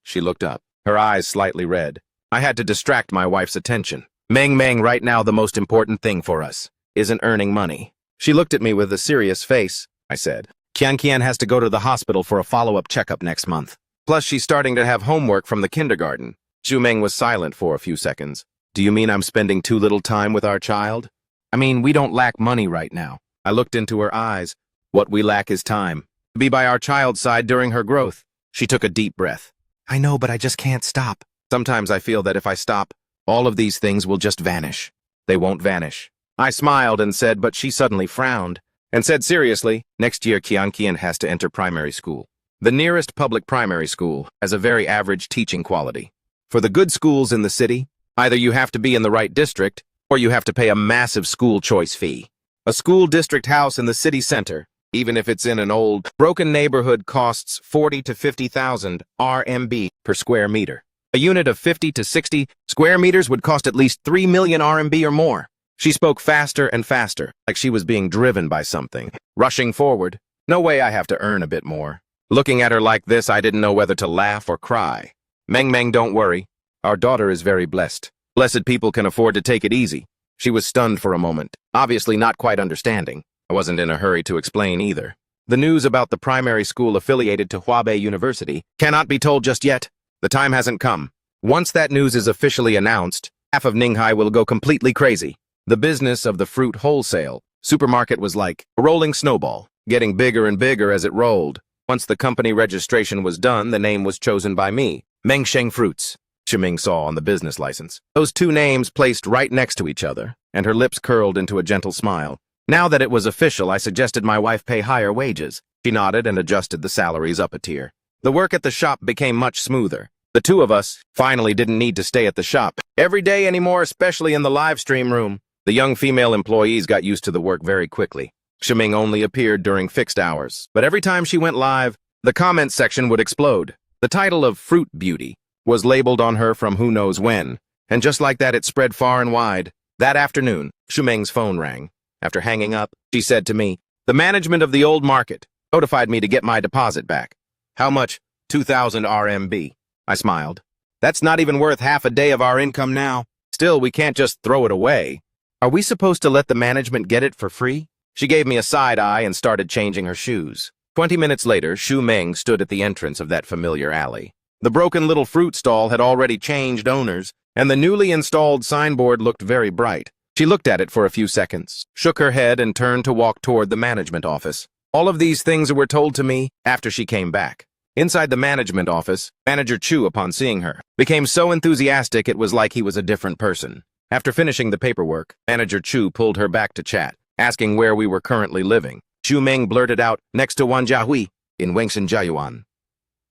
She looked up, her eyes slightly red. I had to distract my wife's attention. Meng, right now the most important thing for us isn't earning money. She looked at me with a serious face. I said, Qian has to go to the hospital for a follow-up checkup next month. Plus, she's starting to have homework from the kindergarten. Shumeng was silent for a few seconds. Do you mean I'm spending too little time with our child? I mean, we don't lack money right now. I looked into her eyes. What we lack is time. To be by our child's side during her growth. She took a deep breath. I know, but I just can't stop. Sometimes I feel that if I stop, all of these things will just vanish. They won't vanish. I smiled and said, but she suddenly frowned, and said seriously, next year Qian has to enter primary school. The nearest public primary school has a very average teaching quality. For the good schools in the city, either you have to be in the right district, or you have to pay a massive school choice fee. A school district house in the city center, even if it's in an old, broken neighborhood, costs 40 to 50,000 RMB per square meter. A unit of 50 to 60 square meters would cost at least 3 million RMB or more. She spoke faster and faster, like she was being driven by something. Rushing forward. No way I have to earn a bit more. Looking at her like this, I didn't know whether to laugh or cry. Meng, don't worry. Our daughter is very blessed. Blessed people can afford to take it easy. She was stunned for a moment, obviously not quite understanding. I wasn't in a hurry to explain either. The news about the primary school affiliated to Hubei University cannot be told just yet. The time hasn't come. Once that news is officially announced, half of Ninghai will go completely crazy. The business of the fruit wholesale supermarket was like a rolling snowball, getting bigger and bigger as it rolled. Once the company registration was done, the name was chosen by me, Mengsheng Fruits. Shuming saw on the business license. Those two names placed right next to each other, and her lips curled into a gentle smile. Now that it was official, I suggested my wife pay higher wages. She nodded and adjusted the salaries up a tier. The work at the shop became much smoother. The two of us finally didn't need to stay at the shop every day anymore, especially in the live stream room. The young female employees got used to the work very quickly. Shuming only appeared during fixed hours, but every time she went live, the comment section would explode. The title of Fruit Beauty was labeled on her from who knows when, and just like that it spread far and wide. That afternoon, Shumeng's phone rang. After hanging up, she said to me, "The management of the old market notified me to get my deposit back." "How much?" 2,000 RMB. I smiled. "That's not even worth half a day of our income now. Still, we can't just throw it away. Are we supposed to let the management get it for free?" She gave me a side eye and started changing her shoes. 20 minutes later, Xu Meng stood at the entrance of that familiar alley. The broken little fruit stall had already changed owners, and the newly installed signboard looked very bright. She looked at it for a few seconds, shook her head, and turned to walk toward the management office. All of these things were told to me after she came back. Inside the management office, Manager Chu, upon seeing her, became so enthusiastic it was like he was a different person. After finishing the paperwork, Manager Chu pulled her back to chat, asking where we were currently living. Xu Meng blurted out, "Next to Wanjiahui, in Wengshan Jiayuan."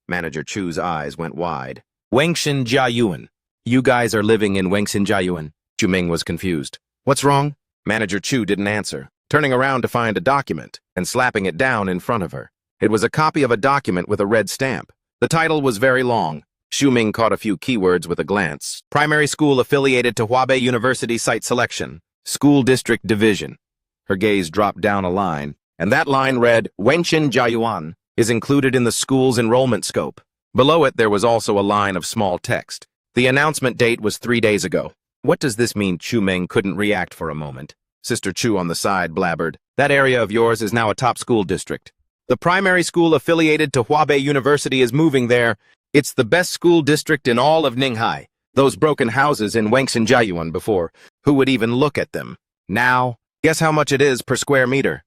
Manager Chu's eyes went wide. "Wengshan Jiayuan? You guys are living in Wengshan Jiayuan?" Xu Meng was confused. "What's wrong?" Manager Chu didn't answer, turning around to find a document and slapping it down in front of her. It was a copy of a document with a red stamp. The title was very long. Xu Meng caught a few keywords with a glance. Primary school affiliated to Hubei University site selection. School district division. Her gaze dropped down a line, and that line read, "Wengshan Jiayuan is included in the school's enrollment scope." Below it, there was also a line of small text. The announcement date was 3 days ago. What does this mean? Xu Meng couldn't react for a moment. Sister Chu on the side blabbered, "That area of yours is now a top school district. The primary school affiliated to Hubei University is moving there. It's the best school district in all of Ninghai. Those broken houses in Wengshan Jiayuan before, who would even look at them? Now, guess how much it is per square meter?"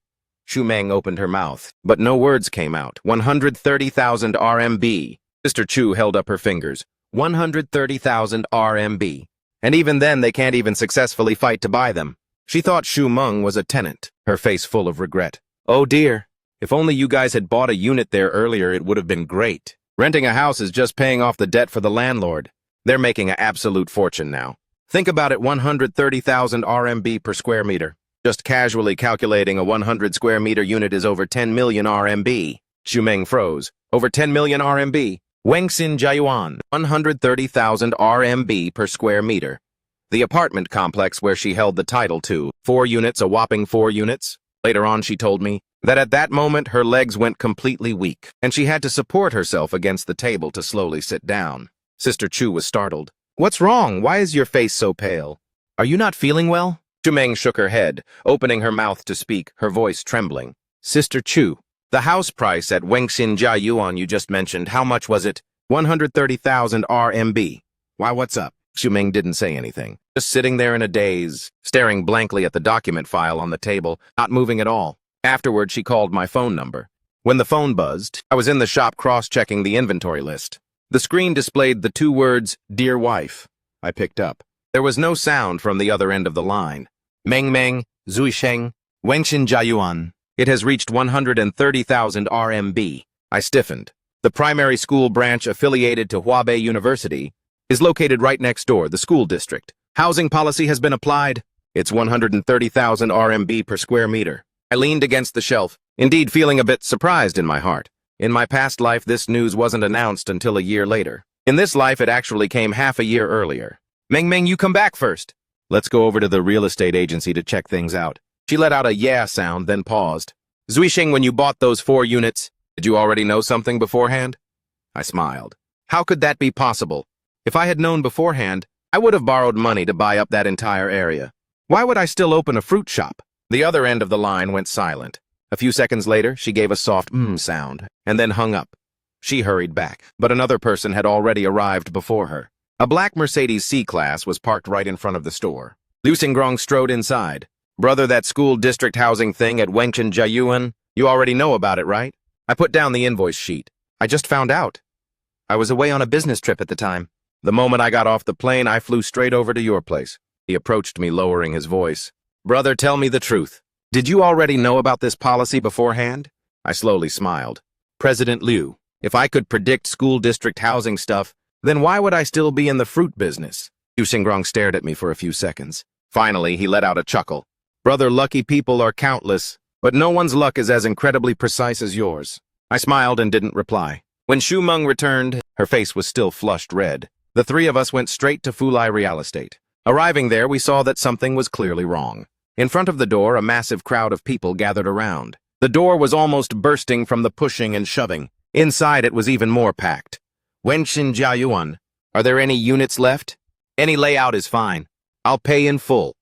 Xu Meng opened her mouth, but no words came out. 130,000 RMB. Sister Chu held up her fingers. 130,000 RMB. And even then, they can't even successfully fight to buy them. She thought Xu Meng was a tenant, her face full of regret. "Oh dear, if only you guys had bought a unit there earlier, it would have been great. Renting a house is just paying off the debt for the landlord. They're making an absolute fortune now. Think about it, 130,000 RMB per square meter. Just casually calculating, a 100 square meter unit is over 10 million RMB. Xu Meng froze. Over 10 million RMB. Wengshan Jiayuan, 130,000 RMB per square meter. The apartment complex where she held the title to. 4 units, a whopping 4 units. Later on, she told me that at that moment her legs went completely weak, and she had to support herself against the table to slowly sit down. Sister Chu was startled. "What's wrong? Why is your face so pale? Are you not feeling well?" Xu Meng shook her head, opening her mouth to speak, her voice trembling. "Sister Chu, the house price at Wengshan Jiayuan you just mentioned, how much was it?" 130,000 RMB. "Why, what's up?" Xu Meng didn't say anything, just sitting there in a daze, staring blankly at the document file on the table, not moving at all. Afterward, she called my phone number. When the phone buzzed, I was in the shop cross-checking the inventory list. The screen displayed the 2 words, "Dear wife." I picked up. There was no sound from the other end of the line. "Meng, Zuisheng, Wengshan Jiayuan. It has reached 130,000 RMB. I stiffened. The primary school branch affiliated to Hubei University is located right next door, the school district. Housing policy has been applied. It's 130,000 RMB per square meter. I leaned against the shelf. indeed feeling a bit surprised in my heart. In my past life, this news wasn't announced until a year later. In this life, it actually came half a year earlier. Meng, you come back first. Let's go over to the real estate agency to check things out. She let out a yeah sound, then paused. Zuisheng, when you bought those 4 units, did you already know something beforehand? I smiled. How could that be possible? If I had known beforehand, I would have borrowed money to buy up that entire area. Why would I still open a fruit shop? The other end of the line went silent. A few seconds later, she gave a soft sound, and then hung up. She hurried back, but another person had already arrived before her. A black Mercedes C-Class was parked right in front of the store. Liu Xingrong strode inside. Brother, that school district housing thing at Wengshan Jiayuan, you already know about it, right? I put down the invoice sheet. I just found out. I was away on a business trip at the time. The moment I got off the plane, I flew straight over to your place. He approached me, lowering his voice. Brother, tell me the truth. Did you already know about this policy beforehand? I slowly smiled. President Liu, if I could predict school district housing stuff, then why would I still be in the fruit business? Liu Xingrong stared at me for a few seconds. Finally, he let out a chuckle. Brother, lucky people are countless, but no one's luck is as incredibly precise as yours. I smiled and didn't reply. When Xu Meng returned, her face was still flushed red. The 3 of us went straight to Fulai Real Estate. Arriving there, we saw that something was clearly wrong. In front of the door, a massive crowd of people gathered around. The door was almost bursting from the pushing and shoving. Inside, it was even more packed. Wengshan Jiayuan, are there any units left? Any layout is fine. I'll pay in full.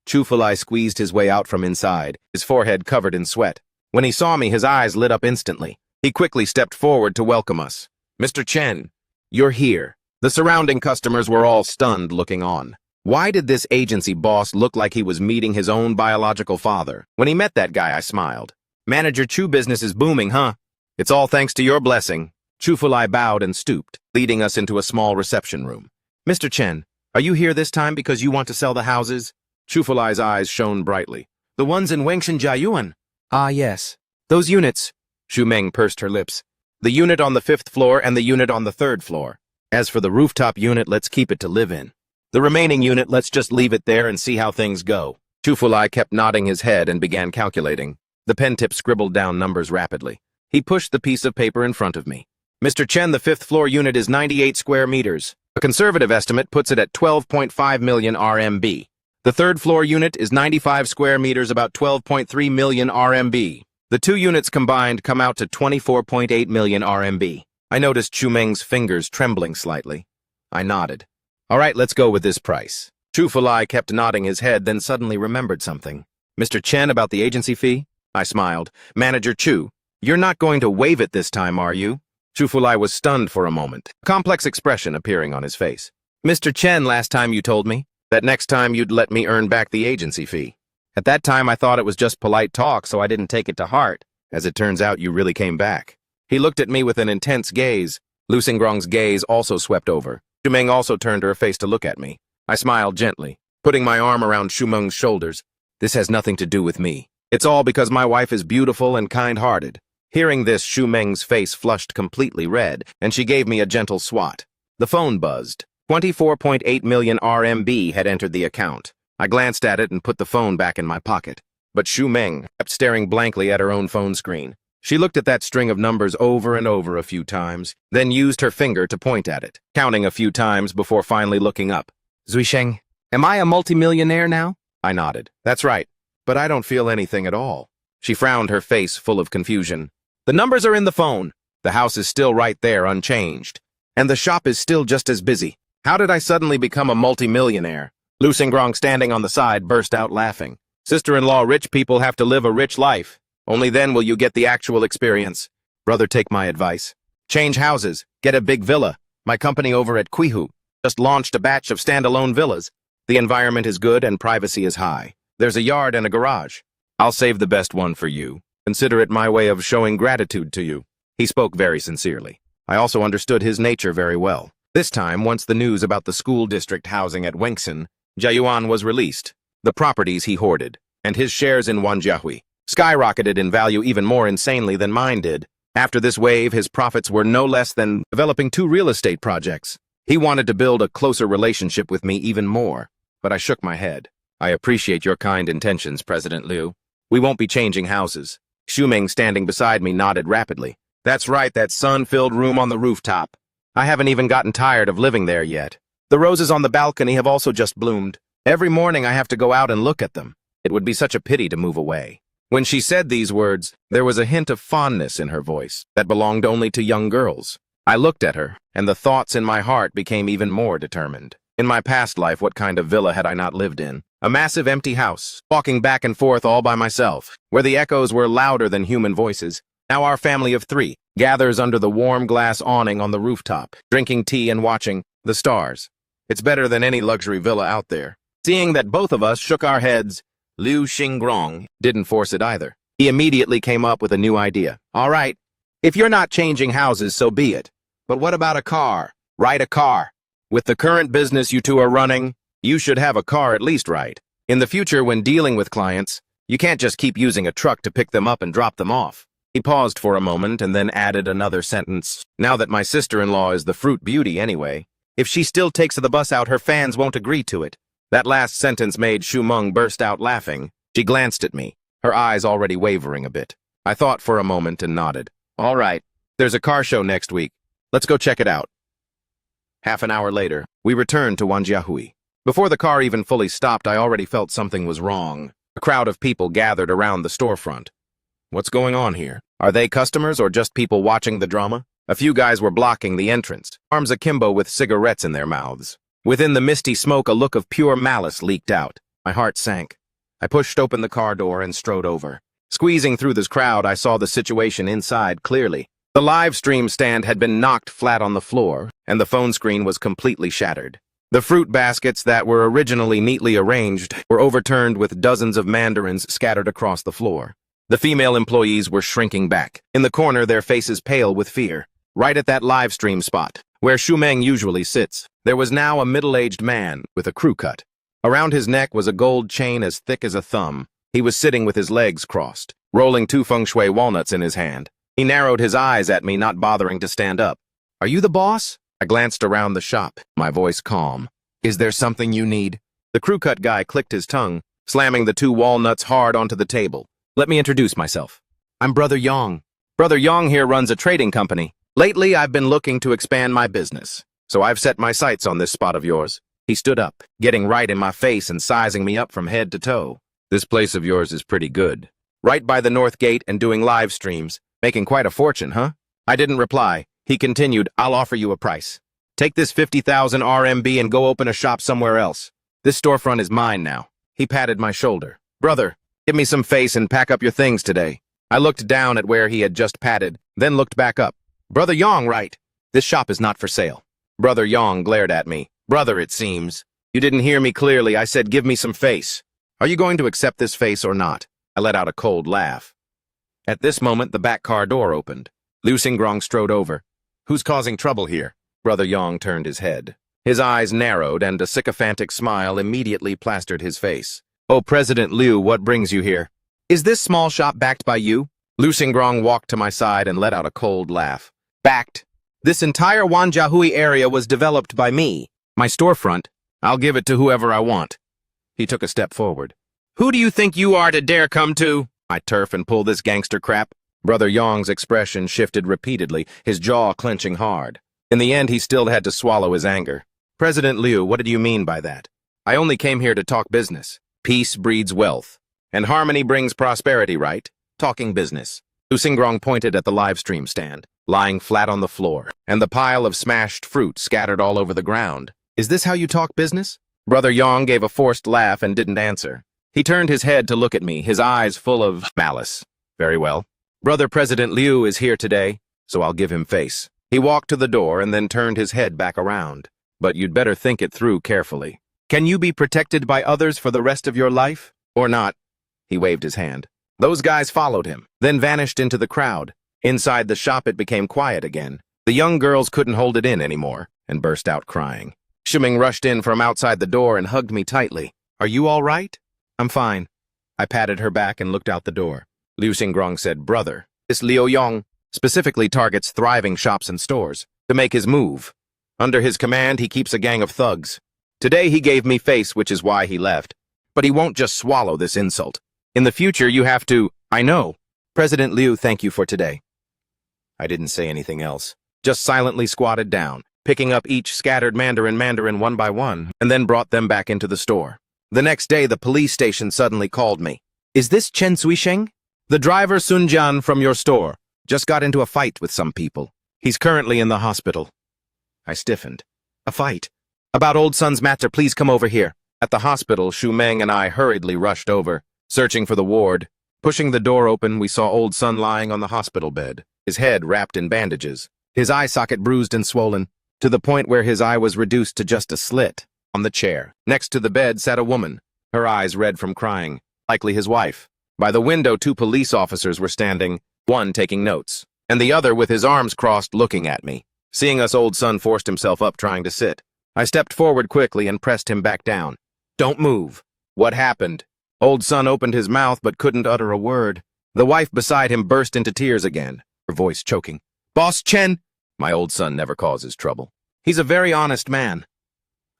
Chu Fulai squeezed his way out from inside, his forehead covered in sweat. When he saw me, his eyes lit up instantly. He quickly stepped forward to welcome us. Mr. Chen, you're here. The surrounding customers were all stunned, looking on. Why did this agency boss look like he was meeting his own biological father? When he met that guy, I smiled. Manager Chu, business is booming, huh? It's all thanks to your blessing. Chu Fulai bowed and stooped, leading us into a small reception room. Mr. Chen, are you here this time because you want to sell the houses? Chu Fulai's eyes shone brightly. The ones in Wengshan Jiayuan? Ah, yes. Those units. Xu Meng pursed her lips. The unit on the 5th floor and the unit on the 3rd floor. As for the rooftop unit, let's keep it to live in. The remaining unit, let's just leave it there and see how things go. Chu Fulai kept nodding his head and began calculating. The pen tip scribbled down numbers rapidly. He pushed the piece of paper in front of me. Mr. Chen, the 5th floor unit is 98 square meters. A conservative estimate puts it at 12.5 million RMB. The 3rd floor unit is 95 square meters, about 12.3 million RMB. The 2 units combined come out to 24.8 million RMB. I noticed Xu Meng's fingers trembling slightly. I nodded. All right, let's go with this price. Chu Fulai kept nodding his head, then suddenly remembered something. Mr. Chen, about the agency fee? I smiled. Manager Chu, you're not going to waive it this time, are you? Chu Fulai was stunned for a moment, a complex expression appearing on his face. Mr. Chen, last time you told me that next time you'd let me earn back the agency fee. At that time, I thought it was just polite talk, so I didn't take it to heart. As it turns out, you really came back. He looked at me with an intense gaze. Liu Xingrong's gaze also swept over. Xu Meng also turned her face to look at me. I smiled gently, putting my arm around Xu Meng's shoulders. This has nothing to do with me. It's all because my wife is beautiful and kind-hearted. Hearing this, Xu Meng's face flushed completely red, and she gave me a gentle swat. The phone buzzed. 24.8 million RMB had entered the account. I glanced at it and put the phone back in my pocket. But Xu Meng kept staring blankly at her own phone screen. She looked at that string of numbers over and over a few times, then used her finger to point at it, counting a few times before finally looking up. Zuisheng, am I a multimillionaire now? I nodded. That's right, but I don't feel anything at all. She frowned, her face full of confusion. The numbers are in the phone. The house is still right there, unchanged. And the shop is still just as busy. How did I suddenly become a multimillionaire? Liu Xingrong, standing on the side, burst out laughing. Sister-in-law, rich people have to live a rich life. Only then will you get the actual experience. Brother, take my advice. Change houses. Get a big villa. My company over at Quihu just launched a batch of standalone villas. The environment is good and privacy is high. There's a yard and a garage. I'll save the best one for you. Consider it my way of showing gratitude to you. He spoke very sincerely. I also understood his nature very well. This time, once the news about the school district housing at Wengshan Jiayuan was released, the properties he hoarded, and his shares in Wanjiahui, skyrocketed in value even more insanely than mine did. After this wave, his profits were no less than developing 2 real estate projects. He wanted to build a closer relationship with me even more, but I shook my head. I appreciate your kind intentions, President Liu. We won't be changing houses. Shuming, standing beside me, nodded rapidly. That's right, that sun-filled room on the rooftop. I haven't even gotten tired of living there yet. The roses on the balcony have also just bloomed. Every morning I have to go out and look at them. It would be such a pity to move away. When she said these words, there was a hint of fondness in her voice that belonged only to young girls. I looked at her, and the thoughts in my heart became even more determined. In my past life, what kind of villa had I not lived in? A massive empty house, walking back and forth all by myself, where the echoes were louder than human voices. Now our family of 3 gathers under the warm glass awning on the rooftop, drinking tea and watching the stars. It's better than any luxury villa out there. Seeing that both of us shook our heads, Liu Xingrong didn't force it either. He immediately came up with a new idea. All right, if you're not changing houses, so be it. But what about a car? Right, a car. With the current business you two are running, you should have a car at least, right? In the future, when dealing with clients, you can't just keep using a truck to pick them up and drop them off. He paused for a moment and then added another sentence. Now that my sister-in-law is the fruit beauty anyway, if she still takes the bus out, her fans won't agree to it. That last sentence made Shumeng burst out laughing. She glanced at me, her eyes already wavering a bit. I thought for a moment and nodded. All right, there's a car show next week. Let's go check it out. Half an hour later, we returned to Wanjiahui. Before the car even fully stopped, I already felt something was wrong. A crowd of people gathered around the storefront. What's going on here? Are they customers or just people watching the drama? A few guys were blocking the entrance, arms akimbo with cigarettes in their mouths. Within the misty smoke, a look of pure malice leaked out. My heart sank. I pushed open the car door and strode over. Squeezing through this crowd, I saw the situation inside clearly. The live stream stand had been knocked flat on the floor, and the phone screen was completely shattered. The fruit baskets that were originally neatly arranged were overturned with dozens of mandarins scattered across the floor. The female employees were shrinking back, in the corner, their faces pale with fear. Right at that live stream spot, where Shumeng usually sits, there was now a middle-aged man with a crew cut. Around his neck was a gold chain as thick as a thumb. He was sitting with his legs crossed, rolling 2 feng shui walnuts in his hand. He narrowed his eyes at me, not bothering to stand up. Are you the boss? I glanced around the shop, my voice calm. Is there something you need? The crew cut guy clicked his tongue, slamming the 2 walnuts hard onto the table. Let me introduce myself. I'm Brother Yang. Brother Yang here runs a trading company. Lately, I've been looking to expand my business, so I've set my sights on this spot of yours. He stood up, getting right in my face and sizing me up from head to toe. This place of yours is pretty good. Right by the north gate and doing live streams. Making quite a fortune, huh? I didn't reply. He continued, I'll offer you a price. Take this 50,000 RMB and go open a shop somewhere else. This storefront is mine now. He patted my shoulder. Brother, give me some face and pack up your things today. I looked down at where he had just patted, then looked back up. Brother Yang, right? This shop is not for sale. Brother Yang glared at me. Brother, it seems. You didn't hear me clearly. I said give me some face. Are you going to accept this face or not? I let out a cold laugh. At this moment, the back car door opened. Liu Xingrong strode over. Who's causing trouble here? Brother Yang turned his head. His eyes narrowed, and a sycophantic smile immediately plastered his face. Oh, President Liu, what brings you here? Is this small shop backed by you? Liu Xingrong walked to my side and let out a cold laugh. Backed? This entire Wanjiahui area was developed by me. My storefront, I'll give it to whoever I want. He took a step forward. Who do you think you are to dare come to my turf and pull this gangster crap? Brother Yang's expression shifted repeatedly, his jaw clenching hard. In the end, he still had to swallow his anger. President Liu, what did you mean by that? I only came here to talk business. Peace breeds wealth. And harmony brings prosperity, right? Talking business. Liu Xingrong pointed at the live stream stand, lying flat on the floor, and the pile of smashed fruit scattered all over the ground. Is this how you talk business? Brother Yang gave a forced laugh and didn't answer. He turned his head to look at me, his eyes full of malice. Very well. Brother President Liu is here today, so I'll give him face. He walked to the door and then turned his head back around. But you'd better think it through carefully. Can you be protected by others for the rest of your life? Or not? He waved his hand. Those guys followed him, then vanished into the crowd. Inside the shop, it became quiet again. The young girls couldn't hold it in anymore and burst out crying. Shumeng rushed in from outside the door and hugged me tightly. Are you all right? I'm fine. I patted her back and looked out the door. Liu Xingrong said, Brother, this Liu Yang specifically targets thriving shops and stores to make his move. Under his command, he keeps a gang of thugs. Today he gave me face, which is why he left. But he won't just swallow this insult. In the future, you have to, I know. President Liu, thank you for today. I didn't say anything else, just silently squatted down, picking up each scattered mandarin one by one, and then brought them back into the store. The next day, the police station suddenly called me. Is this Chen Zuisheng? The driver Sun Jian from your store just got into a fight with some people. He's currently in the hospital. I stiffened. A fight? About old son's matter, please come over here. At the hospital, Xu Meng and I hurriedly rushed over, searching for the ward. Pushing the door open, we saw old son lying on the hospital bed, his head wrapped in bandages, his eye socket bruised and swollen, to the point where his eye was reduced to just a slit. On the chair, next to the bed, sat a woman, her eyes red from crying, likely his wife. By the window, 2 police officers were standing, one taking notes, and the other with his arms crossed looking at me. Seeing us, old son forced himself up trying to sit. I stepped forward quickly and pressed him back down. Don't move. What happened? Old son opened his mouth but couldn't utter a word. The wife beside him burst into tears again, her voice choking. Boss Chen! My old son never causes trouble. He's a very honest man.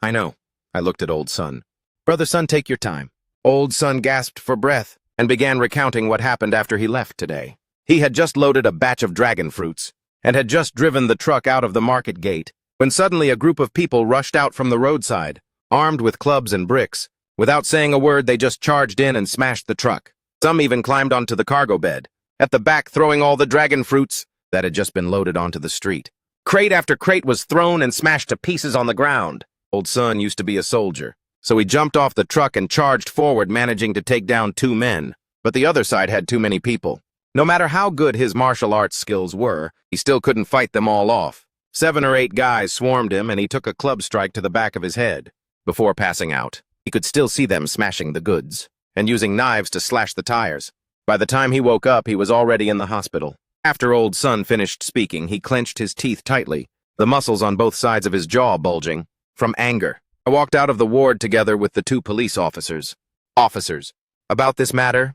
I know. I looked at old son. Brother son, take your time. Old son gasped for breath and began recounting what happened after he left today. He had just loaded a batch of dragon fruits and had just driven the truck out of the market gate when suddenly a group of people rushed out from the roadside, armed with clubs and bricks. Without saying a word, they just charged in and smashed the truck. Some even climbed onto the cargo bed, at the back throwing all the dragon fruits that had just been loaded onto the street. Crate after crate was thrown and smashed to pieces on the ground. Old son used to be a soldier, so he jumped off the truck and charged forward, managing to take down 2 men. But the other side had too many people. No matter how good his martial arts skills were, he still couldn't fight them all off. 7 or 8 guys swarmed him, and he took a club strike to the back of his head. Before passing out, he could still see them smashing the goods and using knives to slash the tires. By the time he woke up, he was already in the hospital. After old son finished speaking, he clenched his teeth tightly, the muscles on both sides of his jaw bulging from anger. I walked out of the ward together with the 2 police officers. Officers, about this matter?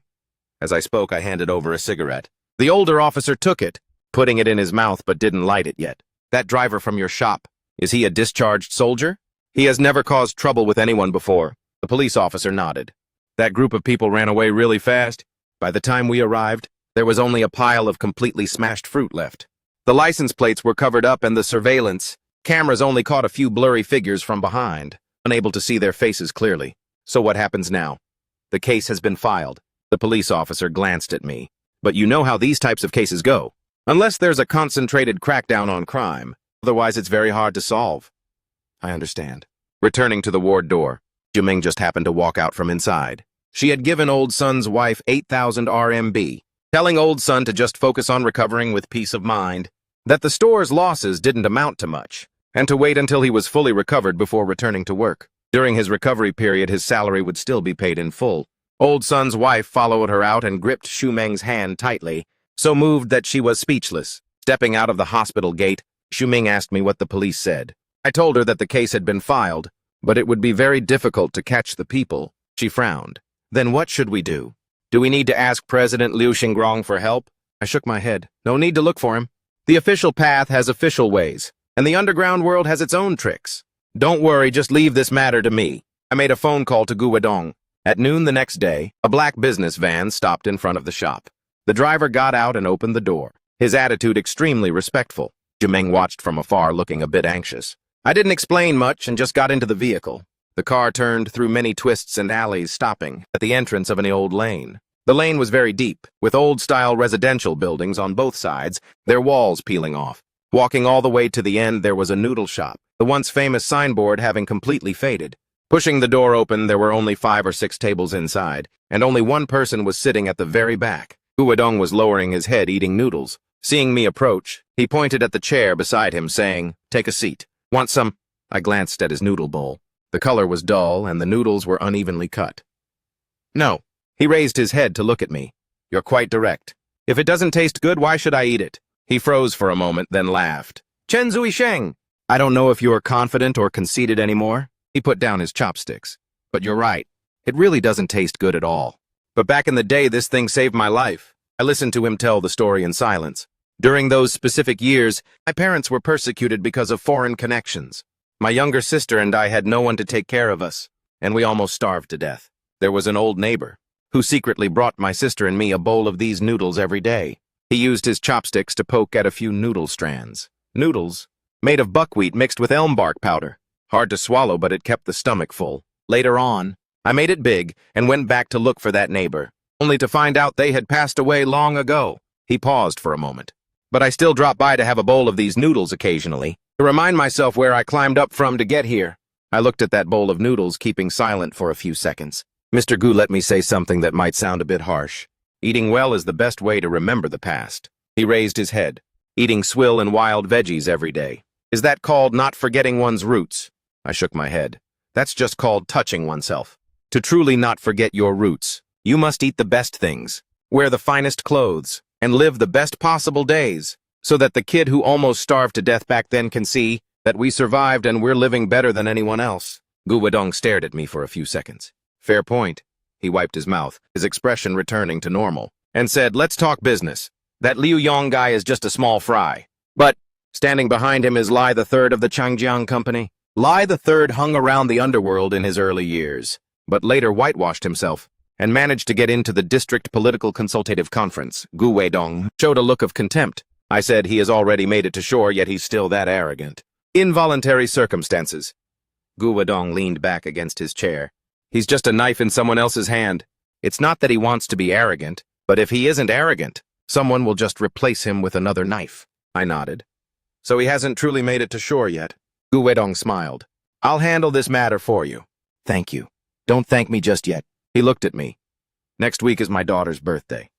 As I spoke, I handed over a cigarette. The older officer took it, putting it in his mouth but didn't light it yet. That driver from your shop, is he a discharged soldier? He has never caused trouble with anyone before. The police officer nodded. That group of people ran away really fast. By the time we arrived, there was only a pile of completely smashed fruit left. The license plates were covered up and the surveillance cameras only caught a few blurry figures from behind, unable to see their faces clearly. So what happens now? The case has been filed. The police officer glanced at me. But you know how these types of cases go. Unless there's a concentrated crackdown on crime, otherwise it's very hard to solve. I understand. Returning to the ward door, Juming just happened to walk out from inside. She had given old son's wife 8,000 RMB, telling old son to just focus on recovering with peace of mind, that the store's losses didn't amount to much, and to wait until he was fully recovered before returning to work. During his recovery period, his salary would still be paid in full. Old son's wife followed her out and gripped Xu Meng's hand tightly, so moved that she was speechless. Stepping out of the hospital gate, Xu Meng asked me what the police said. I told her that the case had been filed, but it would be very difficult to catch the people. She frowned. Then what should we do? Do we need to ask President Liu Xingrong for help? I shook my head. No need to look for him. The official path has official ways, and the underground world has its own tricks. Don't worry, just leave this matter to me. I made a phone call to Guodong. At noon the next day, a black business van stopped in front of the shop. The driver got out and opened the door, his attitude extremely respectful. Jumeng watched from afar, looking a bit anxious. I didn't explain much and just got into the vehicle. The car turned through many twists and alleys, stopping at the entrance of an old lane. The lane was very deep, with old-style residential buildings on both sides, their walls peeling off. Walking all the way to the end, there was a noodle shop, the once famous signboard having completely faded. Pushing the door open, there were only 5 or 6 tables inside, and only one person was sitting at the very back. Guodong was lowering his head, eating noodles. Seeing me approach, he pointed at the chair beside him, saying, "Take a seat. Want some?" I glanced at his noodle bowl. The color was dull, and the noodles were unevenly cut. "No." He raised his head to look at me. "You're quite direct. If it doesn't taste good, why should I eat it?" He froze for a moment, then laughed. "Chen Zuisheng! I don't know if you're confident or conceited anymore." He put down his chopsticks. "But you're right. It really doesn't taste good at all. But back in the day, this thing saved my life." I listened to him tell the story in silence. During those specific years, my parents were persecuted because of foreign connections. My younger sister and I had no one to take care of us, and we almost starved to death. There was an old neighbor, who secretly brought my sister and me a bowl of these noodles every day. He used his chopsticks to poke at a few noodle strands. Noodles? Made of buckwheat mixed with elm bark powder. Hard to swallow, but it kept the stomach full. Later on, I made it big and went back to look for that neighbor, only to find out they had passed away long ago. He paused for a moment. But I still drop by to have a bowl of these noodles occasionally, to remind myself where I climbed up from to get here. I looked at that bowl of noodles, keeping silent for a few seconds. Mr. Gu let me say something that might sound a bit harsh. Eating well is the best way to remember the past. He raised his head. Eating swill and wild veggies every day. Is that called not forgetting one's roots? I shook my head. That's just called touching oneself. To truly not forget your roots, you must eat the best things, wear the finest clothes, and live the best possible days, so that the kid who almost starved to death back then can see that we survived and we're living better than anyone else. Gu Wedong stared at me for a few seconds. Fair point. He wiped his mouth, his expression returning to normal, and said, let's talk business. That Liu Yong guy is just a small fry. But standing behind him is Lai III of the Changjiang Company. Lai III hung around the underworld in his early years, but later whitewashed himself and managed to get into the District Political Consultative Conference. Gu Wedong showed a look of contempt. I said he has already made it to shore, yet he's still that arrogant. Involuntary circumstances. Gu Wedong leaned back against his chair. He's just a knife in someone else's hand. It's not that he wants to be arrogant, but if he isn't arrogant, someone will just replace him with another knife. I nodded. So he hasn't truly made it to shore yet. Gu Wedong smiled. I'll handle this matter for you. Thank you. Don't thank me just yet. He looked at me. Next week is my daughter's birthday.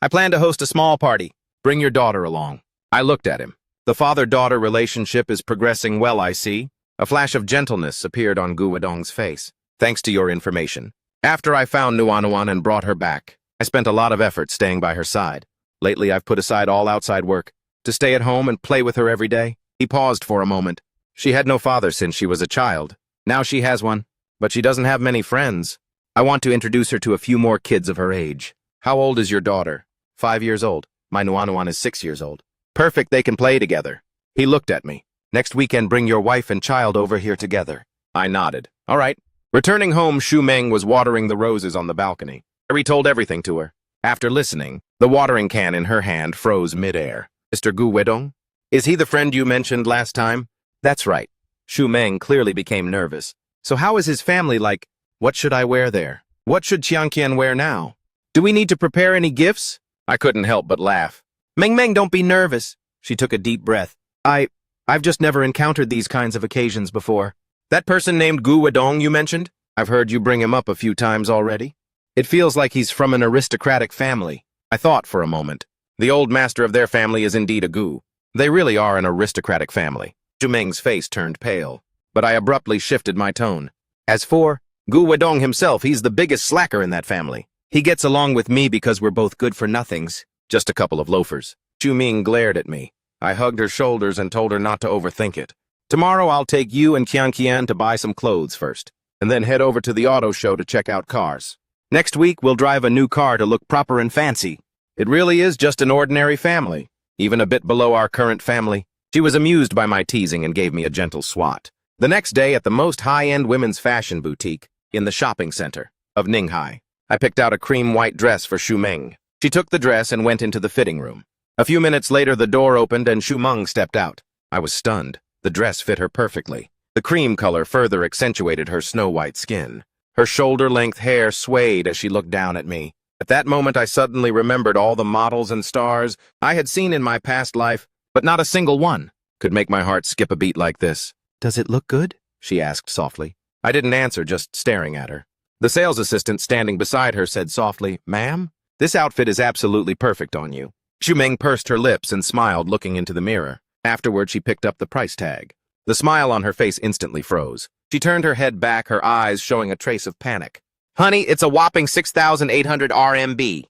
I plan to host a small party. Bring your daughter along. I looked at him. The father-daughter relationship is progressing well, I see. A flash of gentleness appeared on Gu Wedong's face. Thanks to your information. After I found Nuanuan and brought her back, I spent a lot of effort staying by her side. Lately, I've put aside all outside work to stay at home and play with her every day. He paused for a moment. She had no father since she was a child. Now she has one, but she doesn't have many friends. I want to introduce her to a few more kids of her age. How old is your daughter? 5 years old. My Nuanuan is 6 years old. Perfect, they can play together. He looked at me. Next weekend, bring your wife and child over here together. I nodded. All right. Returning home, Xu Meng was watering the roses on the balcony. I retold everything to her. After listening, the watering can in her hand froze mid-air. Mr. Gu Wedong? Is he the friend you mentioned last time? That's right. Xu Meng clearly became nervous. So how is his family like? What should I wear there? What should Qianqian wear now? Do we need to prepare any gifts? I couldn't help but laugh. Meng, don't be nervous. She took a deep breath. I've just never encountered these kinds of occasions before. That person named Gu Wedong you mentioned? I've heard you bring him up a few times already. It feels like he's from an aristocratic family. I thought for a moment. The old master of their family is indeed a Gu. They really are an aristocratic family. Xu Meng's face turned pale, but I abruptly shifted my tone. As for Gu Wedong himself, he's the biggest slacker in that family. He gets along with me because we're both good-for-nothings, just a couple of loafers. Xu Ming glared at me. I hugged her shoulders and told her not to overthink it. Tomorrow I'll take you and Qianqian to buy some clothes first, and then head over to the auto show to check out cars. Next week we'll drive a new car to look proper and fancy. It really is just an ordinary family, even a bit below our current family. She was amused by my teasing and gave me a gentle swat. The next day at the most high-end women's fashion boutique in the shopping center of Ninghai, I picked out a cream white dress for Xu Meng. She took the dress and went into the fitting room. A few minutes later the door opened and Xu Meng stepped out. I was stunned. The dress fit her perfectly. The cream color further accentuated her snow-white skin. Her shoulder-length hair swayed as she looked down at me. At that moment, I suddenly remembered all the models and stars I had seen in my past life, but not a single one could make my heart skip a beat like this. Does it look good? She asked softly. I didn't answer, just staring at her. The sales assistant standing beside her said softly, Ma'am, this outfit is absolutely perfect on you. Xu Meng pursed her lips and smiled, looking into the mirror. Afterward, she picked up the price tag. The smile on her face instantly froze. She turned her head back, her eyes showing a trace of panic. Honey, it's a whopping 6,800 RMB.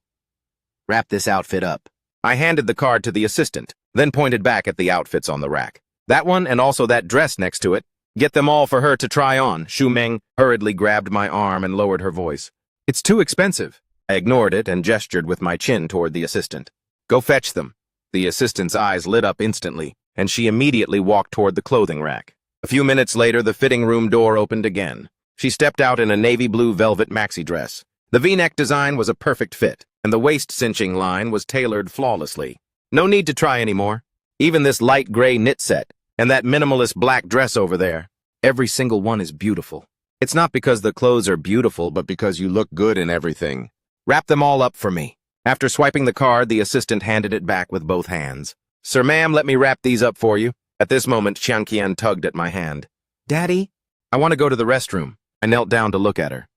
Wrap this outfit up. I handed the card to the assistant, then pointed back at the outfits on the rack. That one and also that dress next to it. Get them all for her to try on. Xu Meng hurriedly grabbed my arm and lowered her voice. It's too expensive. I ignored it and gestured with my chin toward the assistant. Go fetch them. The assistant's eyes lit up instantly, and she immediately walked toward the clothing rack. A few minutes later, the fitting room door opened again. She stepped out in a navy blue velvet maxi dress. The V-neck design was a perfect fit, and the waist-cinching line was tailored flawlessly. No need to try anymore. Even this light gray knit set, and that minimalist black dress over there. Every single one is beautiful. It's not because the clothes are beautiful, but because you look good in everything. Wrap them all up for me. After swiping the card, the assistant handed it back with both hands. Sir, ma'am, let me wrap these up for you. At this moment, Chiang Qian tugged at my hand. Daddy? I want to go to the restroom. I knelt down to look at her.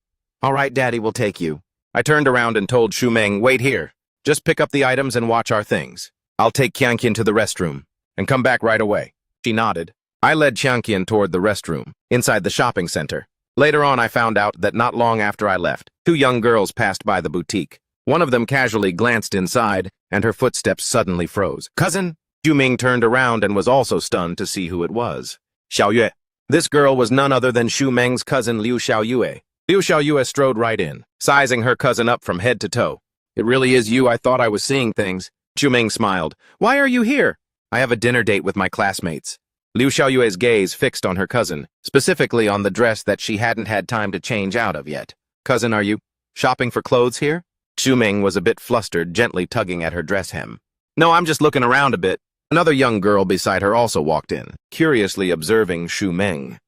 All right, Daddy will take you. I turned around and told Shu Meng, wait here. Just pick up the items and watch our things. I'll take Chiang Qian to the restroom and come back right away. She nodded. I led Chiang Qian toward the restroom, inside the shopping center. Later on, I found out that not long after I left, two young girls passed by the boutique. One of them casually glanced inside, and her footsteps suddenly froze. Cousin? Xu Ming turned around and was also stunned to see who it was. Xiaoyue. This girl was none other than Xu Meng's cousin Liu Xiaoyue. Liu Xiaoyue strode right in, sizing her cousin up from head to toe. It really is you. I thought I was seeing things. Xu Ming smiled. Why are you here? I have a dinner date with my classmates. Liu Xiaoyue's gaze fixed on her cousin, specifically on the dress that she hadn't had time to change out of yet. Cousin, are you shopping for clothes here? Xu Ming was a bit flustered, gently tugging at her dress hem. No, I'm just looking around a bit. Another young girl beside her also walked in, curiously observing Xu Ming.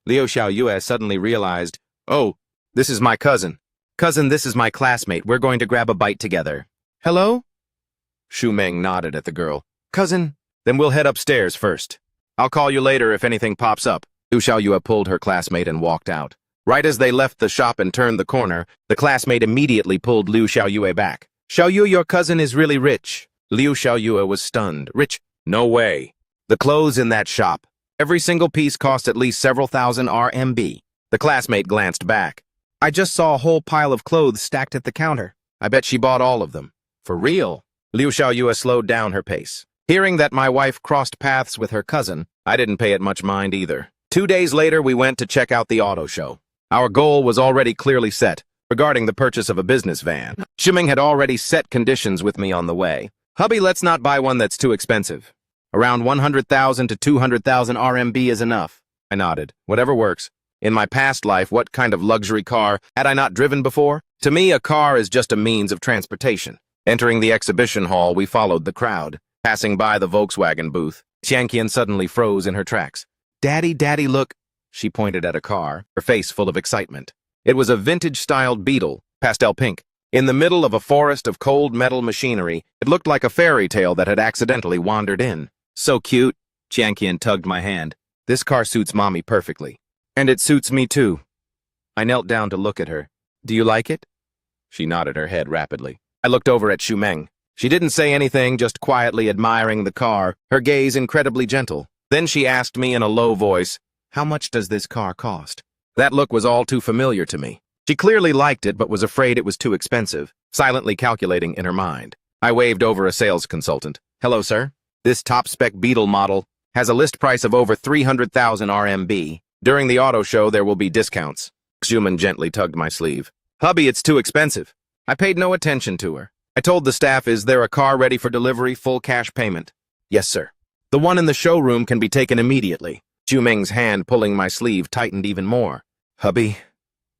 Liu Xiaoyue suddenly realized, oh, this is my cousin. Cousin, this is my classmate. We're going to grab a bite together. Hello? Xu Ming nodded at the girl. Cousin, then we'll head upstairs first. I'll call you later if anything pops up. Liu Xiaoyue pulled her classmate and walked out. Right as they left the shop and turned the corner, the classmate immediately pulled Liu Xiaoyue back. Xiaoyue, your cousin is really rich. Liu Xiaoyue was stunned. Rich? No way. The clothes in that shop. Every single piece cost at least several thousand RMB. The classmate glanced back. I just saw a whole pile of clothes stacked at the counter. I bet she bought all of them. For real? Liu Xiaoyue slowed down her pace. Hearing that my wife crossed paths with her cousin, I didn't pay it much mind either. 2 days later, we went to check out the auto show. Our goal was already clearly set, regarding the purchase of a business van. Xu Ming had already set conditions with me on the way. Hubby, let's not buy one that's too expensive. Around 100,000 to 200,000 RMB is enough. I nodded. Whatever works. In my past life, what kind of luxury car had I not driven before? To me, a car is just a means of transportation. Entering the exhibition hall, we followed the crowd. Passing by the Volkswagen booth, Chiang Qian suddenly froze in her tracks. Daddy, Daddy, look. She pointed at a car, her face full of excitement. It was a vintage-styled Beetle, pastel pink. In the middle of a forest of cold metal machinery, it looked like a fairy tale that had accidentally wandered in. So cute. Chiang Qian tugged my hand. This car suits Mommy perfectly. And it suits me too. I knelt down to look at her. Do you like it? She nodded her head rapidly. I looked over at Xu Meng. She didn't say anything, just quietly admiring the car, her gaze incredibly gentle. Then she asked me in a low voice, how much does this car cost? That look was all too familiar to me. She clearly liked it, but was afraid it was too expensive, silently calculating in her mind. I waved over a sales consultant. Hello, sir. This top-spec Beetle model has a list price of over 300,000 RMB. During the auto show, there will be discounts. Xu Ming gently tugged my sleeve. Hubby, it's too expensive. I paid no attention to her. I told the staff, is there a car ready for delivery, full cash payment? Yes, sir. The one in the showroom can be taken immediately. Xu Ming's hand pulling my sleeve tightened even more. Hubby?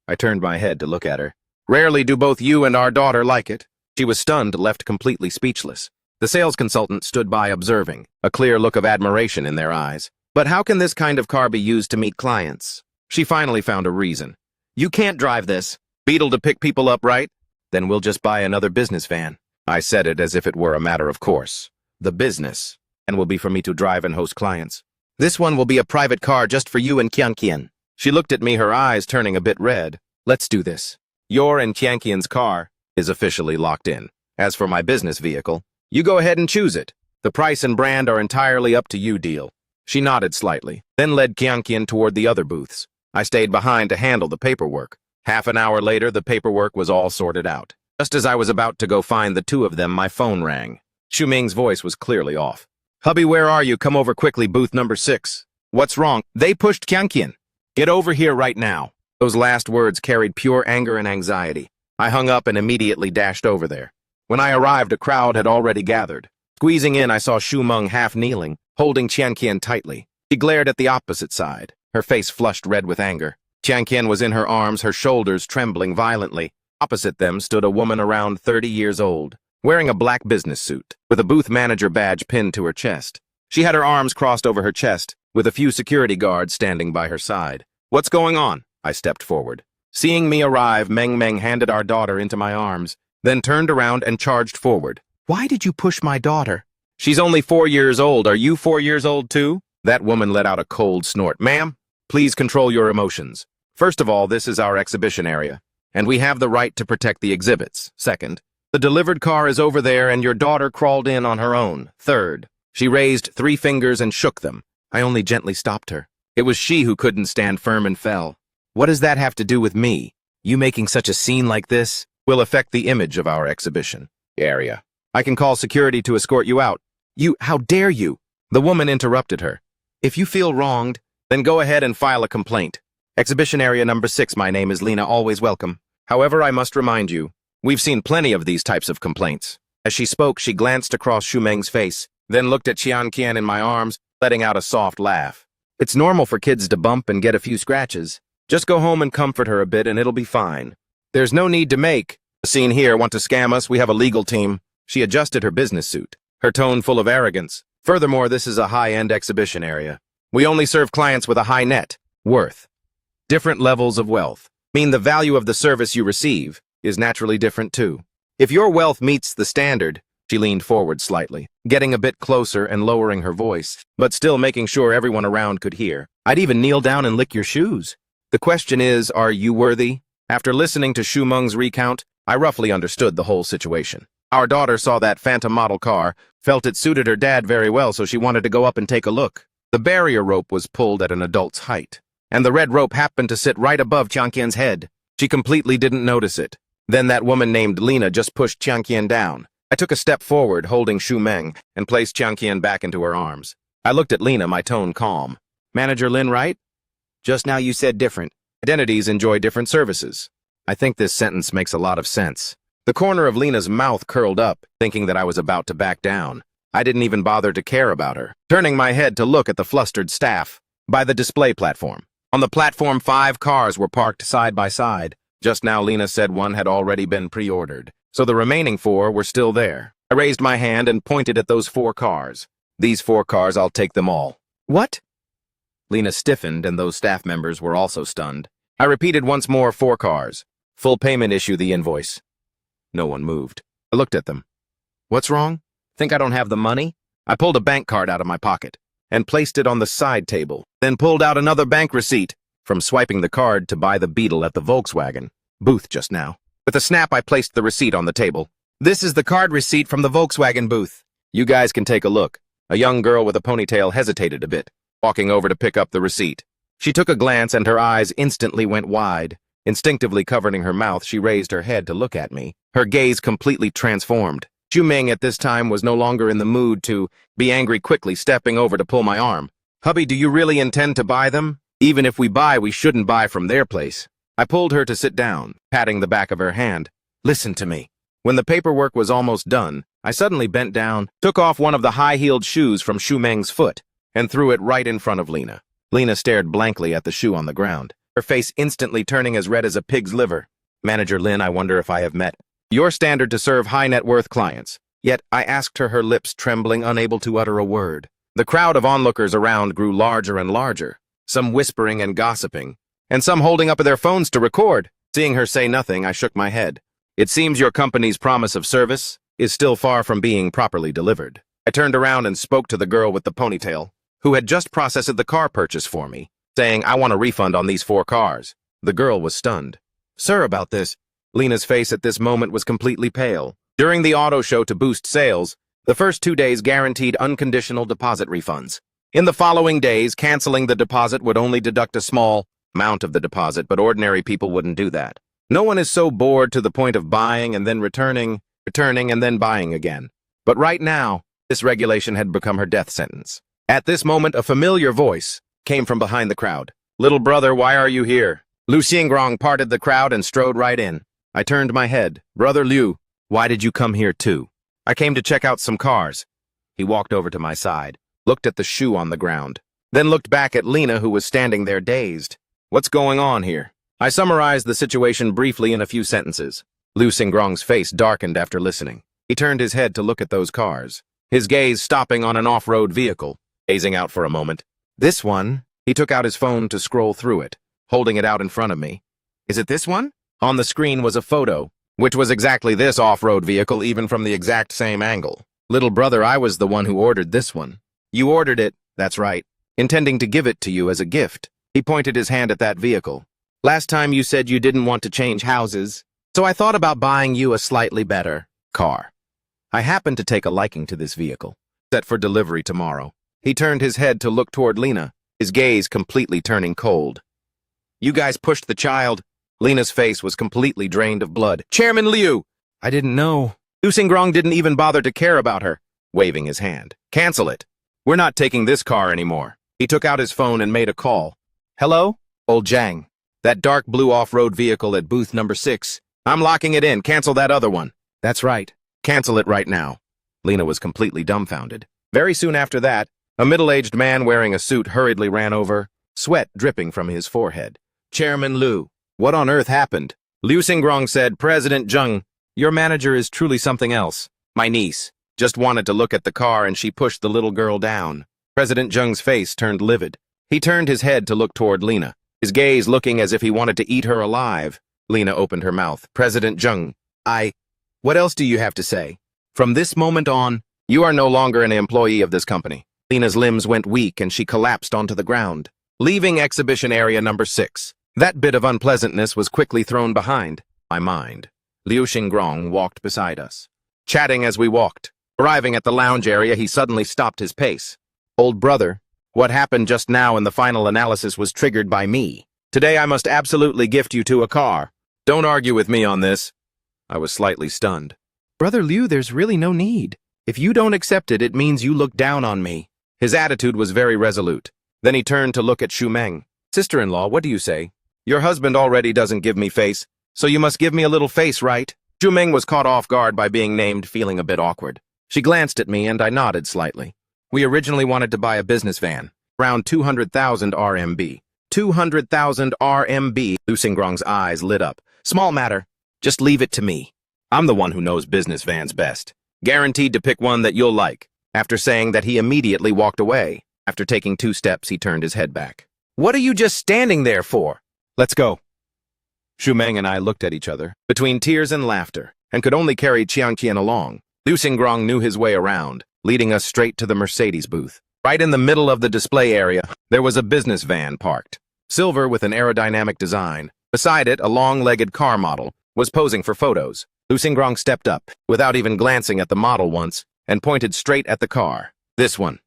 I turned my head to look at her. Rarely do both you and our daughter like it. She was stunned, left completely speechless. The sales consultant stood by observing, a clear look of admiration in their eyes. But how can this kind of car be used to meet clients? She finally found a reason. You can't drive this. Beetle to pick people up, right? Then we'll just buy another business van. I said it as if it were a matter of course. The business, and will be for me to drive and host clients. This one will be a private car just for you and Chiang Qian. She looked at me, her eyes turning a bit red. Let's do this. Your and Chiang Qian's car is officially locked in. As for my business vehicle, you go ahead and choose it. The price and brand are entirely up to you, deal. She nodded slightly, then led Chiang Qian toward the other booths. I stayed behind to handle the paperwork. Half an hour later, the paperwork was all sorted out. Just as I was about to go find the two of them, my phone rang. Xu Ming's voice was clearly off. Hubby, where are you? Come over quickly, booth number 6. What's wrong? They pushed Chiang Qian. Get over here right now. Those last words carried pure anger and anxiety. I hung up and immediately dashed over there. When I arrived, a crowd had already gathered. Squeezing in, I saw Xu Meng half kneeling, holding Chiang Qian tightly. She glared at the opposite side, her face flushed red with anger. Chiang Qian was in her arms, her shoulders trembling violently. Opposite them stood a woman around 30 years old, wearing a black business suit, with a booth manager badge pinned to her chest. She had her arms crossed over her chest, with a few security guards standing by her side. "What's going on?" I stepped forward. Seeing me arrive, Meng Meng handed our daughter into my arms, then turned around and charged forward. "Why did you push my daughter?" "She's only 4 years old. Are you 4 years old too?" That woman let out a cold snort. "Ma'am, please control your emotions. First of all, this is our exhibition area, and we have the right to protect the exhibits. Second, the delivered car is over there and your daughter crawled in on her own. Third, she raised 3 fingers and shook them. I only gently stopped her. It was she who couldn't stand firm and fell. What does that have to do with me? You making such a scene like this will affect the image of our exhibition area. I can call security to escort you out." How dare you?" The woman interrupted her. "If you feel wronged, then go ahead and file a complaint. Exhibition area number 6, my name is Lena, always welcome. However, I must remind you, we've seen plenty of these types of complaints." As she spoke, she glanced across Shu Meng's face, then looked at Qian Qian in my arms, letting out a soft laugh. "It's normal for kids to bump and get a few scratches. Just go home and comfort her a bit and it'll be fine. There's no need to make a scene here. Want to scam us? We have a legal team." She adjusted her business suit, her tone full of arrogance. "Furthermore, this is a high-end exhibition area. We only serve clients with a high net worth. Different levels of wealth mean the value of the service you receive is naturally different too. If your wealth meets the standard," she leaned forward slightly, getting a bit closer and lowering her voice, but still making sure everyone around could hear, "I'd even kneel down and lick your shoes. The question is, are you worthy?" After listening to Shu Meng's recount, I roughly understood the whole situation. Our daughter saw that phantom model car, felt it suited her dad very well, so she wanted to go up and take a look. The barrier rope was pulled at an adult's height, and the red rope happened to sit right above Qianqian's head. She completely didn't notice it. Then that woman named Lena just pushed Qianqian down. I took a step forward, holding Shu Meng, and placed Qianqian back into her arms. I looked at Lena, my tone calm. "Manager Lin, right? Just now you said different. Identities enjoy different services." I think this sentence makes a lot of sense. The corner of Lena's mouth curled up, thinking that I was about to back down. I didn't even bother to care about her, turning my head to look at the flustered staff by the display platform. On the platform, 5 cars were parked side by side. Just now Lena said one had already been pre-ordered, so the remaining 4 were still there. I raised my hand and pointed at those 4 cars. "These 4 cars, I'll take them all." "What?" Lena stiffened, and those staff members were also stunned. I repeated once more, 4 cars. "Full payment, issue the invoice." No one moved. I looked at them. "What's wrong? Think I don't have the money?" I pulled a bank card out of my pocket and placed it on the side table, then pulled out another bank receipt from swiping the card to buy the Beetle at the Volkswagen booth just now. With a snap, I placed the receipt on the table. "This is the card receipt from the Volkswagen booth. You guys can take a look." A young girl with a ponytail hesitated a bit, walking over to pick up the receipt. She took a glance and her eyes instantly went wide. Instinctively covering her mouth, she raised her head to look at me, her gaze completely transformed. Shu Meng at this time was no longer in the mood to be angry, quickly stepping over to pull my arm. "Hubby, do you really intend to buy them? Even if we buy, we shouldn't buy from their place." I pulled her to sit down, patting the back of her hand. "Listen to me." When the paperwork was almost done, I suddenly bent down, took off one of the high-heeled shoes from Shu Meng's foot, and threw it right in front of Lena. Lena stared blankly at the shoe on the ground, her face instantly turning as red as a pig's liver. "Manager Lin, I wonder if I have met your standard to serve high-net-worth clients." Yet I asked her lips trembling, unable to utter a word. The crowd of onlookers around grew larger and larger, some whispering and gossiping, and some holding up their phones to record. Seeing her say nothing, I shook my head. "It seems your company's promise of service is still far from being properly delivered." I turned around and spoke to the girl with the ponytail, who had just processed the car purchase for me, saying, "I want a refund on these 4 cars. The girl was stunned. "Sir, about this." Lena's face at this moment was completely pale. During the auto show to boost sales, the first 2 days guaranteed unconditional deposit refunds. In the following days, canceling the deposit would only deduct a small amount of the deposit, but ordinary people wouldn't do that. No one is so bored to the point of buying and then returning and then buying again. But right now, this regulation had become her death sentence. At this moment, a familiar voice came from behind the crowd. "Little brother, why are you here?" Liu Xingrong parted the crowd and strode right in. I turned my head. "Brother Liu, why did you come here too?" "I came to check out some cars." He walked over to my side, looked at the shoe on the ground, then looked back at Lena, who was standing there dazed. "What's going on here?" I summarized the situation briefly in a few sentences. Liu Xingrong's face darkened after listening. He turned his head to look at those cars, his gaze stopping on an off-road vehicle, gazing out for a moment. This one, he took out his phone to scroll through it, holding it out in front of me. Is it this one? On the screen was a photo, which was exactly this off-road vehicle even from the exact same angle. Little brother, I was the one who ordered this one. You ordered it, that's right, intending to give it to you as a gift. He pointed his hand at that vehicle. Last time you said you didn't want to change houses, so I thought about buying you a slightly better car. I happen to take a liking to this vehicle, set for delivery tomorrow. He turned his head to look toward Lena, his gaze completely turning cold. You guys pushed the child. Lena's face was completely drained of blood. Chairman Liu! I didn't know. Liu Xingrong didn't even bother to care about her, waving his hand. Cancel it. We're not taking this car anymore. He took out his phone and made a call. Hello? Old Zhang. That dark blue off-road vehicle at booth number 6. I'm locking it in. Cancel that other one. That's right. Cancel it right now. Lena was completely dumbfounded. Very soon after that, a middle-aged man wearing a suit hurriedly ran over, sweat dripping from his forehead. Chairman Liu, what on earth happened? Liu Xingrong said, President Zheng, your manager is truly something else. My niece just wanted to look at the car and she pushed the little girl down. President Zheng's face turned livid. He turned his head to look toward Lena, his gaze looking as if he wanted to eat her alive. Lena opened her mouth. President Zheng, what else do you have to say? From this moment on, you are no longer an employee of this company. Lena's limbs went weak and she collapsed onto the ground, leaving exhibition area number 6. That bit of unpleasantness was quickly thrown behind my mind. Liu Xingrong walked beside us, chatting as we walked. Arriving at the lounge area, he suddenly stopped his pace. Old brother, what happened just now in the final analysis was triggered by me. Today I must absolutely gift you to a car. Don't argue with me on this. I was slightly stunned. Brother Liu, there's really no need. If you don't accept it, it means you look down on me. His attitude was very resolute. Then he turned to look at Xu Meng. Sister-in-law, what do you say? Your husband already doesn't give me face, so you must give me a little face, right? Xu Meng was caught off guard by being named, feeling a bit awkward. She glanced at me and I nodded slightly. We originally wanted to buy a business van, around 200,000 RMB. 200,000 RMB. Liu Xingrong's eyes lit up. Small matter. Just leave it to me. I'm the one who knows business vans best. Guaranteed to pick one that you'll like. After saying that, he immediately walked away. After taking 2 steps, he turned his head back. What are you just standing there for? Let's go. Xu Meng and I looked at each other, between tears and laughter, and could only carry Qiangqian along. Liu Xingrong knew his way around, leading us straight to the Mercedes booth. Right in the middle of the display area, there was a business van parked. Silver with an aerodynamic design. Beside it, a long-legged car model was posing for photos. Liu Xingrong stepped up, without even glancing at the model once, and pointed straight at the car. This one.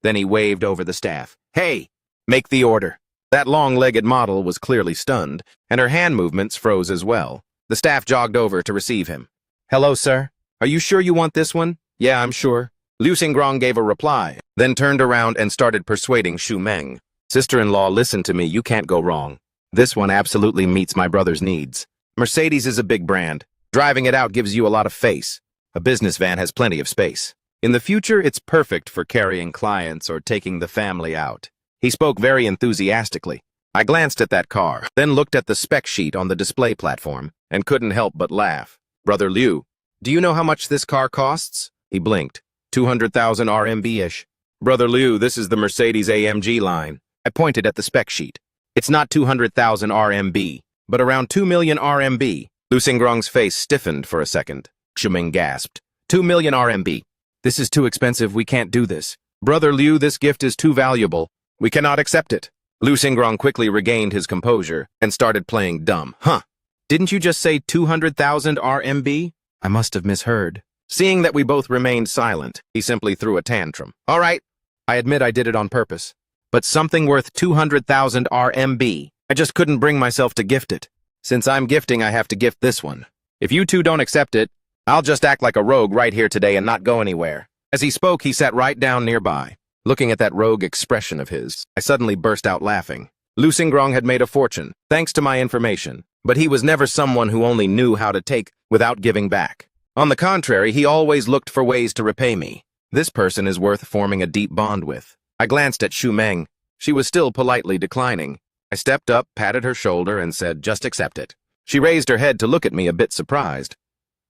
Then he waved over the staff. Hey, make the order. That long-legged model was clearly stunned, and her hand movements froze as well. The staff jogged over to receive him. Hello, sir. Are you sure you want this one? Yeah, I'm sure. Liu Xingrong gave a reply, then turned around and started persuading Xu Meng. Sister-in-law, listen to me, you can't go wrong. This one absolutely meets my brother's needs. Mercedes is a big brand. Driving it out gives you a lot of face. A business van has plenty of space. In the future, it's perfect for carrying clients or taking the family out. He spoke very enthusiastically. I glanced at that car, then looked at the spec sheet on the display platform, and couldn't help but laugh. Brother Liu, do you know how much this car costs? He blinked. 200,000 RMB-ish. Brother Liu, this is the Mercedes AMG line. I pointed at the spec sheet. It's not 200,000 RMB, but around 2 million RMB. Liu Xingrong's face stiffened for a second. Xu Meng gasped. 2 million RMB. This is too expensive, we can't do this. Brother Liu, this gift is too valuable. We cannot accept it. Liu Xingrong quickly regained his composure and started playing dumb. Huh? Didn't you just say 200,000 RMB? I must have misheard. Seeing that we both remained silent, he simply threw a tantrum. All right, I admit I did it on purpose. But something worth 200,000 RMB. I just couldn't bring myself to gift it. Since I'm gifting, I have to gift this one. If you two don't accept it, I'll just act like a rogue right here today and not go anywhere. As he spoke, he sat right down nearby. Looking at that rogue expression of his, I suddenly burst out laughing. Liu Xingrong had made a fortune, thanks to my information, but he was never someone who only knew how to take without giving back. On the contrary, he always looked for ways to repay me. This person is worth forming a deep bond with. I glanced at Xu Meng. She was still politely declining. I stepped up, patted her shoulder, and said, "Just accept it." She raised her head to look at me a bit surprised.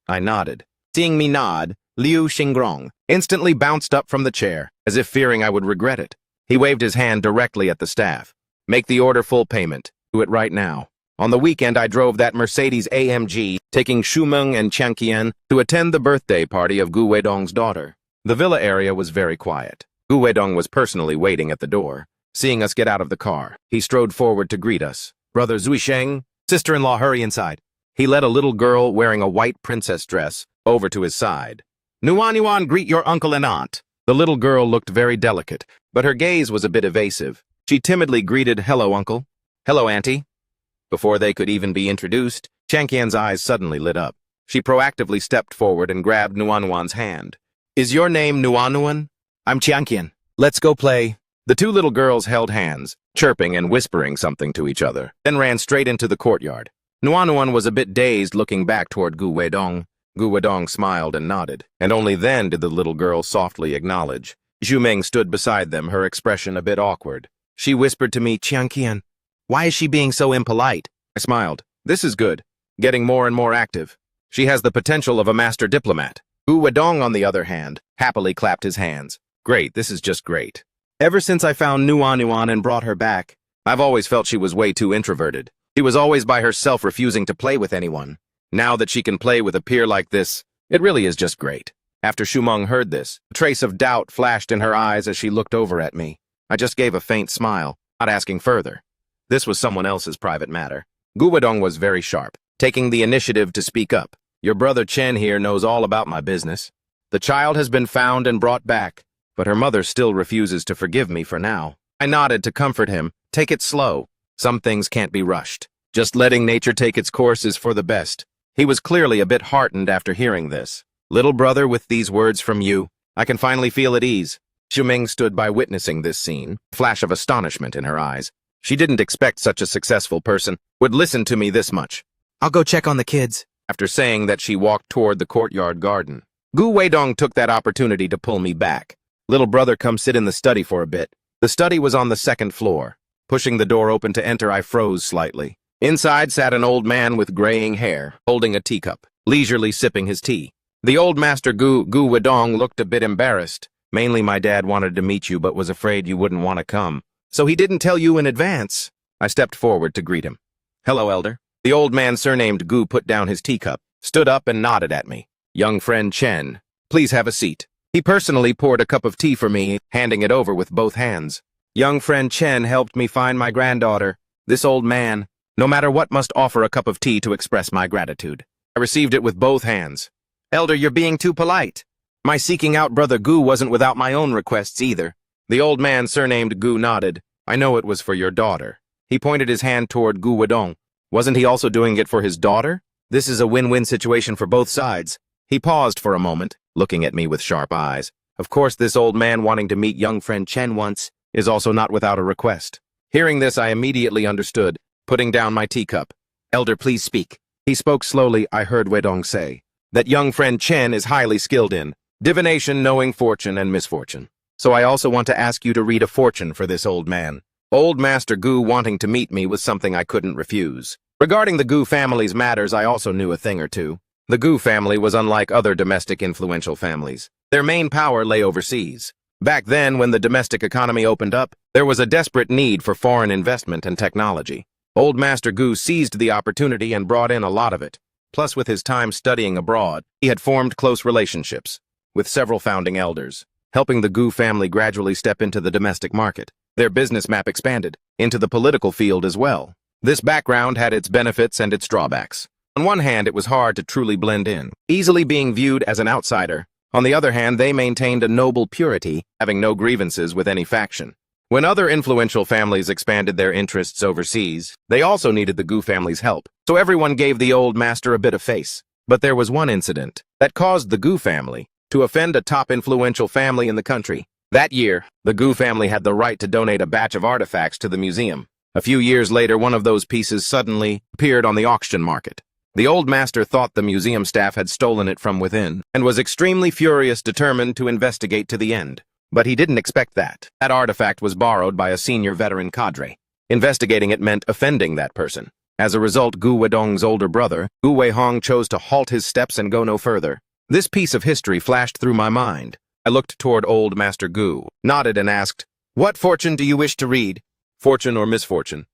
I nodded. Seeing me nod, Liu Xingrong instantly bounced up from the chair, as if fearing I would regret it. He waved his hand directly at the staff. "Make the order full payment. Do it right now." On the weekend, I drove that Mercedes AMG, taking Shumeng and Changqian to attend the birthday party of Gu Weidong's daughter. The villa area was very quiet. Gu Weidong was personally waiting at the door. Seeing us get out of the car, he strode forward to greet us. "Brother Zuisheng, sister-in-law, hurry inside." He led a little girl wearing a white princess dress over to his side. "Nuan, greet your uncle and aunt." The little girl looked very delicate, but her gaze was a bit evasive. She timidly greeted, "Hello, uncle." "Hello, auntie." Before they could even be introduced, Changqian's eyes suddenly lit up. She proactively stepped forward and grabbed Nuan's hand. "Is your name Nuan? I'm Changqian. Let's go play." The two little girls held hands, chirping and whispering something to each other, then ran straight into the courtyard. Nuan was a bit dazed, looking back toward Gu Weidong. Gu Weidong smiled and nodded, and only then did the little girl softly acknowledge. Zhu Meng stood beside them, her expression a bit awkward. She whispered to me, "Changqian, why is she being so impolite?" I smiled. This is good. Getting more and more active. She has the potential of a master diplomat. Gu Weidong, on the other hand, happily clapped his hands. Great, this is just great. Ever since I found Nuan and brought her back, I've always felt she was way too introverted. She was always by herself, refusing to play with anyone. Now that she can play with a peer like this, it really is just great. After Shumeng heard this, a trace of doubt flashed in her eyes as she looked over at me. I just gave a faint smile, not asking further. This was someone else's private matter. Gu Weidong was very sharp, taking the initiative to speak up. "Your brother Chen here knows all about my business. The child has been found and brought back, but her mother still refuses to forgive me for now." I nodded to comfort him. "Take it slow. Some things can't be rushed. Just letting nature take its course is for the best." He was clearly a bit heartened after hearing this. "Little brother, with these words from you, I can finally feel at ease." Shumeng stood by witnessing this scene, a flash of astonishment in her eyes. She didn't expect such a successful person would listen to me this much. "I'll go check on the kids." After saying that, she walked toward the courtyard garden. Gu Weidong took that opportunity to pull me back. "Little brother, come sit in the study for a bit." The study was on the second floor. Pushing the door open to enter, I froze slightly. Inside sat an old man with graying hair, holding a teacup, leisurely sipping his tea. The old master Gu Weidong looked a bit embarrassed. "Mainly my dad wanted to meet you but was afraid you wouldn't want to come. So he didn't tell you in advance." I stepped forward to greet him. "Hello, elder." The old man surnamed Gu put down his teacup, stood up and nodded at me. "Young friend Chen, please have a seat." He personally poured a cup of tea for me, handing it over with both hands. "Young friend Chen helped me find my granddaughter. This old man, no matter what, must offer a cup of tea to express my gratitude." I received it with both hands. "Elder, you're being too polite. My seeking out brother Gu wasn't without my own requests either." The old man surnamed Gu nodded. "I know it was for your daughter." He pointed his hand toward Gu Weidong. Wasn't he also doing it for his daughter? This is a win-win situation for both sides. He paused for a moment, looking at me with sharp eyes. Of course, this old man wanting to meet young friend Chen once is also not without a request. Hearing this, I immediately understood, putting down my teacup. "Elder, please speak." He spoke slowly. I heard Weidong say that young friend Chen is highly skilled in divination, knowing fortune and misfortune. So I also want to ask you to read a fortune for this old man. Old Master Gu wanting to meet me was something I couldn't refuse. Regarding the Gu family's matters, I also knew a thing or two. The Gu family was unlike other domestic influential families. Their main power lay overseas. Back then, when the domestic economy opened up, there was a desperate need for foreign investment and technology. Old Master Gu seized the opportunity and brought in a lot of it. Plus, with his time studying abroad, he had formed close relationships with several founding elders, helping the Gu family gradually step into the domestic market. Their business map expanded into the political field as well. This background had its benefits and its drawbacks. On one hand, it was hard to truly blend in, easily being viewed as an outsider. On the other hand, they maintained a noble purity, having no grievances with any faction. When other influential families expanded their interests overseas, they also needed the Gu family's help, so everyone gave the old master a bit of face. But there was one incident that caused the Gu family to offend a top influential family in the country. That year, the Gu family had the right to donate a batch of artifacts to the museum. A few years later, one of those pieces suddenly appeared on the auction market. The old master thought the museum staff had stolen it from within, and was extremely furious, determined to investigate to the end. But he didn't expect that. That artifact was borrowed by a senior veteran cadre. Investigating it meant offending that person. As a result, Gu Wedong's older brother, Gu Weihong, chose to halt his steps and go no further. This piece of history flashed through my mind. I looked toward old Master Gu, nodded and asked, "What fortune do you wish to read?" "Fortune or misfortune?"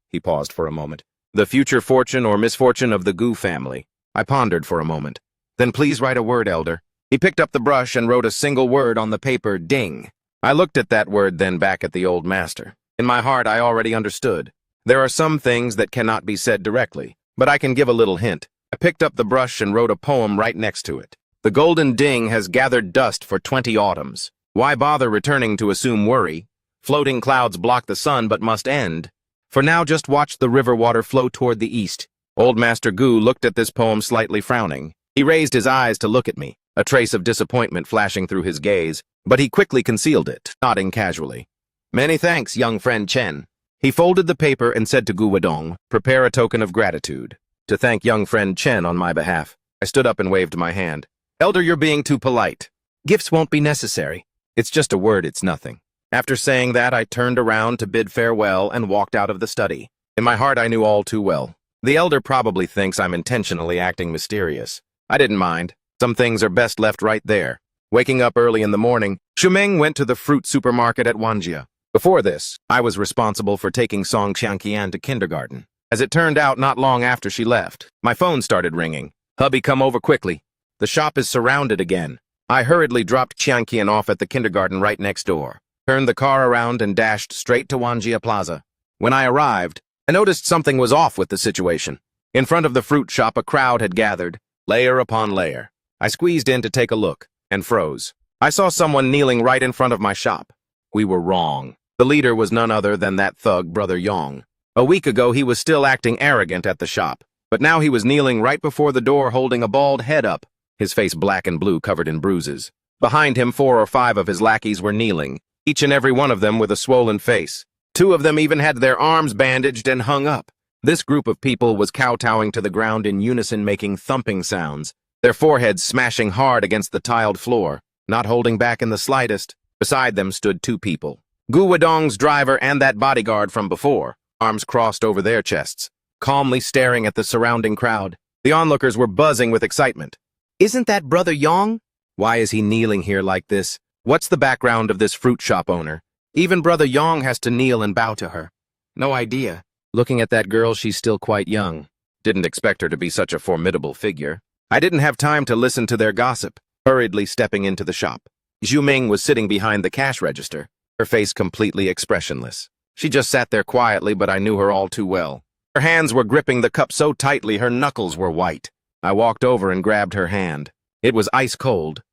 He paused for a moment. "The future fortune or misfortune of the Gu family." I pondered for a moment. "Then please write a word, Elder." He picked up the brush and wrote a single word on the paper, "Ding." I looked at that word, then back at the old master. In my heart, I already understood. There are some things that cannot be said directly, but I can give a little hint. I picked up the brush and wrote a poem right next to it. "The golden ding has gathered dust for 20 autumns. Why bother returning to assume worry? Floating clouds block the sun but must end. For now just watch the river water flow toward the east." Old Master Gu looked at this poem slightly frowning. He raised his eyes to look at me, a trace of disappointment flashing through his gaze, but he quickly concealed it, nodding casually. "Many thanks, young friend Chen." He folded the paper and said to Gu Wedong, "Prepare a token of gratitude, to thank young friend Chen on my behalf." I stood up and waved my hand. "Elder, you're being too polite. Gifts won't be necessary. It's just a word, it's nothing." After saying that, I turned around to bid farewell and walked out of the study. In my heart, I knew all too well. The elder probably thinks I'm intentionally acting mysterious. I didn't mind. Some things are best left right there. Waking up early in the morning, Shumeng went to the fruit supermarket at Wanjia. Before this, I was responsible for taking Song Qianqian to kindergarten. As it turned out, not long after she left, my phone started ringing. "Hubby, come over quickly. The shop is surrounded again." I hurriedly dropped Qianqian off at the kindergarten right next door, turned the car around and dashed straight to Wanjia Plaza. When I arrived, I noticed something was off with the situation. In front of the fruit shop, a crowd had gathered, layer upon layer. I squeezed in to take a look, and froze. I saw someone kneeling right in front of my shop. We were wrong. The leader was none other than that thug, Brother Yong. A week ago, he was still acting arrogant at the shop, but now he was kneeling right before the door holding a bald head up, his face black and blue covered in bruises. Behind him, 4 or 5 of his lackeys were kneeling, each and every one of them with a swollen face. 2 of them even had their arms bandaged and hung up. This group of people was kowtowing to the ground in unison, making thumping sounds, their foreheads smashing hard against the tiled floor, not holding back in the slightest. Beside them stood 2 people. Gu Wedong's driver and that bodyguard from before, arms crossed over their chests, calmly staring at the surrounding crowd. The onlookers were buzzing with excitement. "Isn't that Brother Yong? Why is he kneeling here like this? What's the background of this fruit shop owner? Even Brother Yong has to kneel and bow to her." "No idea. Looking at that girl, she's still quite young. Didn't expect her to be such a formidable figure." I didn't have time to listen to their gossip, hurriedly stepping into the shop. Zhu Ming was sitting behind the cash register, her face completely expressionless. She just sat there quietly, but I knew her all too well. Her hands were gripping the cup so tightly her knuckles were white. I walked over and grabbed her hand. It was ice cold.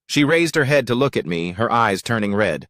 She raised her head to look at me, her eyes turning red.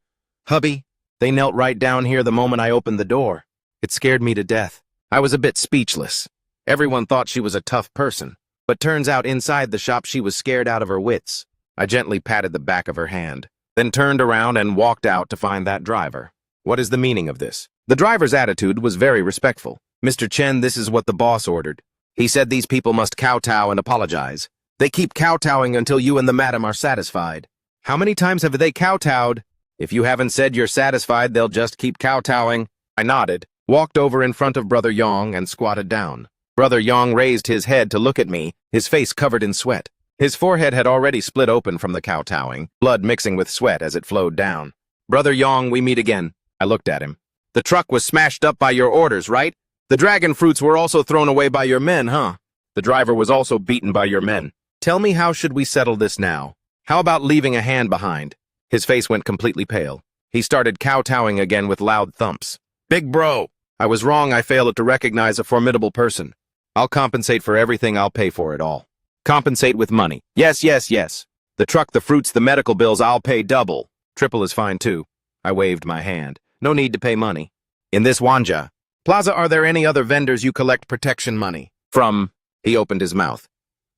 "Hubby, they knelt right down here the moment I opened the door. It scared me to death." I was a bit speechless. Everyone thought she was a tough person, but turns out inside the shop she was scared out of her wits. I gently patted the back of her hand, then turned around and walked out to find that driver. What is the meaning of this? The driver's attitude was very respectful. "Mr. Chen, this is what the boss ordered. He said these people must kowtow and apologize. They keep kowtowing until you and the madam are satisfied." "How many times have they kowtowed?" "If you haven't said you're satisfied, they'll just keep kowtowing." I nodded, walked over in front of Brother Yong and squatted down. Brother Yong raised his head to look at me, his face covered in sweat. His forehead had already split open from the kowtowing, blood mixing with sweat as it flowed down. "Brother Yong, we meet again." I looked at him. "The truck was smashed up by your orders, right? The dragon fruits were also thrown away by your men, huh? The driver was also beaten by your men. Tell me, how should we settle this now? How about leaving a hand behind?" His face went completely pale. He started kowtowing again with loud thumps. "Big bro, I was wrong. I failed to recognize a formidable person. I'll compensate for everything. I'll pay for it all. Compensate with money. Yes, yes, yes. The truck, the fruits, the medical bills, I'll pay double. Triple is fine too." I waved my hand. "No need to pay money. In this Wanja Plaza, are there any other vendors you collect protection money from?" He opened his mouth.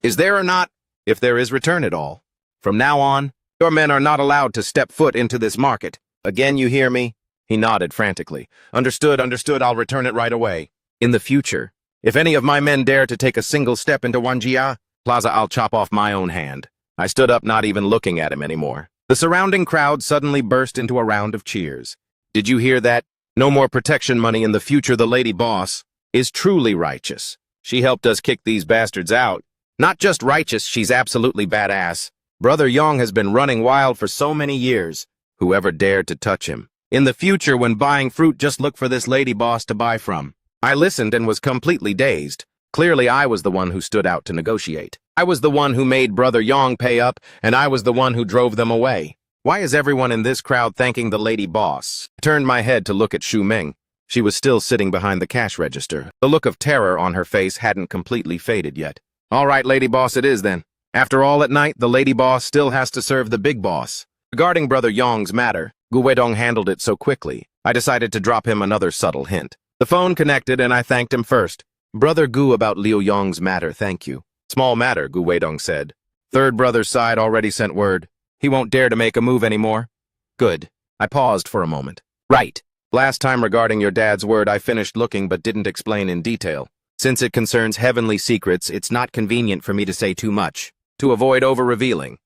"Is there or not? If there is, return it all. From now on, your men are not allowed to step foot into this market. Again, you hear me?" He nodded frantically. Understood, understood. I'll return it right away. In the future, if any of my men dare to take a single step into Wanjia Plaza, I'll chop off my own hand." I stood up, not even looking at him anymore. The surrounding crowd suddenly burst into a round of cheers. "Did you hear that?" No more protection money in the future. The lady boss is truly righteous. She helped us kick these bastards out. Not just righteous, she's absolutely badass. Brother Yong has been running wild for so many years. Whoever dared to touch him. In the future, when buying fruit, just look for this lady boss to buy from. I listened and was completely dazed. Clearly, I was the one who stood out to negotiate. I was the one who made Brother Yong pay up, and I was the one who drove them away. Why is everyone in this crowd thanking the lady boss? I turned my head to look at Shu Meng. She was still sitting behind the cash register. The look of terror on her face hadn't completely faded yet. All right, lady boss it is then. After all, at night, the lady boss still has to serve the big boss. Regarding Brother Yong's matter, Gu Weidong handled it so quickly, I decided to drop him another subtle hint. The phone connected and I thanked him first. Brother Gu, about Liu Yong's matter, thank you. Small matter, Gu Weidong said. Third brother's side already sent word. He won't dare to make a move anymore. Good. I paused for a moment. Right. Last time regarding your dad's word, I finished looking but didn't explain in detail. Since it concerns heavenly secrets, it's not convenient for me to say too much, to avoid over-revealing.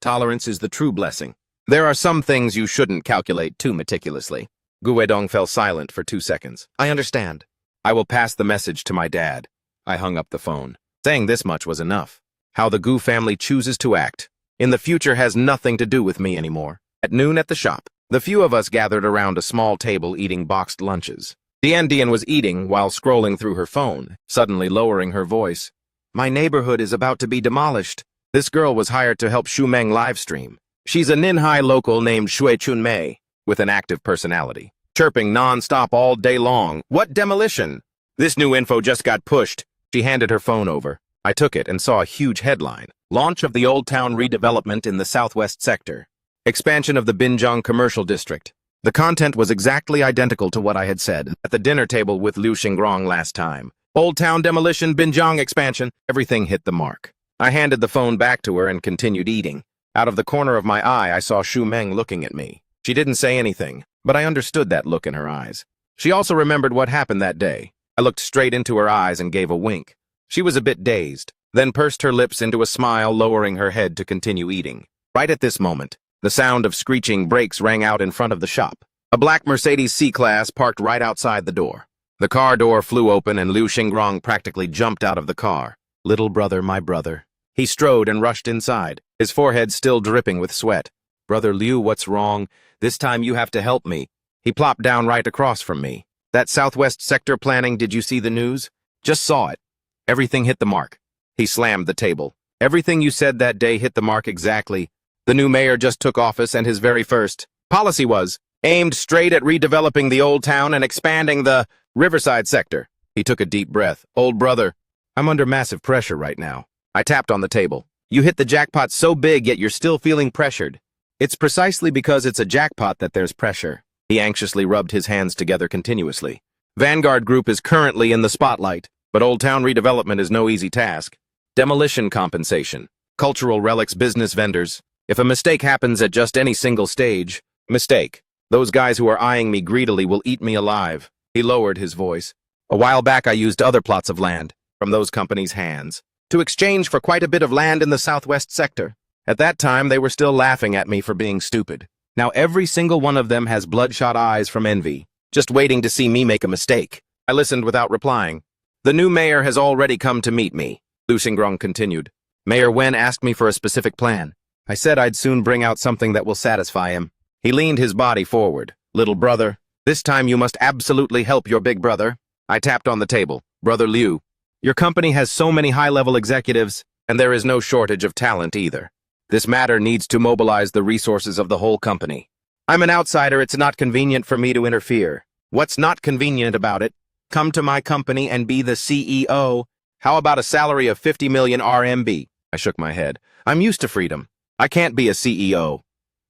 Tolerance is the true blessing. There are some things you shouldn't calculate too meticulously. Gu Weidong fell silent for 2 seconds. I understand. I will pass the message to my dad. I hung up the phone. Saying this much was enough. How the Gu family chooses to act in the future has nothing to do with me anymore. At noon at the shop, the few of us gathered around a small table eating boxed lunches. Dian was eating while scrolling through her phone, suddenly lowering her voice. My neighborhood is about to be demolished. This girl was hired to help Shu Meng livestream. She's a Ninhai local named Shui Chun Mei, with an active personality, chirping non-stop all day long. What demolition? This new info just got pushed. She handed her phone over. I took it and saw a huge headline. Launch of the Old Town redevelopment in the southwest sector. Expansion of the Binjiang commercial district. The content was exactly identical to what I had said at the dinner table with Liu Xingrong last time. Old Town demolition, Binjiang expansion. Everything hit the mark. I handed the phone back to her and continued eating. Out of the corner of my eye, I saw Shu Meng looking at me. She didn't say anything, but I understood that look in her eyes. She also remembered what happened that day. I looked straight into her eyes and gave a wink. She was a bit dazed, then pursed her lips into a smile, lowering her head to continue eating. Right at this moment, the sound of screeching brakes rang out in front of the shop. A black Mercedes C-Class parked right outside the door. The car door flew open and Liu Xingrong practically jumped out of the car. Little brother, my brother. He strode and rushed inside, his forehead still dripping with sweat. Brother Liu, what's wrong? This time you have to help me. He plopped down right across from me. That southwest sector planning, did you see the news? Just saw it. Everything hit the mark. He slammed the table. Everything you said that day hit the mark exactly. The new mayor just took office and his very first policy was aimed straight at redeveloping the old town and expanding the riverside sector. He took a deep breath. Old brother, I'm under massive pressure right now. I tapped on the table. You hit the jackpot so big, yet you're still feeling pressured. It's precisely because it's a jackpot that there's pressure. He anxiously rubbed his hands together continuously. Vanguard Group is currently in the spotlight, but Old Town redevelopment is no easy task. Demolition compensation, cultural relics, business vendors. If a mistake happens at just any single stage, mistake. Those guys who are eyeing me greedily will eat me alive. He lowered his voice. A while back I used other plots of land from those companies' hands to exchange for quite a bit of land in the southwest sector. At that time, they were still laughing at me for being stupid. Now every single one of them has bloodshot eyes from envy, just waiting to see me make a mistake. I listened without replying. The new mayor has already come to meet me, Liu Xingrong continued. Mayor Wen asked me for a specific plan. I said I'd soon bring out something that will satisfy him. He leaned his body forward. Little brother, this time you must absolutely help your big brother. I tapped on the table. Brother Liu, your company has so many high-level executives, and there is no shortage of talent either. This matter needs to mobilize the resources of the whole company. I'm an outsider, it's not convenient for me to interfere. What's not convenient about it? Come to my company and be the CEO. How about a salary of 50 million RMB? I shook my head. I'm used to freedom. I can't be a CEO.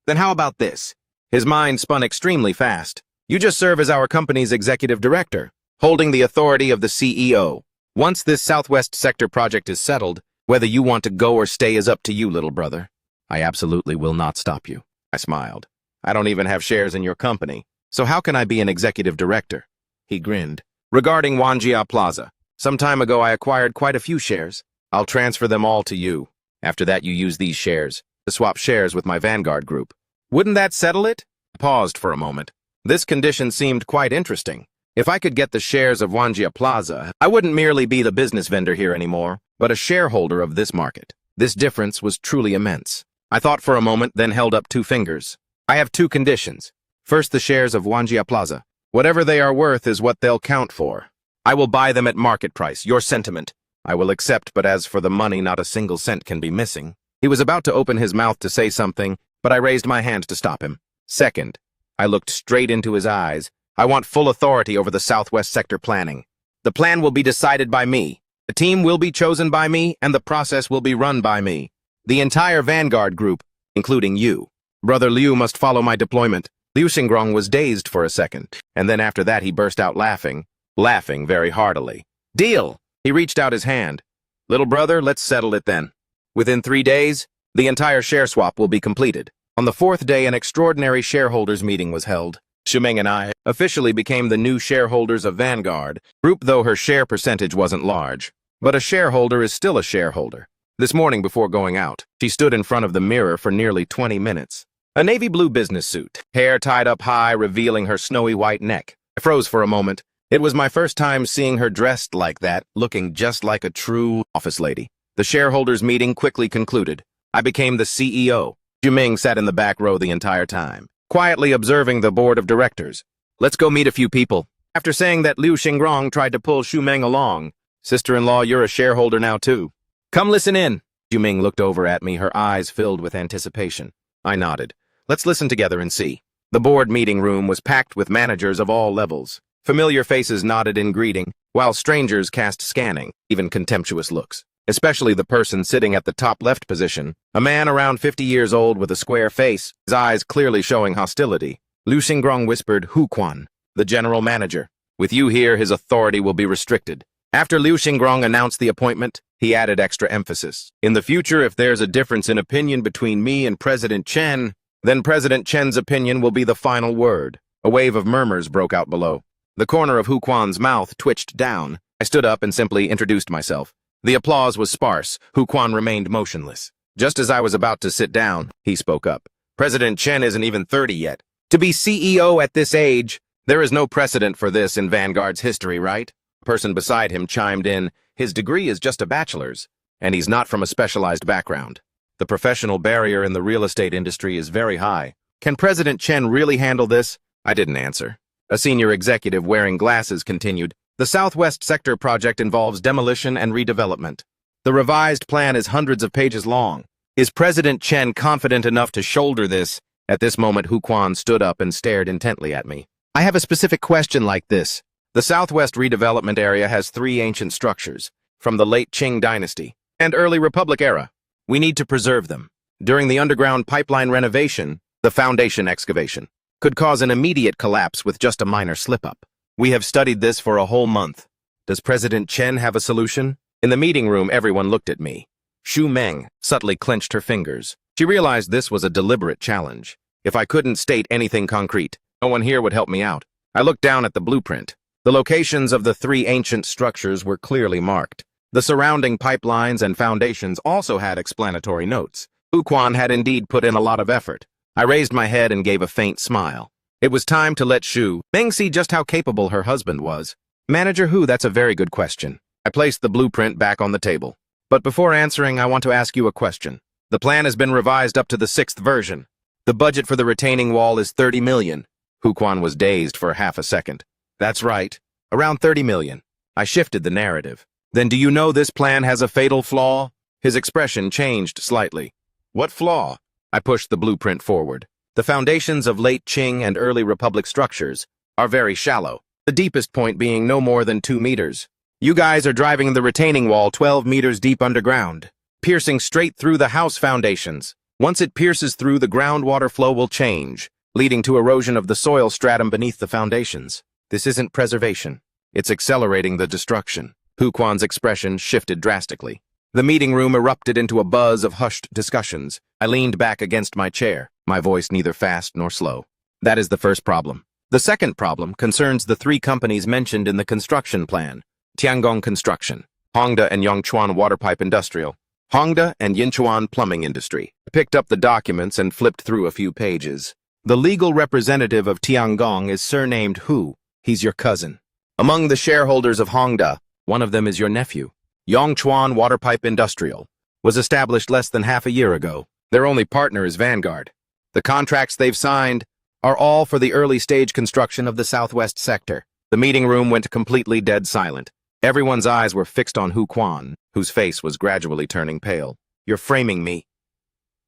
Then how about this? His mind spun extremely fast. You just serve as our company's executive director, holding the authority of the CEO. Once this Southwest Sector project is settled, whether you want to go or stay is up to you, little brother. I absolutely will not stop you. I smiled. I don't even have shares in your company, so how can I be an executive director? He grinned. Regarding Wanjia Plaza, some time ago I acquired quite a few shares. I'll transfer them all to you. After that you use these shares to swap shares with my Vanguard Group. Wouldn't that settle it? I paused for a moment. This condition seemed quite interesting. If I could get the shares of Wanjia Plaza, I wouldn't merely be the business vendor here anymore, but a shareholder of this market. This difference was truly immense. I thought for a moment, then held up 2 fingers. I have 2 conditions. First, the shares of Wanjia Plaza. Whatever they are worth is what they'll count for. I will buy them at market price, your sentiment. I will accept, but as for the money, not a single cent can be missing. He was about to open his mouth to say something, but I raised my hand to stop him. Second, I looked straight into his eyes. I want full authority over the Southwest Sector planning. The plan will be decided by me. The team will be chosen by me, and the process will be run by me. The entire Vanguard group, including you. Brother Liu must follow my deployment. Liu Xingrong was dazed for a second, and then after that he burst out laughing very heartily. Deal! He reached out his hand. Little brother, let's settle it then. Within 3 days, the entire share swap will be completed. On the 4th day, an extraordinary shareholders meeting was held. Shumeng and I officially became the new shareholders of Vanguard, group though her share percentage wasn't large. But a shareholder is still a shareholder. This morning before going out, she stood in front of the mirror for nearly 20 minutes. A navy blue business suit, hair tied up high, revealing her snowy white neck. I froze for a moment. It was my first time seeing her dressed like that, looking just like a true office lady. The shareholders meeting quickly concluded. I became the CEO. Juming sat in the back row the entire time, quietly observing the board of directors. Let's go meet a few people. After saying that, Liu Xingrong tried to pull Shumeng along. Sister-in-law, you're a shareholder now too. Come listen in. Juming looked over at me, her eyes filled with anticipation. I nodded. Let's listen together and see. The board meeting room was packed with managers of all levels. Familiar faces nodded in greeting, while strangers cast scanning, even contemptuous looks. Especially the person sitting at the top left position, a man around 50 years old with a square face, his eyes clearly showing hostility. Liu Xingrong whispered, Hu Quan, the general manager. With you here, his authority will be restricted. After Liu Xingrong announced the appointment, he added extra emphasis. In the future, if there's a difference in opinion between me and President Chen, then President Chen's opinion will be the final word. A wave of murmurs broke out below. The corner of Hu Quan's mouth twitched down. I stood up and simply introduced myself. The applause was sparse. Hu Quan remained motionless. Just as I was about to sit down, he spoke up. President Chen isn't even 30 yet. To be CEO at this age, there is no precedent for this in Vanguard's history, right? A person beside him chimed in, his degree is just a bachelor's, and he's not from a specialized background. The professional barrier in the real estate industry is very high. Can President Chen really handle this? I didn't answer. A senior executive wearing glasses continued. The Southwest Sector project involves demolition and redevelopment. The revised plan is hundreds of pages long. Is President Chen confident enough to shoulder this? At this moment, Hu Quan stood up and stared intently at me. I have a specific question like this. The Southwest redevelopment area has 3 ancient structures, from the late Qing dynasty and early Republic era. We need to preserve them. During the underground pipeline renovation, the foundation excavation could cause an immediate collapse with just a minor slip-up. We have studied this for a whole month. Does President Chen have a solution? In the meeting room, everyone looked at me. Xu Meng subtly clenched her fingers. She realized this was a deliberate challenge. If I couldn't state anything concrete, no one here would help me out. I looked down at the blueprint. The locations of the 3 ancient structures were clearly marked. The surrounding pipelines and foundations also had explanatory notes. Hu Quan had indeed put in a lot of effort. I raised my head and gave a faint smile. It was time to let Xu Meng see just how capable her husband was. Manager Hu, that's a very good question. I placed the blueprint back on the table. But before answering, I want to ask you a question. The plan has been revised up to the 6th version. The budget for the retaining wall is 30 million. Hu Quan was dazed for half a second. That's right. Around 30 million. I shifted the narrative. Then do you know this plan has a fatal flaw? His expression changed slightly. What flaw? I pushed the blueprint forward. The foundations of late Qing and early Republic structures are very shallow, the deepest point being no more than 2 meters. You guys are driving the retaining wall 12 meters deep underground, piercing straight through the house foundations. Once it pierces through, the groundwater flow will change, leading to erosion of the soil stratum beneath the foundations. This isn't preservation. It's accelerating the destruction. Hu Quan's expression shifted drastically. The meeting room erupted into a buzz of hushed discussions. I leaned back against my chair, my voice neither fast nor slow. That is the first problem. The second problem concerns the 3 companies mentioned in the construction plan. Tiangong Construction, Hongda and Yongchuan Waterpipe Industrial, Hongda and Yinchuan Plumbing Industry. I picked up the documents and flipped through a few pages. The legal representative of Tiangong is surnamed Hu. He's your cousin. Among the shareholders of Hongda, one of them is your nephew. Yongchuan Waterpipe Industrial was established less than half a year ago. Their only partner is Vanguard. The contracts they've signed are all for the early-stage construction of the southwest sector. The meeting room went completely dead silent. Everyone's eyes were fixed on Hu Quan, whose face was gradually turning pale. "You're framing me."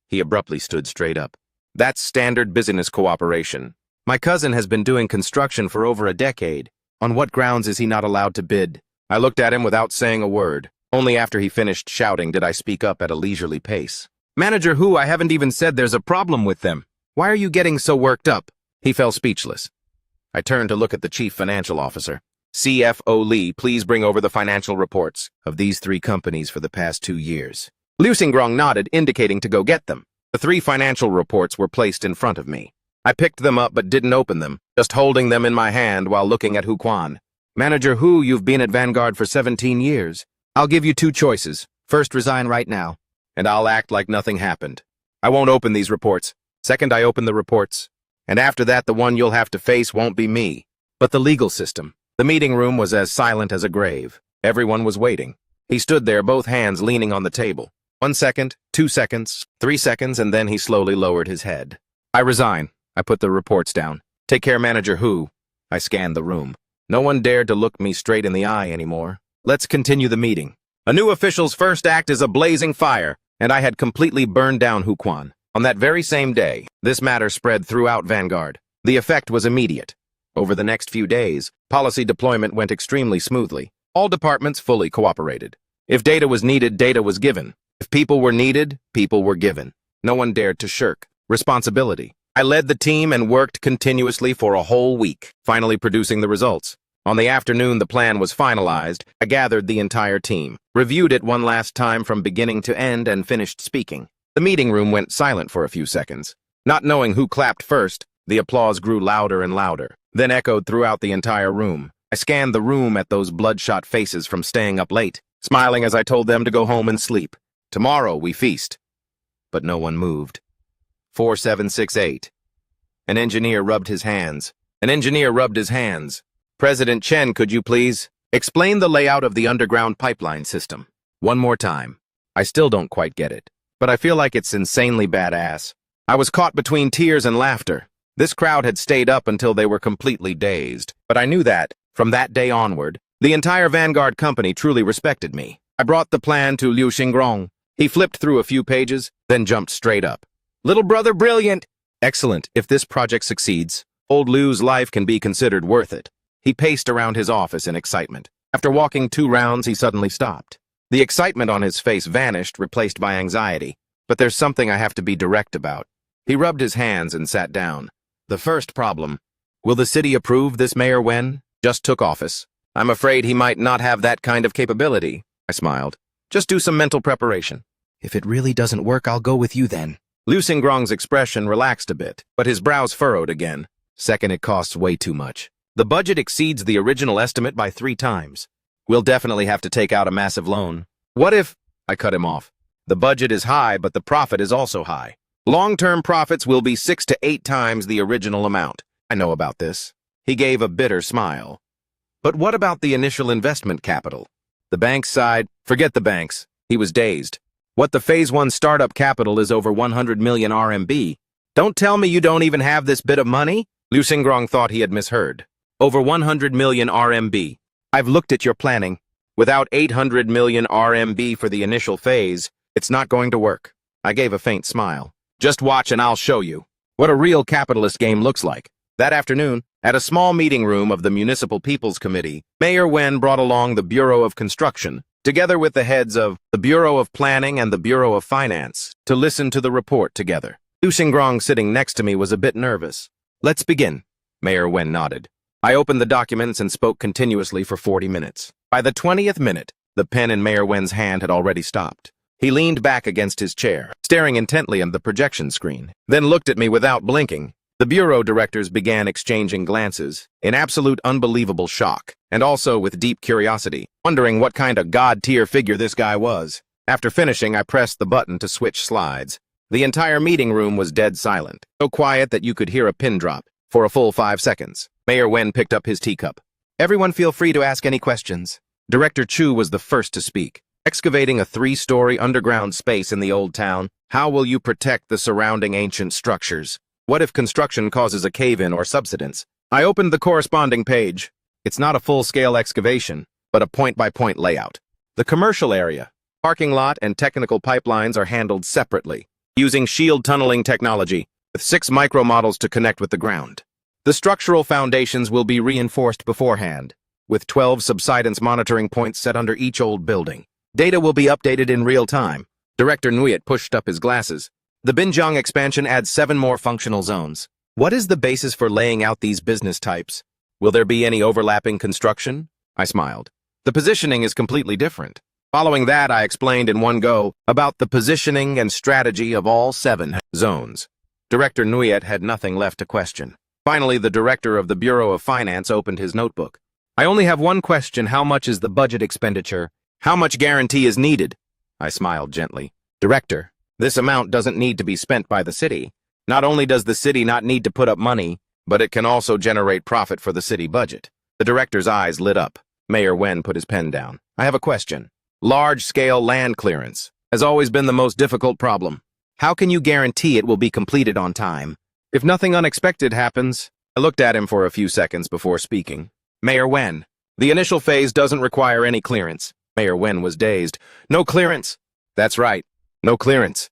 He abruptly stood straight up. "That's standard business cooperation. My cousin has been doing construction for over a decade. On what grounds is he not allowed to bid?" I looked at him without saying a word. Only after he finished shouting did I speak up at a leisurely pace. "Manager Hu, I haven't even said there's a problem with them. Why are you getting so worked up?" He fell speechless. I turned to look at the chief financial officer. "CFO Lee, please bring over the financial reports of these three companies for the past 2 years." Liu Xingrong nodded, indicating to go get them. The 3 financial reports were placed in front of me. I picked them up but didn't open them, just holding them in my hand while looking at Hu Quan. "Manager Hu, you've been at Vanguard for 17 years. I'll give you 2 choices. First, resign right now, and I'll act like nothing happened. I won't open these reports. Second, I open the reports. And after that, the one you'll have to face won't be me, but the legal system." The meeting room was as silent as a grave. Everyone was waiting. He stood there, both hands leaning on the table. 1 second, 2 seconds, 3 seconds, and then he slowly lowered his head. "I resign." I put the reports down. "Take care, Manager Hu." I scanned the room. No one dared to look me straight in the eye anymore. Let's continue the meeting. A new official's first act is a blazing fire, and I had completely burned down Hu Quan. On that very same day, this matter spread throughout Vanguard. The effect was immediate. Over the next few days, policy deployment went extremely smoothly. All departments fully cooperated. If data was needed, data was given. If people were needed, people were given. No one dared to shirk responsibility. I led the team and worked continuously for a whole week, finally producing the results. On the afternoon the plan was finalized, I gathered the entire team, reviewed it one last time from beginning to end, and finished speaking. The meeting room went silent for a few seconds. Not knowing who clapped first, the applause grew louder and louder, then echoed throughout the entire room. I scanned the room at those bloodshot faces from staying up late, smiling as I told them to go home and sleep. Tomorrow we feast. But no one moved. 4768. An engineer rubbed his hands. "President Chen, could you please explain the layout of the underground pipeline system one more time? I still don't quite get it, but I feel like it's insanely badass." I was caught between tears and laughter. This crowd had stayed up until they were completely dazed, but I knew that, from that day onward, the entire Vanguard company truly respected me. I brought the plan to Liu Xingrong. He flipped through a few pages, then jumped straight up. "Little brother, brilliant!" "Excellent. If this project succeeds, old Liu's life can be considered worth it." He paced around his office in excitement. After walking 2 rounds, he suddenly stopped. The excitement on his face vanished, replaced by anxiety. "But there's something I have to be direct about." He rubbed his hands and sat down. "The first problem. Will the city approve this Mayor Wen? Just took office. I'm afraid he might not have that kind of capability." I smiled. "Just do some mental preparation." "If it really doesn't work, I'll go with you then." Liu Xingrong's expression relaxed a bit, but his brows furrowed again. "Second, it costs way too much. The budget exceeds the original estimate by 3 times. We'll definitely have to take out a massive loan." "What if—" I cut him off. "The budget is high, but the profit is also high. Long-term profits will be 6 to 8 times the original amount. I know about this." He gave a bitter smile. "But what about the initial investment capital?" The banks sighed. "Forget the banks." He was dazed. "What the Phase 1 startup capital is over 100 million RMB. Don't tell me you don't even have this bit of money?" Liu Xingrong thought he had misheard. "Over 100 million RMB. I've looked at your planning. Without 800 million RMB for the initial phase, it's not going to work." I gave a faint smile. "Just watch and I'll show you what a real capitalist game looks like." That afternoon, at a small meeting room of the Municipal People's Committee, Mayor Wen brought along the Bureau of Construction, together with the heads of the Bureau of Planning and the Bureau of Finance, to listen to the report together. Liu Xingrong, sitting next to me, was a bit nervous. "Let's begin." Mayor Wen nodded. I opened the documents and spoke continuously for 40 minutes. By the 20th minute, the pen in Mayor Wen's hand had already stopped. He leaned back against his chair, staring intently at the projection screen, then looked at me without blinking. The bureau directors began exchanging glances, in absolute unbelievable shock, and also with deep curiosity, wondering what kind of god-tier figure this guy was. After finishing, I pressed the button to switch slides. The entire meeting room was dead silent, so quiet that you could hear a pin drop for a full 5 seconds. Mayor Wen picked up his teacup. Everyone feel free to ask any questions. Director Chu was the first to speak. Excavating a 3-story underground space in the old town, how will you protect the surrounding ancient structures? What if construction causes a cave-in or subsidence? I opened the corresponding page. It's not a full-scale excavation, but a point-by-point layout. The commercial area, parking lot, and technical pipelines are handled separately, using shield tunneling technology, with 6 micro-models to connect with the ground. The structural foundations will be reinforced beforehand, with 12 subsidence monitoring points set under each old building. Data will be updated in real time. Director Nguyen pushed up his glasses. The Binjiang expansion adds 7 more functional zones. What is the basis for laying out these business types? Will there be any overlapping construction? I smiled. The positioning is completely different. Following that, I explained in one go about the positioning and strategy of all 7 zones. Director Nguyen had nothing left to question. Finally, the director of the Bureau of Finance opened his notebook. I only have one question. How much is the budget expenditure? How much guarantee is needed? I smiled gently. Director, this amount doesn't need to be spent by the city. Not only does the city not need to put up money, but it can also generate profit for the city budget. The director's eyes lit up. Mayor Wen put his pen down. I have a question. Large-scale land clearance has always been the most difficult problem. How can you guarantee it will be completed on time? If nothing unexpected happens, I looked at him for a few seconds before speaking. Mayor Wen, the initial phase doesn't require any clearance. Mayor Wen was dazed. No clearance. That's right. No clearance.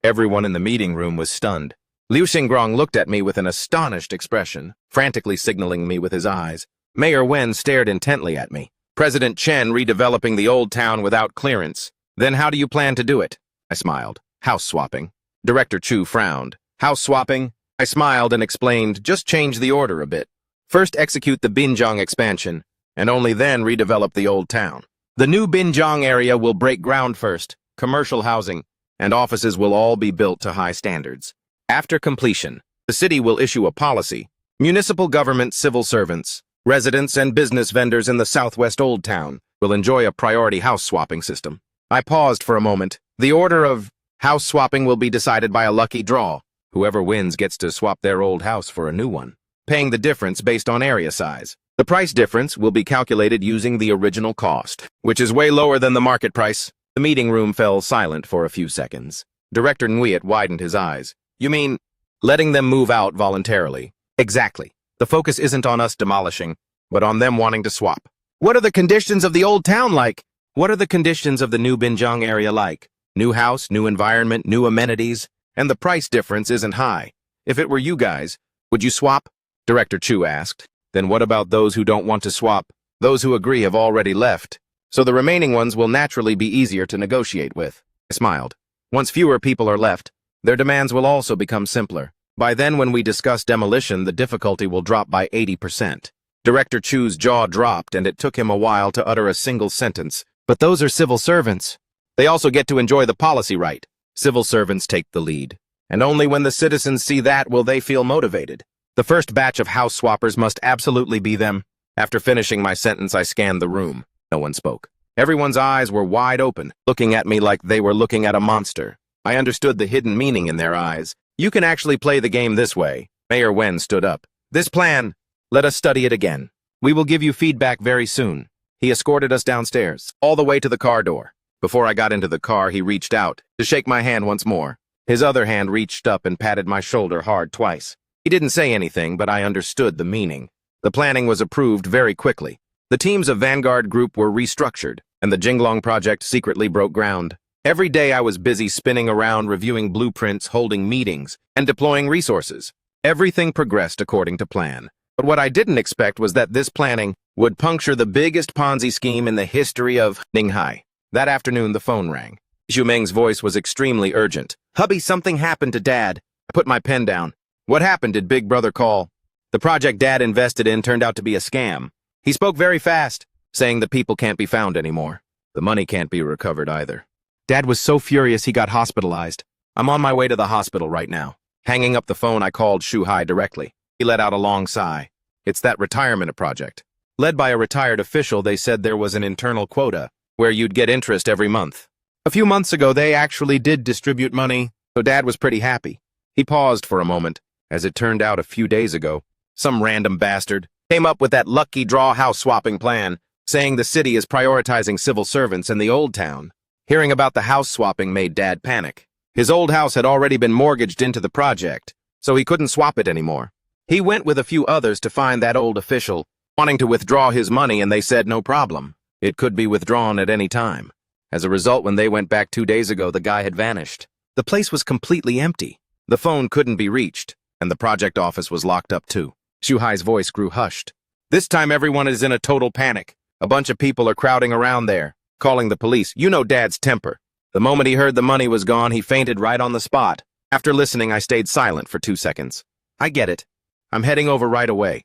Everyone in the meeting room was stunned. Liu Xingrong looked at me with an astonished expression, frantically signaling me with his eyes. Mayor Wen stared intently at me. President Chen redeveloping the old town without clearance. Then how do you plan to do it? I smiled. House swapping. Director Chu frowned. House swapping? I smiled and explained, just change the order a bit. First execute the Binjiang expansion, and only then redevelop the old town. The new Binjiang area will break ground first, commercial housing, and offices will all be built to high standards. After completion, the city will issue a policy. Municipal government civil servants, residents and business vendors in the southwest Old Town will enjoy a priority house swapping system. I paused for a moment. The order of house swapping will be decided by a lucky draw. Whoever wins gets to swap their old house for a new one, paying the difference based on area size. The price difference will be calculated using the original cost, which is way lower than the market price. The meeting room fell silent for a few seconds. Director Nguyen widened his eyes. You mean, letting them move out voluntarily? Exactly. The focus isn't on us demolishing, but on them wanting to swap. What are the conditions of the old town like? What are the conditions of the new Binjiang area like? New house, new environment, new amenities, and the price difference isn't high. If it were you guys, would you swap? Director Chu asked. Then what about those who don't want to swap? Those who agree have already left, so the remaining ones will naturally be easier to negotiate with. I smiled. Once fewer people are left, their demands will also become simpler. By then, when we discuss demolition, the difficulty will drop by 80%. Director Chu's jaw dropped, and it took him a while to utter a single sentence. But those are civil servants. They also get to enjoy the policy right. Civil servants take the lead. And only when the citizens see that will they feel motivated. The first batch of house swappers must absolutely be them. After finishing my sentence, I scanned the room. No one spoke. Everyone's eyes were wide open, looking at me like they were looking at a monster. I understood the hidden meaning in their eyes. You can actually play the game this way. Mayor Wen stood up. This plan, let us study it again. We will give you feedback very soon. He escorted us downstairs, all the way to the car door. Before I got into the car, he reached out to shake my hand once more. His other hand reached up and patted my shoulder hard twice. He didn't say anything, but I understood the meaning. The planning was approved very quickly. The teams of Vanguard Group were restructured, and the Jinglong project secretly broke ground. Every day I was busy spinning around, reviewing blueprints, holding meetings, and deploying resources. Everything progressed according to plan. But what I didn't expect was that this planning would puncture the biggest Ponzi scheme in the history of Ninghai. That afternoon, the phone rang. Xu Meng's voice was extremely urgent. Hubby, something happened to Dad. I put my pen down. What happened? Did Big Brother call? The project Dad invested in turned out to be a scam. He spoke very fast, saying the people can't be found anymore. The money can't be recovered either. Dad was so furious he got hospitalized. I'm on my way to the hospital right now. Hanging up the phone, I called Shu Hai directly. He let out a long sigh. It's that retirement project. Led by a retired official, they said there was an internal quota, where you'd get interest every month. A few months ago, they actually did distribute money, so Dad was pretty happy. He paused for a moment. As it turned out a few days ago, some random bastard came up with that lucky draw house swapping plan, saying the city is prioritizing civil servants in the old town. Hearing about the house swapping made Dad panic. His old house had already been mortgaged into the project, so he couldn't swap it anymore. He went with a few others to find that old official, wanting to withdraw his money, and they said no problem. It could be withdrawn at any time. As a result, when they went back 2 days ago, the guy had vanished. The place was completely empty. The phone couldn't be reached, and the project office was locked up too. Shuhai's voice grew hushed. This time everyone is in a total panic. A bunch of people are crowding around there, calling the police. You know Dad's temper. The moment he heard the money was gone, he fainted right on the spot. After listening, I stayed silent for 2 seconds. I get it. I'm heading over right away.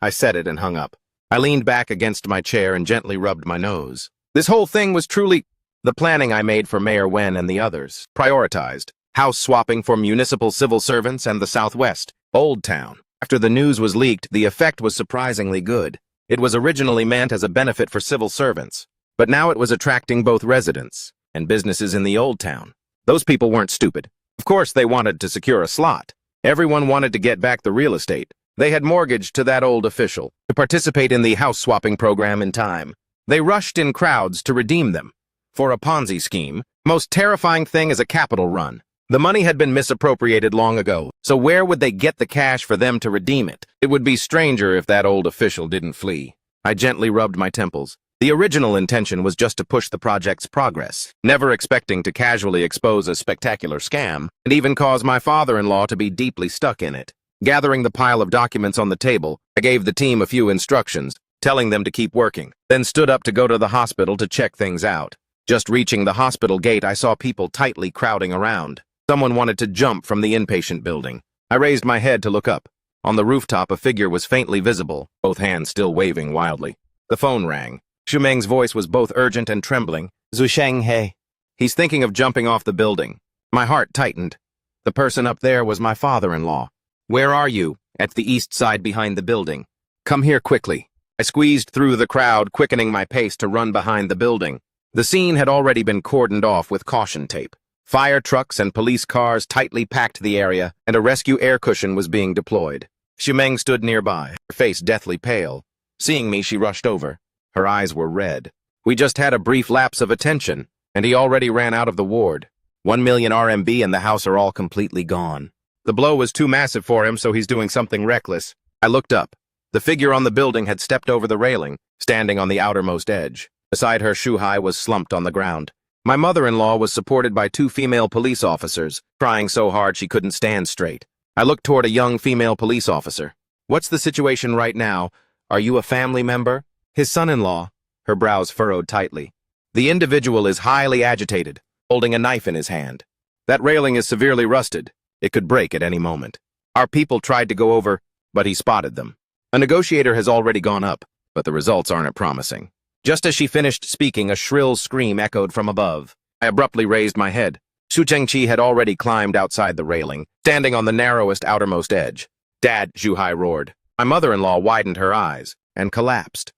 I said it and hung up. I leaned back against my chair and gently rubbed my nose. This whole thing was truly the planning I made for Mayor Wen and the others. Prioritized house swapping for municipal civil servants and the Southwest, Old Town. After the news was leaked, the effect was surprisingly good. It was originally meant as a benefit for civil servants, but now it was attracting both residents and businesses in the Old Town. Those people weren't stupid. Of course, they wanted to secure a slot. Everyone wanted to get back the real estate they had mortgaged to that old official to participate in the house swapping program in time. They rushed in crowds to redeem them. For a Ponzi scheme, most terrifying thing is a capital run. The money had been misappropriated long ago, so where would they get the cash for them to redeem it? It would be stranger if that old official didn't flee. I gently rubbed my temples. The original intention was just to push the project's progress, never expecting to casually expose a spectacular scam, and even cause my father-in-law to be deeply stuck in it. Gathering the pile of documents on the table, I gave the team a few instructions, telling them to keep working, then stood up to go to the hospital to check things out. Just reaching the hospital gate, I saw people tightly crowding around. Someone wanted to jump from the inpatient building. I raised my head to look up. On the rooftop, a figure was faintly visible, both hands still waving wildly. The phone rang. Shumeng's voice was both urgent and trembling. Zusheng, hey. He's thinking of jumping off the building. My heart tightened. The person up there was my father-in-law. Where are you? At the east side behind the building. Come here quickly. I squeezed through the crowd, quickening my pace to run behind the building. The scene had already been cordoned off with caution tape. Fire trucks and police cars tightly packed the area, and a rescue air cushion was being deployed. Shumeng stood nearby, her face deathly pale. Seeing me, she rushed over. Her eyes were red. We just had a brief lapse of attention, and he already ran out of the ward. 1 million RMB and the house are all completely gone. The blow was too massive for him, so he's doing something reckless. I looked up. The figure on the building had stepped over the railing, standing on the outermost edge. Beside her, Shuhai was slumped on the ground. My mother-in-law was supported by 2 female police officers, crying so hard she couldn't stand straight. I looked toward a young female police officer. What's the situation right now? Are you a family member? His son-in-law. Her brows furrowed tightly. The individual is highly agitated, holding a knife in his hand. That railing is severely rusted. It could break at any moment. Our people tried to go over, but he spotted them. A negotiator has already gone up, but the results aren't promising. Just as she finished speaking, a shrill scream echoed from above. I abruptly raised my head. Xu Chengqi had already climbed outside the railing, standing on the narrowest outermost edge. Dad, Zhuhai roared. My mother-in-law widened her eyes and collapsed.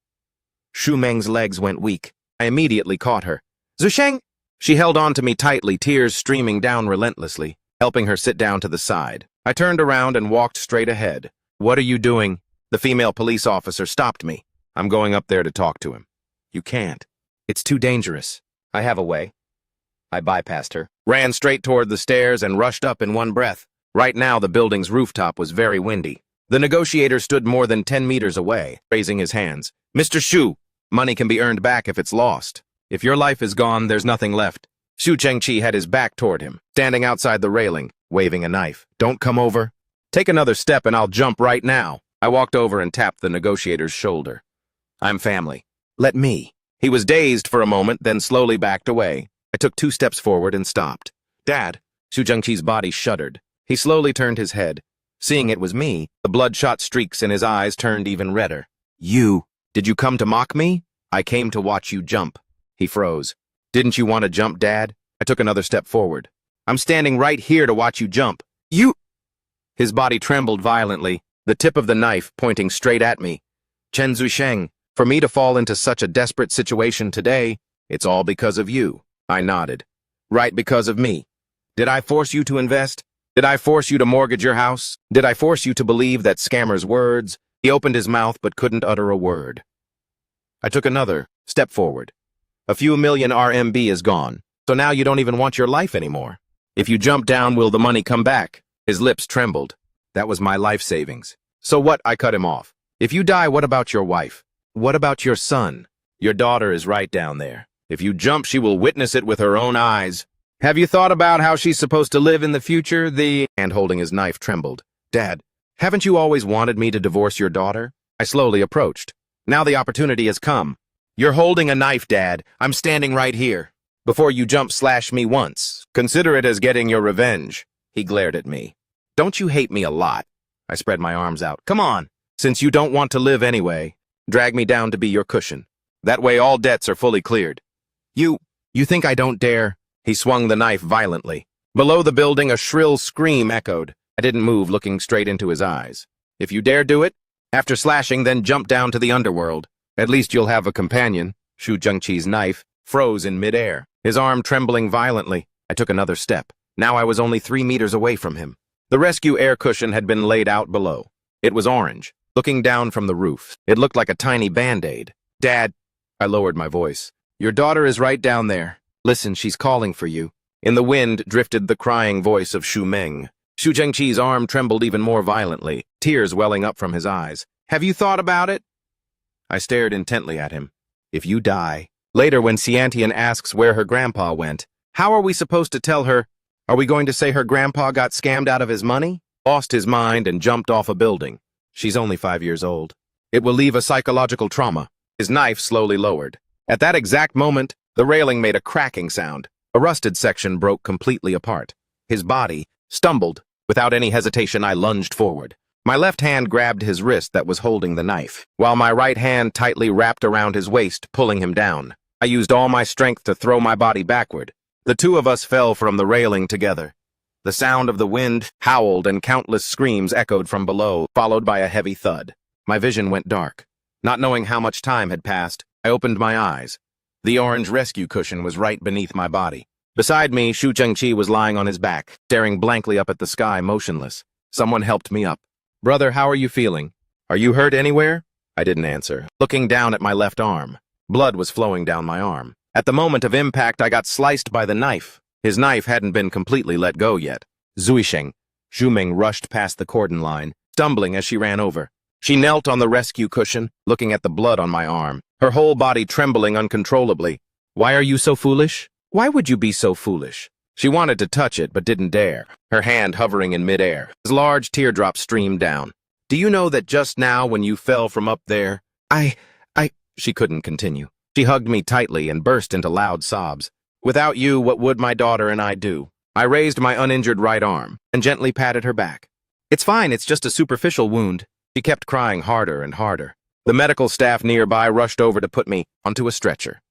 Xu Meng's legs went weak. I immediately caught her. Zusheng! She held on to me tightly, tears streaming down relentlessly, helping her sit down to the side. I turned around and walked straight ahead. What are you doing? The female police officer stopped me. I'm going up there to talk to him. You can't. It's too dangerous. I have a way. I bypassed her, ran straight toward the stairs, and rushed up in one breath. Right now, the building's rooftop was very windy. The negotiator stood more than 10 meters away, raising his hands. Mr. Xu, money can be earned back if it's lost. If your life is gone, there's nothing left. Xu Chengqi had his back toward him, standing outside the railing, waving a knife. Don't come over. Take another step and I'll jump right now. I walked over and tapped the negotiator's shoulder. I'm family. Let me. He was dazed for a moment, then slowly backed away. I took 2 steps forward and stopped. Dad. Xu Zhengqi's body shuddered. He slowly turned his head. Seeing it was me, the bloodshot streaks in his eyes turned even redder. You. Did you come to mock me? I came to watch you jump. He froze. Didn't you want to jump, Dad? I took another step forward. I'm standing right here to watch you jump. You. His body trembled violently, the tip of the knife pointing straight at me. Chen Zusheng. For me to fall into such a desperate situation today, it's all because of you. I nodded. Right because of me. Did I force you to invest? Did I force you to mortgage your house? Did I force you to believe that scammer's words? He opened his mouth but couldn't utter a word. I took another step forward. A few million RMB is gone, so now you don't even want your life anymore. If you jump down, will the money come back? His lips trembled. That was my life savings. So what? I cut him off. If you die, what about your wife? What about your son? Your daughter is right down there. If you jump, she will witness it with her own eyes. Have you thought about how she's supposed to live in the future? The hand holding his knife trembled. Dad, haven't you always wanted me to divorce your daughter? I slowly approached. Now the opportunity has come. You're holding a knife, Dad. I'm standing right here. Before you jump, slash me once. Consider it as getting your revenge. He glared at me. Don't you hate me a lot? I spread my arms out. Come on. Since you don't want to live anyway, drag me down to be your cushion. That way all debts are fully cleared. You think I don't dare? He swung the knife violently. Below the building, a shrill scream echoed. I didn't move, looking straight into his eyes. If you dare do it, after slashing, then jump down to the underworld. At least you'll have a companion. Xu Zhengqi's knife froze in midair, his arm trembling violently. I took another step. Now I was only 3 meters away from him. The rescue air cushion had been laid out below. It was orange. Looking down from the roof, it looked like a tiny Band-Aid. Dad, I lowered my voice. Your daughter is right down there. Listen, she's calling for you. In the wind drifted the crying voice of Xu Meng. Xu Zhengqi's arm trembled even more violently, tears welling up from his eyes. Have you thought about it? I stared intently at him. If you die. Later, when Xiantian asks where her grandpa went, how are we supposed to tell her? Are we going to say her grandpa got scammed out of his money? Lost his mind and jumped off a building. She's only 5 years old. It will leave a psychological trauma. His knife slowly lowered. At that exact moment, the railing made a cracking sound. A rusted section broke completely apart. His body stumbled. Without any hesitation, I lunged forward. My left hand grabbed his wrist that was holding the knife, while my right hand tightly wrapped around his waist, pulling him down. I used all my strength to throw my body backward. The two of us fell from the railing together. The sound of the wind howled and countless screams echoed from below, followed by a heavy thud. My vision went dark. Not knowing how much time had passed, I opened my eyes. The orange rescue cushion was right beneath my body. Beside me, Xu Zhengqi was lying on his back, staring blankly up at the sky, motionless. Someone helped me up. Brother, how are you feeling? Are you hurt anywhere? I didn't answer, looking down at my left arm. Blood was flowing down my arm. At the moment of impact, I got sliced by the knife. His knife hadn't been completely let go yet. Zuisheng. Xu Ming rushed past the cordon line, stumbling as she ran over. She knelt on the rescue cushion, looking at the blood on my arm, her whole body trembling uncontrollably. Why are you so foolish? Why would you be so foolish? She wanted to touch it, but didn't dare, her hand hovering in midair. As large teardrops streamed down. Do you know that just now when you fell from up there, She couldn't continue. She hugged me tightly and burst into loud sobs. Without you, what would my daughter and I do? I raised my uninjured right arm and gently patted her back. It's fine, it's just a superficial wound. She kept crying harder and harder. The medical staff nearby rushed over to put me onto a stretcher.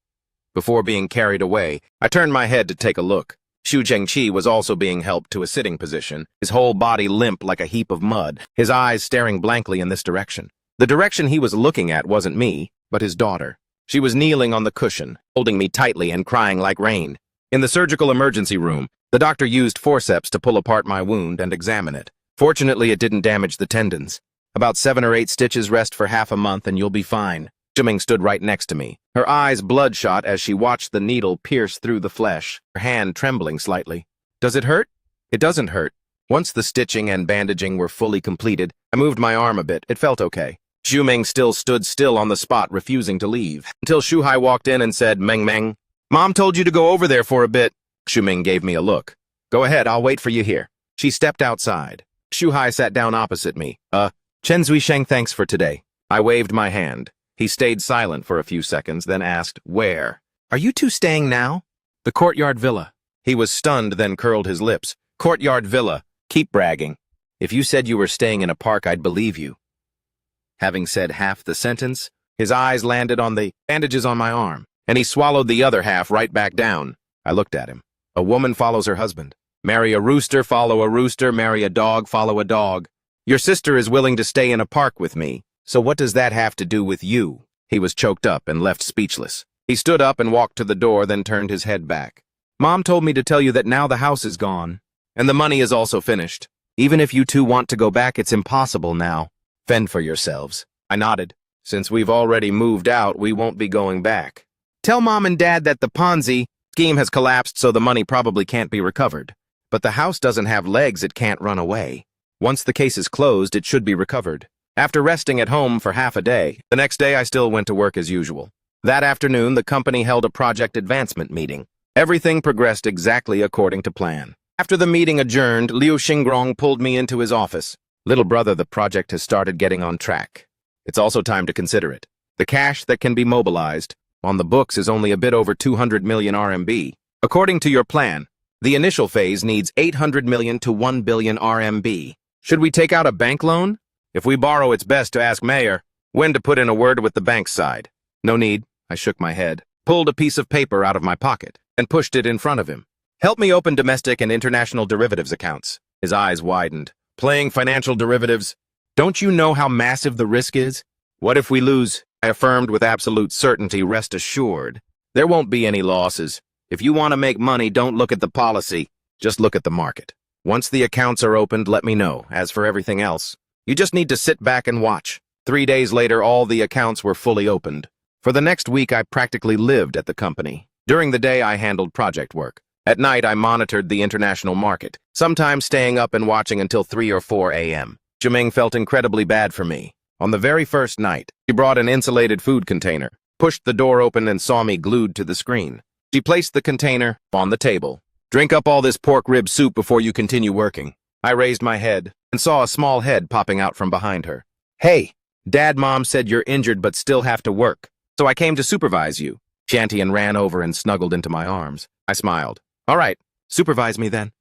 Before being carried away, I turned my head to take a look. Xu Zhengqi was also being helped to a sitting position, his whole body limp like a heap of mud, his eyes staring blankly in this direction. The direction he was looking at wasn't me, but his daughter. She was kneeling on the cushion, holding me tightly and crying like rain. In the surgical emergency room, the doctor used forceps to pull apart my wound and examine it. Fortunately, it didn't damage the tendons. About 7 or 8 stitches, rest for half a month, and you'll be fine. Ximing stood right next to me, her eyes bloodshot as she watched the needle pierce through the flesh, her hand trembling slightly. Does it hurt? It doesn't hurt. Once the stitching and bandaging were fully completed, I moved my arm a bit. It felt okay. Xu Ming still stood still on the spot, refusing to leave, until Shu Hai walked in and said, Meng Meng, Mom told you to go over there for a bit. Xu Ming gave me a look. Go ahead, I'll wait for you here. She stepped outside. Shu Hai sat down opposite me. Chen Zuisheng, thanks for today. I waved my hand. He stayed silent for a few seconds, then asked, Where? Are you two staying now? The Courtyard Villa. He was stunned, then curled his lips. Courtyard Villa. Keep bragging. If you said you were staying in a park, I'd believe you. Having said half the sentence, his eyes landed on the bandages on my arm, and he swallowed the other half right back down. I looked at him. A woman follows her husband. Marry a rooster, follow a rooster, marry a dog, follow a dog. Your sister is willing to stay in a park with me, so what does that have to do with you? He was choked up and left speechless. He stood up and walked to the door, then turned his head back. Mom told me to tell you that now the house is gone, and the money is also finished. Even if you two want to go back, it's impossible now. Fend for yourselves. I nodded. Since we've already moved out, we won't be going back. Tell Mom and Dad that the Ponzi scheme has collapsed, so the money probably can't be recovered. But the house doesn't have legs, it can't run away. Once the case is closed, it should be recovered. After resting at home for half a day, the next day I still went to work as usual. That afternoon, the company held a project advancement meeting. Everything progressed exactly according to plan. After the meeting adjourned, Liu Xingrong pulled me into his office. Little brother, the project has started getting on track. It's also time to consider it. The cash that can be mobilized on the books is only a bit over 200 million RMB. According to your plan, the initial phase needs 800 million to 1 billion RMB. Should we take out a bank loan? If we borrow, it's best to ask Mayor when to put in a word with the bank's side. No need. I shook my head, pulled a piece of paper out of my pocket, and pushed it in front of him. Help me open domestic and international derivatives accounts. His eyes widened. Playing financial derivatives? Don't you know how massive the risk is? What if we lose? I affirmed with absolute certainty. Rest assured, there won't be any losses. If you want to make money, don't look at the policy. Just look at the market. Once the accounts are opened, let me know. As for everything else, you just need to sit back and watch. 3 days later, all the accounts were fully opened. For the next week, I practically lived at the company. During the day, I handled project work. At night, I monitored the international market, sometimes staying up and watching until 3 or 4 a.m. Jiming felt incredibly bad for me. On the very first night, she brought an insulated food container, pushed the door open and saw me glued to the screen. She placed the container on the table. Drink up all this pork rib soup before you continue working. I raised my head and saw a small head popping out from behind her. Hey, Dad, Mom said you're injured but still have to work, so I came to supervise you. Shantian ran over and snuggled into my arms. I smiled. All right, supervise me then.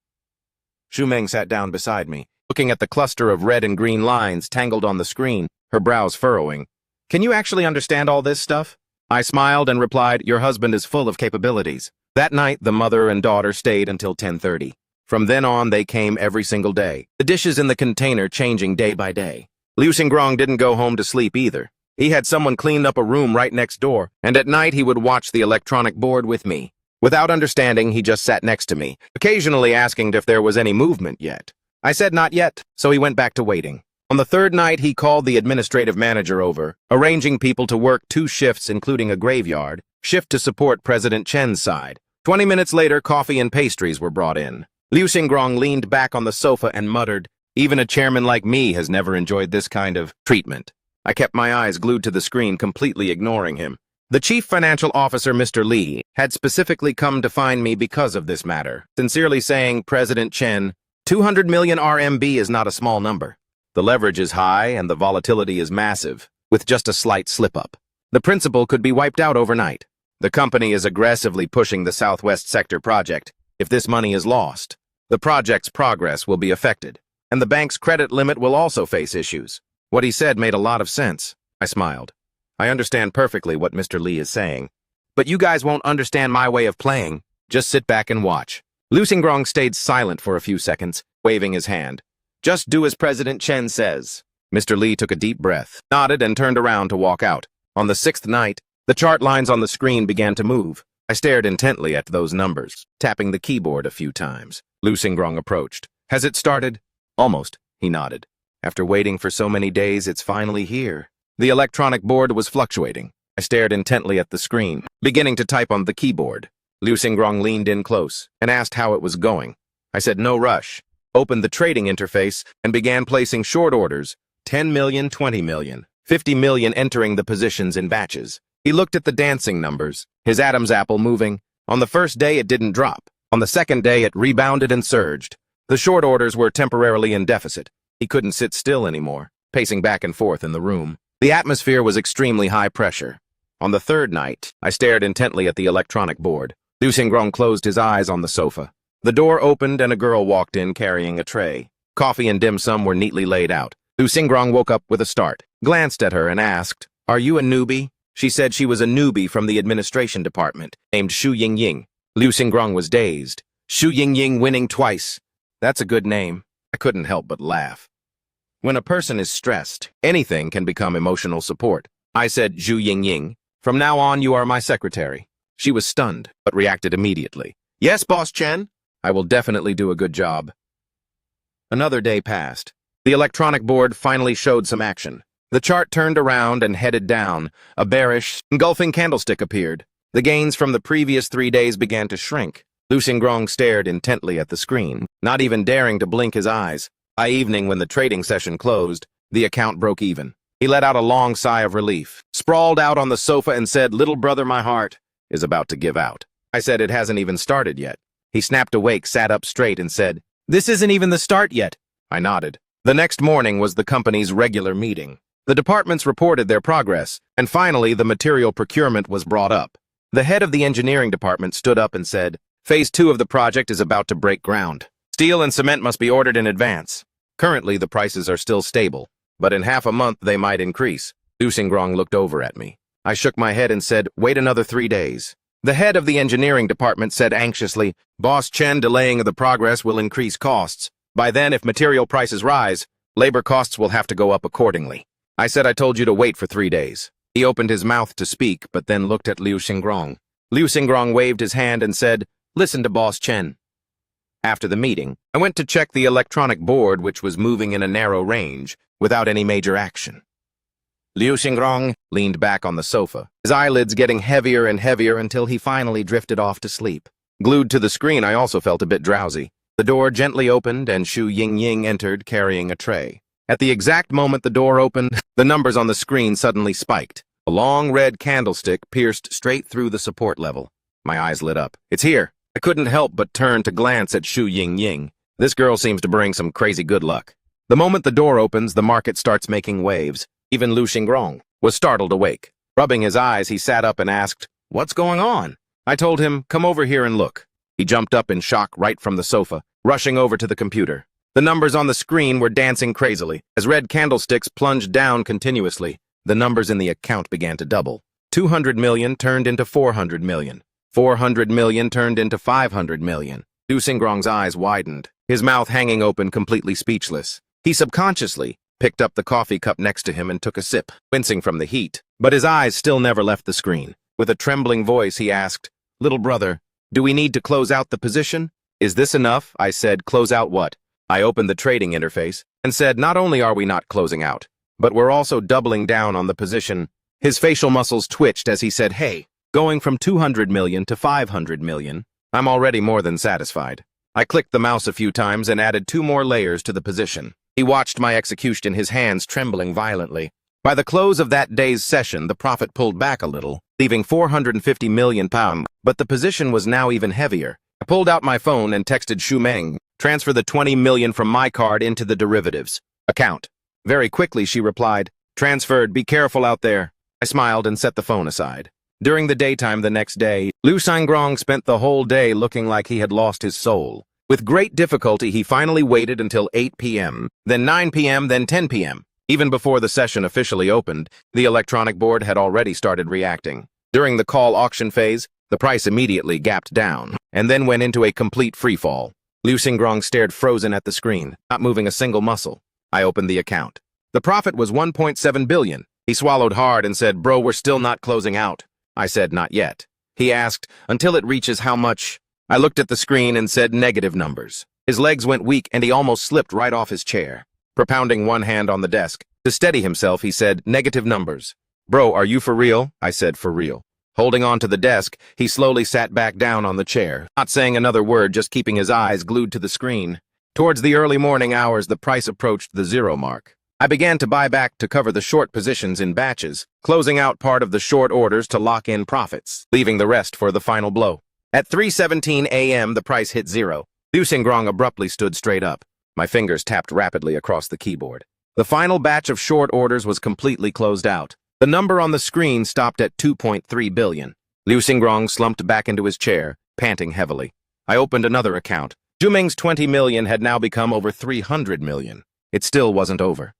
Shumeng sat down beside me, looking at the cluster of red and green lines tangled on the screen, her brows furrowing. Can you actually understand all this stuff? I smiled and replied, your husband is full of capabilities. That night, the mother and daughter stayed until 10:30. From then on, they came every single day, the dishes in the container changing day by day. Liu Xingrong didn't go home to sleep either. He had someone clean up a room right next door, and at night he would watch the electronic board with me. Without understanding, he just sat next to me, occasionally asking if there was any movement yet. I said not yet, so he went back to waiting. On the third night, he called the administrative manager over, arranging people to work 2 shifts, including a graveyard shift to support President Chen's side. 20 minutes later, coffee and pastries were brought in. Liu Xingrong leaned back on the sofa and muttered, even a chairman like me has never enjoyed this kind of treatment. I kept my eyes glued to the screen, completely ignoring him. The chief financial officer, Mr. Li, had specifically come to find me because of this matter, sincerely saying, President Chen, 200 million RMB is not a small number. The leverage is high and the volatility is massive, with just a slight slip-up. The principal could be wiped out overnight. The company is aggressively pushing the Southwest Sector project. If this money is lost, the project's progress will be affected, and the bank's credit limit will also face issues. What he said made a lot of sense. I smiled. I understand perfectly what Mr. Li is saying, but you guys won't understand my way of playing. Just sit back and watch. Liu Xingrong stayed silent for a few seconds, waving his hand. Just do as President Chen says. Mr. Li took a deep breath, nodded, and turned around to walk out. On the 6th night, the chart lines on the screen began to move. I stared intently at those numbers, tapping the keyboard a few times. Liu Xingrong approached. Has it started? Almost, he nodded. After waiting for so many days, it's finally here. The electronic board was fluctuating. I stared intently at the screen, beginning to type on the keyboard. Liu Xingrong leaned in close and asked how it was going. I said no rush, opened the trading interface, and began placing short orders, 10 million, 20 million, 50 million, entering the positions in batches. He looked at the dancing numbers, his Adam's apple moving. On the first day, it didn't drop. On the second day, it rebounded and surged. The short orders were temporarily in deficit. He couldn't sit still anymore, pacing back and forth in the room. The atmosphere was extremely high pressure. On the third night, I stared intently at the electronic board. Liu Xingrong closed his eyes on the sofa. The door opened and a girl walked in carrying a tray. Coffee and dim sum were neatly laid out. Liu Xingrong woke up with a start, glanced at her and asked, "Are you a newbie?" She said she was a newbie from the administration department, named Xu Yingying. Liu Xingrong was dazed. Xu Yingying winning twice. That's a good name. I couldn't help but laugh. When a person is stressed, anything can become emotional support. I said, Xu Yingying, from now on you are my secretary. She was stunned, but reacted immediately. Yes, Boss Chen. I will definitely do a good job. Another day passed. The electronic board finally showed some action. The chart turned around and headed down. A bearish, engulfing candlestick appeared. The gains from the previous 3 days began to shrink. Liu Xingrong stared intently at the screen, not even daring to blink his eyes. By evening, when the trading session closed, the account broke even. He let out a long sigh of relief, sprawled out on the sofa and said, "Little brother, my heart is about to give out." I said, "It hasn't even started yet." He snapped awake, sat up straight, and said, "This isn't even the start yet." I nodded. The next morning was the company's regular meeting. The departments reported their progress, and finally the material procurement was brought up. The head of the engineering department stood up and said, "Phase 2 of the project is about to break ground. Steel and cement must be ordered in advance. Currently, the prices are still stable, but in half a month they might increase." Liu Xingrong looked over at me. I shook my head and said, "Wait another 3 days." The head of the engineering department said anxiously, "Boss Chen, delaying the progress will increase costs. By then, if material prices rise, labor costs will have to go up accordingly." I said, "I told you to wait for 3 days." He opened his mouth to speak, but then looked at Liu Xingrong. Liu Xingrong waved his hand and said, "Listen to Boss Chen." After the meeting, I went to check the electronic board, which was moving in a narrow range, without any major action. Liu Xingrong leaned back on the sofa, his eyelids getting heavier and heavier until he finally drifted off to sleep. Glued to the screen, I also felt a bit drowsy. The door gently opened, and Xu Yingying entered, carrying a tray. At the exact moment the door opened, the numbers on the screen suddenly spiked. A long red candlestick pierced straight through the support level. My eyes lit up. "It's here." I couldn't help but turn to glance at Xu Yingying. This girl seems to bring some crazy good luck. The moment the door opens, the market starts making waves. Even Liu Xingrong was startled awake. Rubbing his eyes, he sat up and asked, "What's going on?" I told him, "Come over here and look." He jumped up in shock right from the sofa, rushing over to the computer. The numbers on the screen were dancing crazily. As red candlesticks plunged down continuously, the numbers in the account began to double. 200 million turned into 400 million. 400 million turned into 500 million. Liu Xingrong's eyes widened, his mouth hanging open, completely speechless. He subconsciously picked up the coffee cup next to him and took a sip, wincing from the heat. But his eyes still never left the screen. With a trembling voice, he asked, "Little brother, do we need to close out the position?" "Is this enough?" I said. "Close out what?" I opened the trading interface and said, "Not only are we not closing out, but we're also doubling down on the position." His facial muscles twitched as he said, "Hey, going from 200 million to 500 million, I'm already more than satisfied." I clicked the mouse a few times and added 2 more layers to the position. He watched my execution, his hands trembling violently. By the close of that day's session, the profit pulled back a little, leaving 450 million pounds, but the position was now even heavier. I pulled out my phone and texted Xu Meng, "Transfer the 20 million from my card into the derivatives account." Very quickly, she replied, "Transferred, be careful out there." I smiled and set the phone aside. During the daytime the next day, Liu Xingrong spent the whole day looking like he had lost his soul. With great difficulty, he finally waited until 8 p.m., then 9 p.m., then 10 p.m. Even before the session officially opened, the electronic board had already started reacting. During the call auction phase, the price immediately gapped down, and then went into a complete freefall. Liu Xingrong stared frozen at the screen, not moving a single muscle. I opened the account. The profit was 1.7 billion. He swallowed hard and said, "Bro, we're still not closing out." I said, "Not yet." He asked, "Until it reaches how much?" I looked at the screen and said, "Negative numbers." His legs went weak and he almost slipped right off his chair. Propounding one hand on the desk, to steady himself, he said, "Negative numbers." "Bro, are you for real?" I said, "For real." Holding on to the desk, he slowly sat back down on the chair, not saying another word, just keeping his eyes glued to the screen. Towards the early morning hours, the price approached the 0 mark. I began to buy back to cover the short positions in batches, closing out part of the short orders to lock in profits, leaving the rest for the final blow. At 3:17 a.m., the price hit 0. Liu Xingrong abruptly stood straight up. My fingers tapped rapidly across the keyboard. The final batch of short orders was completely closed out. The number on the screen stopped at 2.3 billion. Liu Xingrong slumped back into his chair, panting heavily. I opened another account. Xu Meng's 20 million had now become over 300 million. It still wasn't over.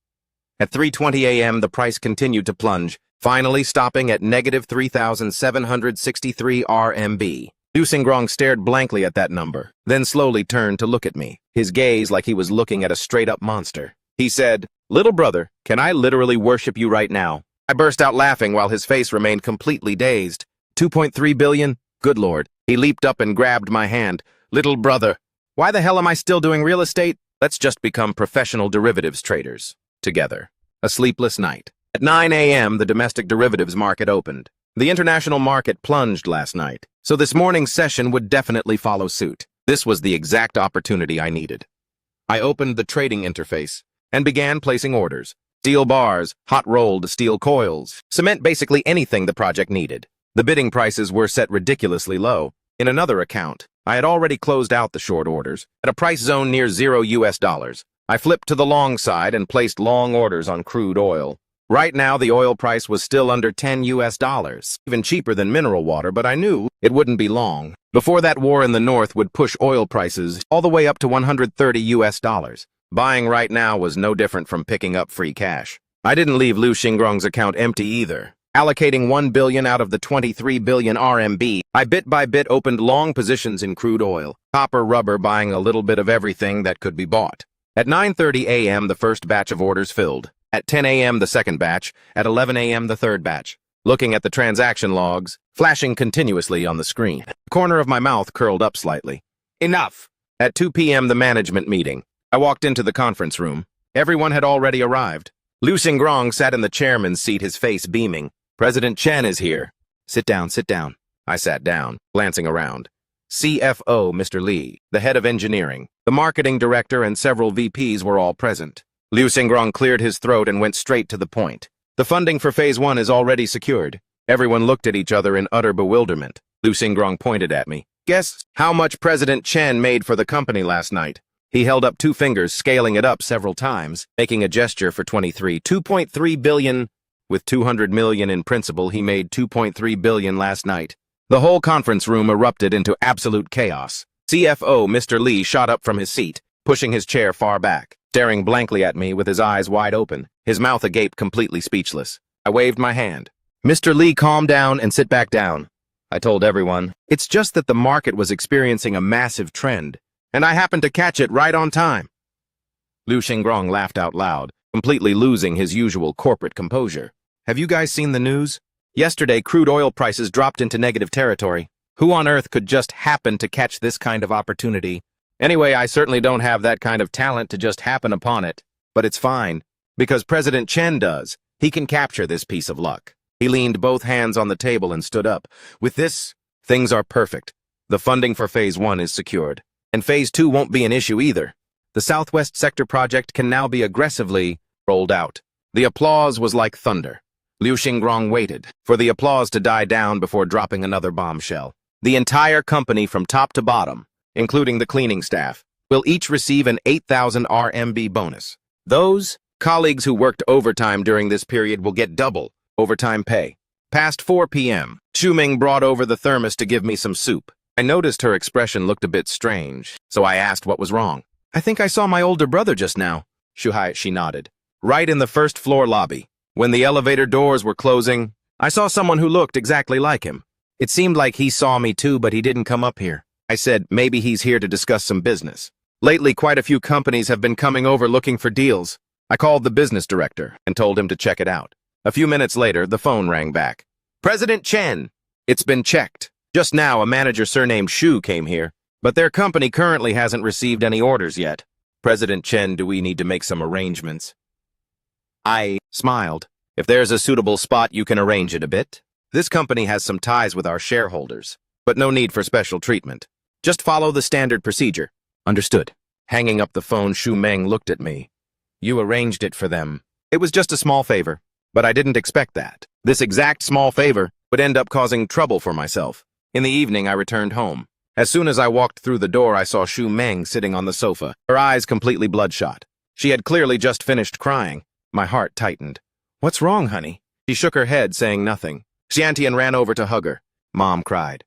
At 3:20 a.m., the price continued to plunge, finally stopping at negative 3,763 RMB. Liu Xingrong stared blankly at that number, then slowly turned to look at me, his gaze like he was looking at a straight-up monster. He said, "Little brother, can I literally worship you right now?" I burst out laughing while his face remained completely dazed. 2.3 billion? Good Lord. He leaped up and grabbed my hand. Little brother, why the hell am I still doing real estate? Let's just become professional derivatives traders. Together. A sleepless night. At 9 a.m., the domestic derivatives market opened. The international market plunged last night, so this morning's session would definitely follow suit. This was the exact opportunity I needed. I opened the trading interface and began placing orders. Steel bars, hot-rolled steel coils, cement, basically anything the project needed. The bidding prices were set ridiculously low. In another account, I had already closed out the short orders at a price zone near $0. I flipped to the long side and placed long orders on crude oil. Right now, the oil price was still under $10, even cheaper than mineral water, but I knew it wouldn't be long before that war in the north would push oil prices all the way up to $130. Buying right now was no different from picking up free cash. I didn't leave Liu Xingrong's account empty either. Allocating 1 billion out of the 23 billion RMB, I bit by bit opened long positions in crude oil, copper, rubber, buying a little bit of everything that could be bought. At 9:30 a.m., the first batch of orders filled. At 10 a.m., the second batch. At 11 a.m., the third batch. Looking at the transaction logs, flashing continuously on the screen. The corner of my mouth curled up slightly. Enough! At 2 p.m., the management meeting. I walked into the conference room. Everyone had already arrived. Liu Xingrong sat in the chairman's seat, his face beaming. President Chen is here. Sit down, sit down. I sat down, glancing around. CFO, Mr. Li, the head of engineering, the marketing director, and several VPs were all present. Liu Xingrong cleared his throat and went straight to the point. The funding for Phase 1 is already secured. Everyone looked at each other in utter bewilderment. Liu Xingrong pointed at me. Guess how much President Chen made for the company last night? He held up 2 fingers, scaling it up several times, making a gesture for 2.3 billion. With 200 million in principal, he made 2.3 billion last night. The whole conference room erupted into absolute chaos. CFO Mr. Li shot up from his seat, pushing his chair far back, staring blankly at me with his eyes wide open, his mouth agape, completely speechless. I waved my hand. Mr. Li, calm down and sit back down. I told everyone, it's just that the market was experiencing a massive trend, and I happened to catch it right on time. Liu Xingrong laughed out loud, completely losing his usual corporate composure. Have you guys seen the news? Yesterday, crude oil prices dropped into negative territory. Who on earth could just happen to catch this kind of opportunity? Anyway, I certainly don't have that kind of talent to just happen upon it. But it's fine, because President Chen does. He can capture this piece of luck. He leaned both hands on the table and stood up. With this, things are perfect. The funding for Phase 1 is secured. And Phase 2 won't be an issue either. The Southwest Sector project can now be aggressively rolled out. The applause was like thunder. Liu Xingrong waited for the applause to die down before dropping another bombshell. The entire company from top to bottom, including the cleaning staff, will each receive an 8,000 RMB bonus. Those colleagues who worked overtime during this period will get double overtime pay. Past 4 p.m., Ming brought over the thermos to give me some soup. I noticed her expression looked a bit strange, so I asked what was wrong. I think I saw my older brother just now. She nodded. Right in the first floor lobby. When the elevator doors were closing, I saw someone who looked exactly like him. It seemed like he saw me too, but he didn't come up here. I said, maybe he's here to discuss some business. Lately, quite a few companies have been coming over looking for deals. I called the business director and told him to check it out. A few minutes later, the phone rang back. President Chen! It's been checked. Just now, a manager surnamed Xu came here, but their company currently hasn't received any orders yet. President Chen, do we need to make some arrangements? I smiled. If there's a suitable spot, you can arrange it a bit. This company has some ties with our shareholders, but no need for special treatment. Just follow the standard procedure. Understood. Hanging up the phone, Xu Meng looked at me. You arranged it for them. It was just a small favor, but I didn't expect that. This exact small favor would end up causing trouble for myself. In the evening, I returned home. As soon as I walked through the door, I saw Xu Meng sitting on the sofa, her eyes completely bloodshot. She had clearly just finished crying. My heart tightened. What's wrong, honey? She shook her head, saying nothing. Xiantian ran over to hug her. Mom cried.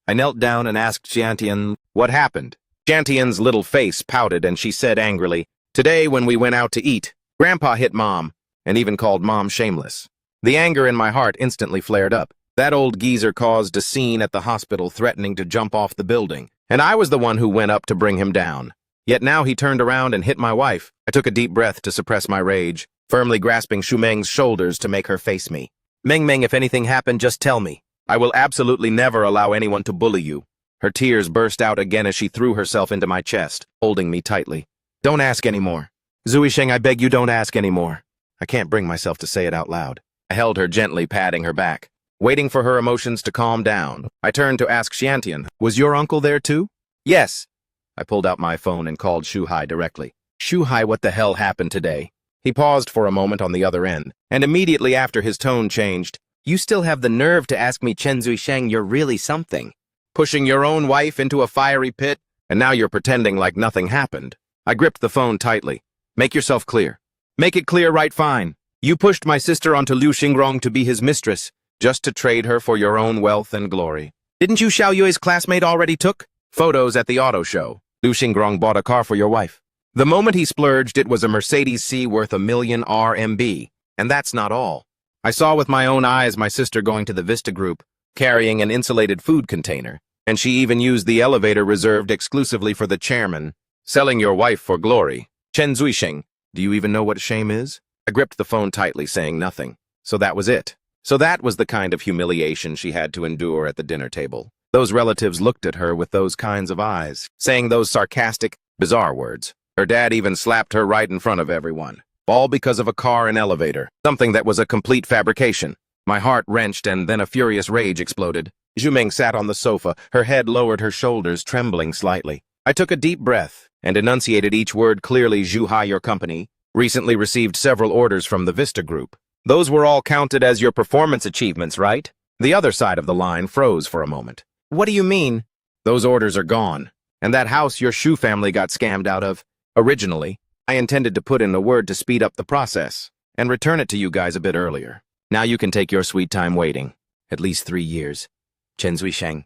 I knelt down and asked Xiantian what happened. Xiantian's little face pouted and she said angrily, Today when we went out to eat, Grandpa hit Mom, and even called Mom shameless. The anger in my heart instantly flared up. That old geezer caused a scene at the hospital, threatening to jump off the building, and I was the one who went up to bring him down. Yet now he turned around and hit my wife. I took a deep breath to suppress my rage, firmly grasping Xu Meng's shoulders to make her face me. Meng, if anything happened, just tell me. I will absolutely never allow anyone to bully you. Her tears burst out again as she threw herself into my chest, holding me tightly. Don't ask anymore. Zuisheng, I beg you don't ask anymore. I can't bring myself to say it out loud. I held her gently, patting her back. Waiting for her emotions to calm down, I turned to ask Xiantian, was your uncle there too? Yes. I pulled out my phone and called Shuhai directly. Shuhai, what the hell happened today? He paused for a moment on the other end, and immediately after his tone changed, you still have the nerve to ask me, Chen Zuisheng, you're really something. Pushing your own wife into a fiery pit, and now you're pretending like nothing happened. I gripped the phone tightly. Make yourself clear. Make it clear right fine. You pushed my sister onto Liu Xingrong to be his mistress, just to trade her for your own wealth and glory. Didn't you Xiao Yue's classmate already took photos at the auto show? Liu Xingrong bought a car for your wife. The moment he splurged, it was a Mercedes C worth 1 million RMB. And that's not all. I saw with my own eyes my sister going to the Vista Group, carrying an insulated food container, and she even used the elevator reserved exclusively for the chairman, selling your wife for glory. Chen Zuisheng, do you even know what shame is? I gripped the phone tightly, saying nothing. So that was it. So that was the kind of humiliation she had to endure at the dinner table. Those relatives looked at her with those kinds of eyes, saying those sarcastic, bizarre words. Her dad even slapped her right in front of everyone. All because of a car and elevator, something that was a complete fabrication. My heart wrenched and then a furious rage exploded. Zhuming sat on the sofa, her head lowered, her shoulders trembling slightly. I took a deep breath and enunciated each word clearly. Zhuhai, your company recently received several orders from the Vista Group. Those were all counted as your performance achievements, right? The other side of the line froze for a moment. What do you mean? Those orders are gone. And that house your Shu family got scammed out of. Originally, I intended to put in a word to speed up the process and return it to you guys a bit earlier. Now you can take your sweet time waiting. At least 3 years. Chen Zuisheng.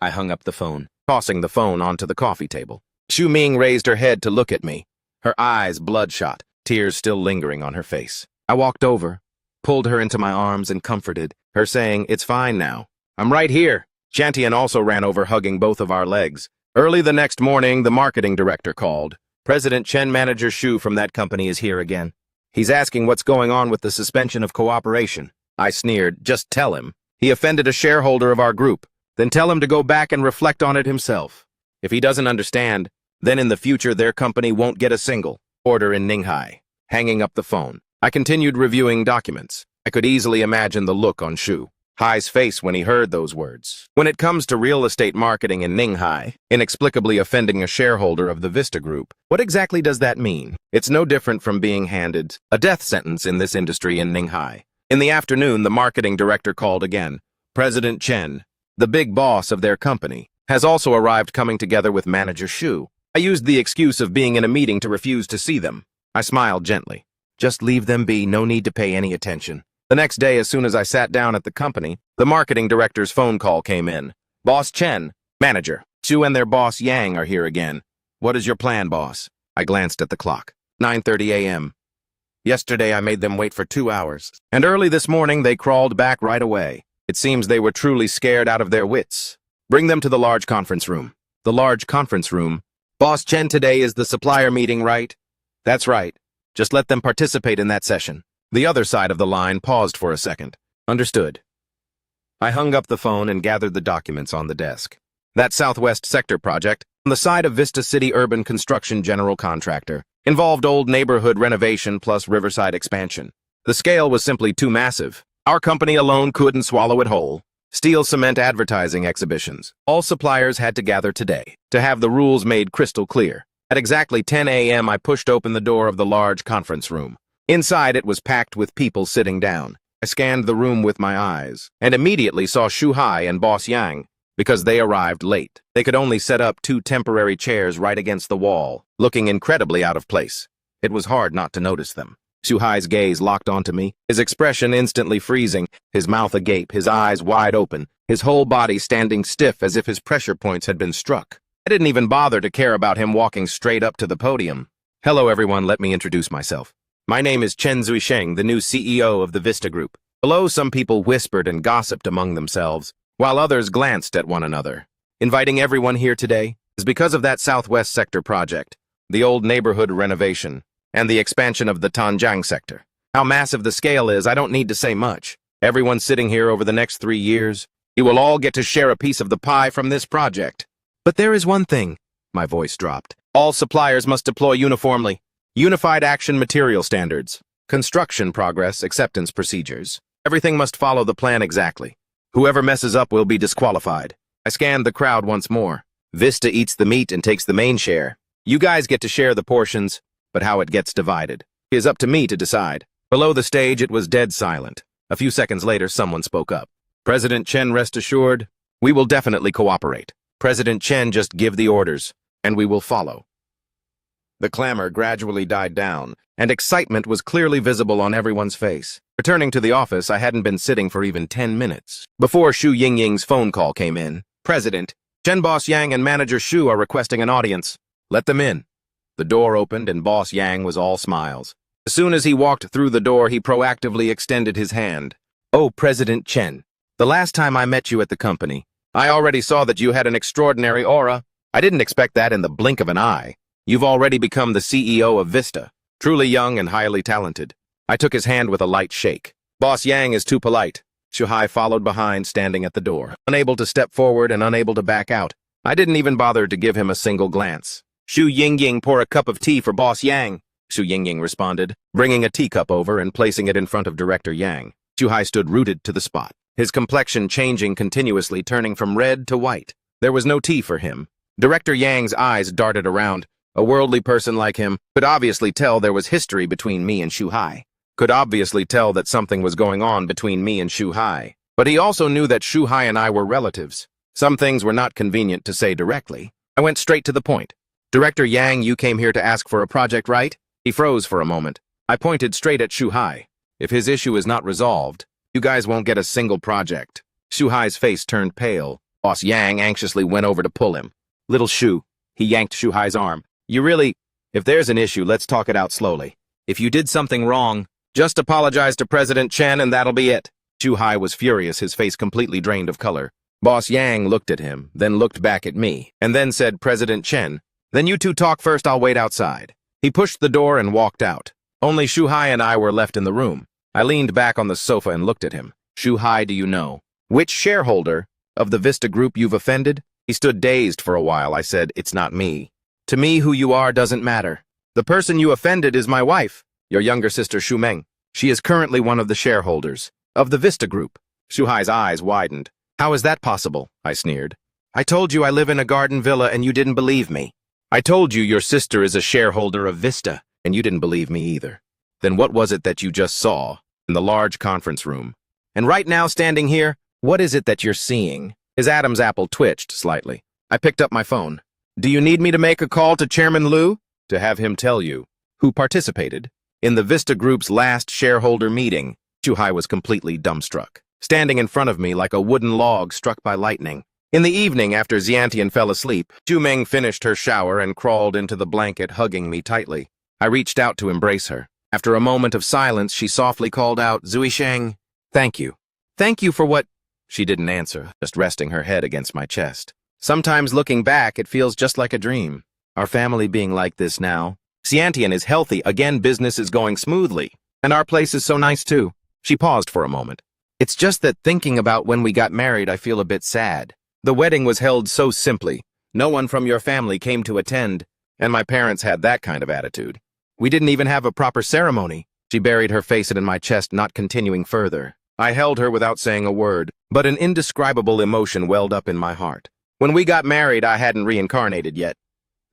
I hung up the phone, tossing the phone onto the coffee table. Xu Ming raised her head to look at me, her eyes bloodshot, tears still lingering on her face. I walked over, pulled her into my arms and comforted her, saying, it's fine now. I'm right here. Shantian also ran over, hugging both of our legs. Early the next morning, the marketing director called. President Chen, manager Xu from that company is here again. He's asking what's going on with the suspension of cooperation. I sneered, just tell him. He offended a shareholder of our group. Then tell him to go back and reflect on it himself. If he doesn't understand, then in the future their company won't get a single order in Ninghai. Hanging up the phone, I continued reviewing documents. I could easily imagine the look on Xu Hai's face when he heard those words. When it comes to real estate marketing in Ninghai, inexplicably offending a shareholder of the Vista Group, what exactly does that mean? It's no different from being handed a death sentence in this industry in Ninghai. In the afternoon, the marketing director called again. President Chen, the big boss of their company, has also arrived, coming together with manager Xu. I used the excuse of being in a meeting to refuse to see them. I smiled gently. Just leave them be, no need to pay any attention. The next day, as soon as I sat down at the company, the marketing director's phone call came in. Boss Chen, manager, Xu and their boss Yang are here again. What is your plan, boss? I glanced at the clock. 9:30 a.m. Yesterday I made them wait for 2 hours, and early this morning they crawled back right away. It seems they were truly scared out of their wits. Bring them to the large conference room. The large conference room. Boss Chen, today is the supplier meeting, right? That's right. Just let them participate in that session. The other side of the line paused for a second. Understood. I hung up the phone and gathered the documents on the desk. That Southwest Sector project, on the side of Vista City Urban Construction General Contractor, involved old neighborhood renovation plus riverside expansion. The scale was simply too massive. Our company alone couldn't swallow it whole. Steel cement advertising exhibitions. All suppliers had to gather today to have the rules made crystal clear. At exactly 10 a.m. I pushed open the door of the large conference room. Inside it was packed with people sitting down. I scanned the room with my eyes and immediately saw Shu Hai and Boss Yang. Because they arrived late, they could only set up 2 temporary chairs right against the wall, looking incredibly out of place. It was hard not to notice them. Shu Hai's gaze locked onto me, his expression instantly freezing, his mouth agape, his eyes wide open, his whole body standing stiff as if his pressure points had been struck. I didn't even bother to care about him walking straight up to the podium. Hello everyone, let me introduce myself. My name is Chen Zuisheng, the new CEO of the Vista Group. Below, some people whispered and gossiped among themselves, while others glanced at one another. Inviting everyone here today is because of that Southwest Sector project, the old neighborhood renovation, and the expansion of the Tanjiang sector. How massive the scale is, I don't need to say much. Everyone sitting here over the next 3 years You will all get to share a piece of the pie from this project. But there is one thing. My voice dropped. All suppliers must deploy uniformly. Unified Action Material Standards. Construction progress acceptance procedures. Everything must follow the plan exactly. Whoever messes up will be disqualified. I scanned the crowd once more. Vista eats the meat and takes the main share. You guys get to share the portions, but how it gets divided is up to me to decide. Below the stage, it was dead silent. A few seconds later, someone spoke up. President Chen, rest assured, we will definitely cooperate. President Chen, just give the orders, and we will follow. The clamor gradually died down, and excitement was clearly visible on everyone's face. Returning to the office, I hadn't been sitting for even 10 minutes before Xu Yingying's phone call came in. President, Chen, Boss Yang and Manager Xu are requesting an audience. Let them in. The door opened and Boss Yang was all smiles. As soon as he walked through the door, he proactively extended his hand. Oh, President Chen, the last time I met you at the company, I already saw that you had an extraordinary aura. I didn't expect that in the blink of an eye. You've already become the CEO of Vista, truly young and highly talented. I took his hand with a light shake. Boss Yang is too polite. Shuhai followed behind, standing at the door, unable to step forward and unable to back out. I didn't even bother to give him a single glance. Xu Yingying, pour a cup of tea for Boss Yang. Xu Yingying responded, bringing a teacup over and placing it in front of Director Yang. Shuhai stood rooted to the spot, his complexion changing continuously, turning from red to white. There was no tea for him. Director Yang's eyes darted around. A worldly person like him could obviously tell there was history between me and Shuhai. Could obviously tell that something was going on between me and Shuhai. But he also knew that Shuhai and I were relatives. Some things were not convenient to say directly. I went straight to the point. Director Yang, you came here to ask for a project, right? He froze for a moment. I pointed straight at Shuhai. If his issue is not resolved, you guys won't get a single project. Shuhai's face turned pale. Boss Yang anxiously went over to pull him. Little Shu, he yanked Shuhai's arm. If there's an issue, let's talk it out slowly. If you did something wrong, just apologize to President Chen and that'll be it. Shuhai was furious, his face completely drained of color. Boss Yang looked at him, then looked back at me, and then said, President Chen, then you two talk first, I'll wait outside. He pushed the door and walked out. Only Shuhai and I were left in the room. I leaned back on the sofa and looked at him. Shuhai, do you know which shareholder of the Vista Group you've offended? He stood dazed for a while. I said, it's not me. To me, who you are doesn't matter. The person you offended is my wife, your younger sister Xu Meng. She is currently one of the shareholders of the Vista Group. Shuhai's eyes widened. How is that possible? I sneered. I told you I live in a garden villa and you didn't believe me. I told you your sister is a shareholder of Vista and you didn't believe me either. Then what was it that you just saw in the large conference room? And right now, standing here, what is it that you're seeing? His Adam's apple twitched slightly. I picked up my phone. Do you need me to make a call to Chairman Liu to have him tell you who participated in the Vista Group's last shareholder meeting? Shuhai was completely dumbstruck, standing in front of me like a wooden log struck by lightning. In the evening, after Xiantian fell asleep, Xu Meng finished her shower and crawled into the blanket, hugging me tightly. I reached out to embrace her. After a moment of silence, she softly called out, Zuisheng, thank you. Thank you for what? She didn't answer, just resting her head against my chest. Sometimes looking back, it feels just like a dream. Our family being like this now. Xiantian is healthy, again business is going smoothly. And our place is so nice too. She paused for a moment. It's just that thinking about when we got married, I feel a bit sad. The wedding was held so simply. No one from your family came to attend, and my parents had that kind of attitude. We didn't even have a proper ceremony. She buried her face in my chest, not continuing further. I held her without saying a word, but an indescribable emotion welled up in my heart. When we got married, I hadn't reincarnated yet.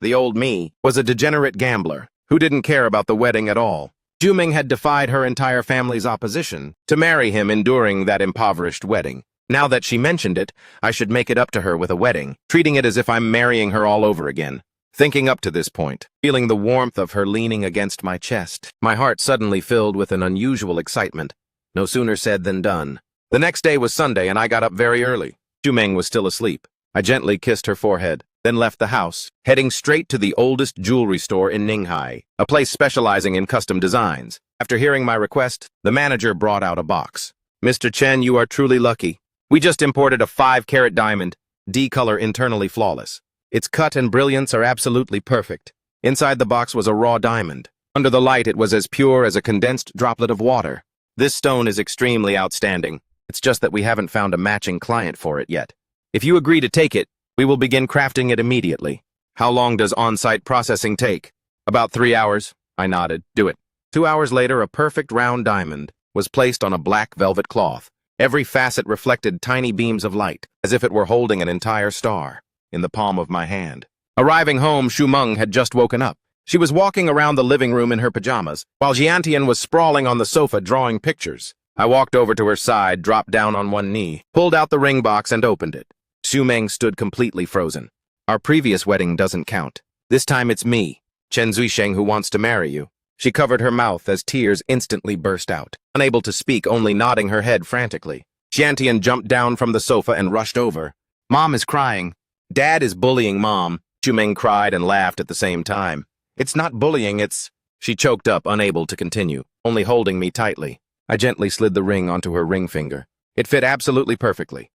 The old me was a degenerate gambler who didn't care about the wedding at all. Xu Meng had defied her entire family's opposition to marry him, enduring that impoverished wedding. Now that she mentioned it, I should make it up to her with a wedding, treating it as if I'm marrying her all over again. Thinking up to this point, feeling the warmth of her leaning against my chest, my heart suddenly filled with an unusual excitement. No sooner said than done. The next day was Sunday, and I got up very early. Xu Meng was still asleep. I gently kissed her forehead, then left the house, heading straight to the oldest jewelry store in Ninghai, a place specializing in custom designs. After hearing my request, the manager brought out a box. Mr. Chen, you are truly lucky. We just imported a 5-carat diamond, D-color, internally flawless. Its cut and brilliance are absolutely perfect. Inside the box was a raw diamond. Under the light, it was as pure as a condensed droplet of water. This stone is extremely outstanding. It's just that we haven't found a matching client for it yet. If you agree to take it, we will begin crafting it immediately. How long does on-site processing take? About 3 hours. I nodded. Do it. 2 hours later, a perfect round diamond was placed on a black velvet cloth. Every facet reflected tiny beams of light, as if it were holding an entire star, in the palm of my hand. Arriving home, Shu Meng had just woken up. She was walking around the living room in her pajamas, while Jiantian was sprawling on the sofa drawing pictures. I walked over to her side, dropped down on one knee, pulled out the ring box and opened it. Shu Meng stood completely frozen. Our previous wedding doesn't count. This time it's me, Chen Zuisheng, who wants to marry you. She covered her mouth as tears instantly burst out, unable to speak, only nodding her head frantically. Jiantian jumped down from the sofa and rushed over. Mom is crying. Dad is bullying Mom. Shu Meng cried and laughed at the same time. It's not bullying, it's... She choked up, unable to continue, only holding me tightly. I gently slid the ring onto her ring finger. It fit absolutely perfectly.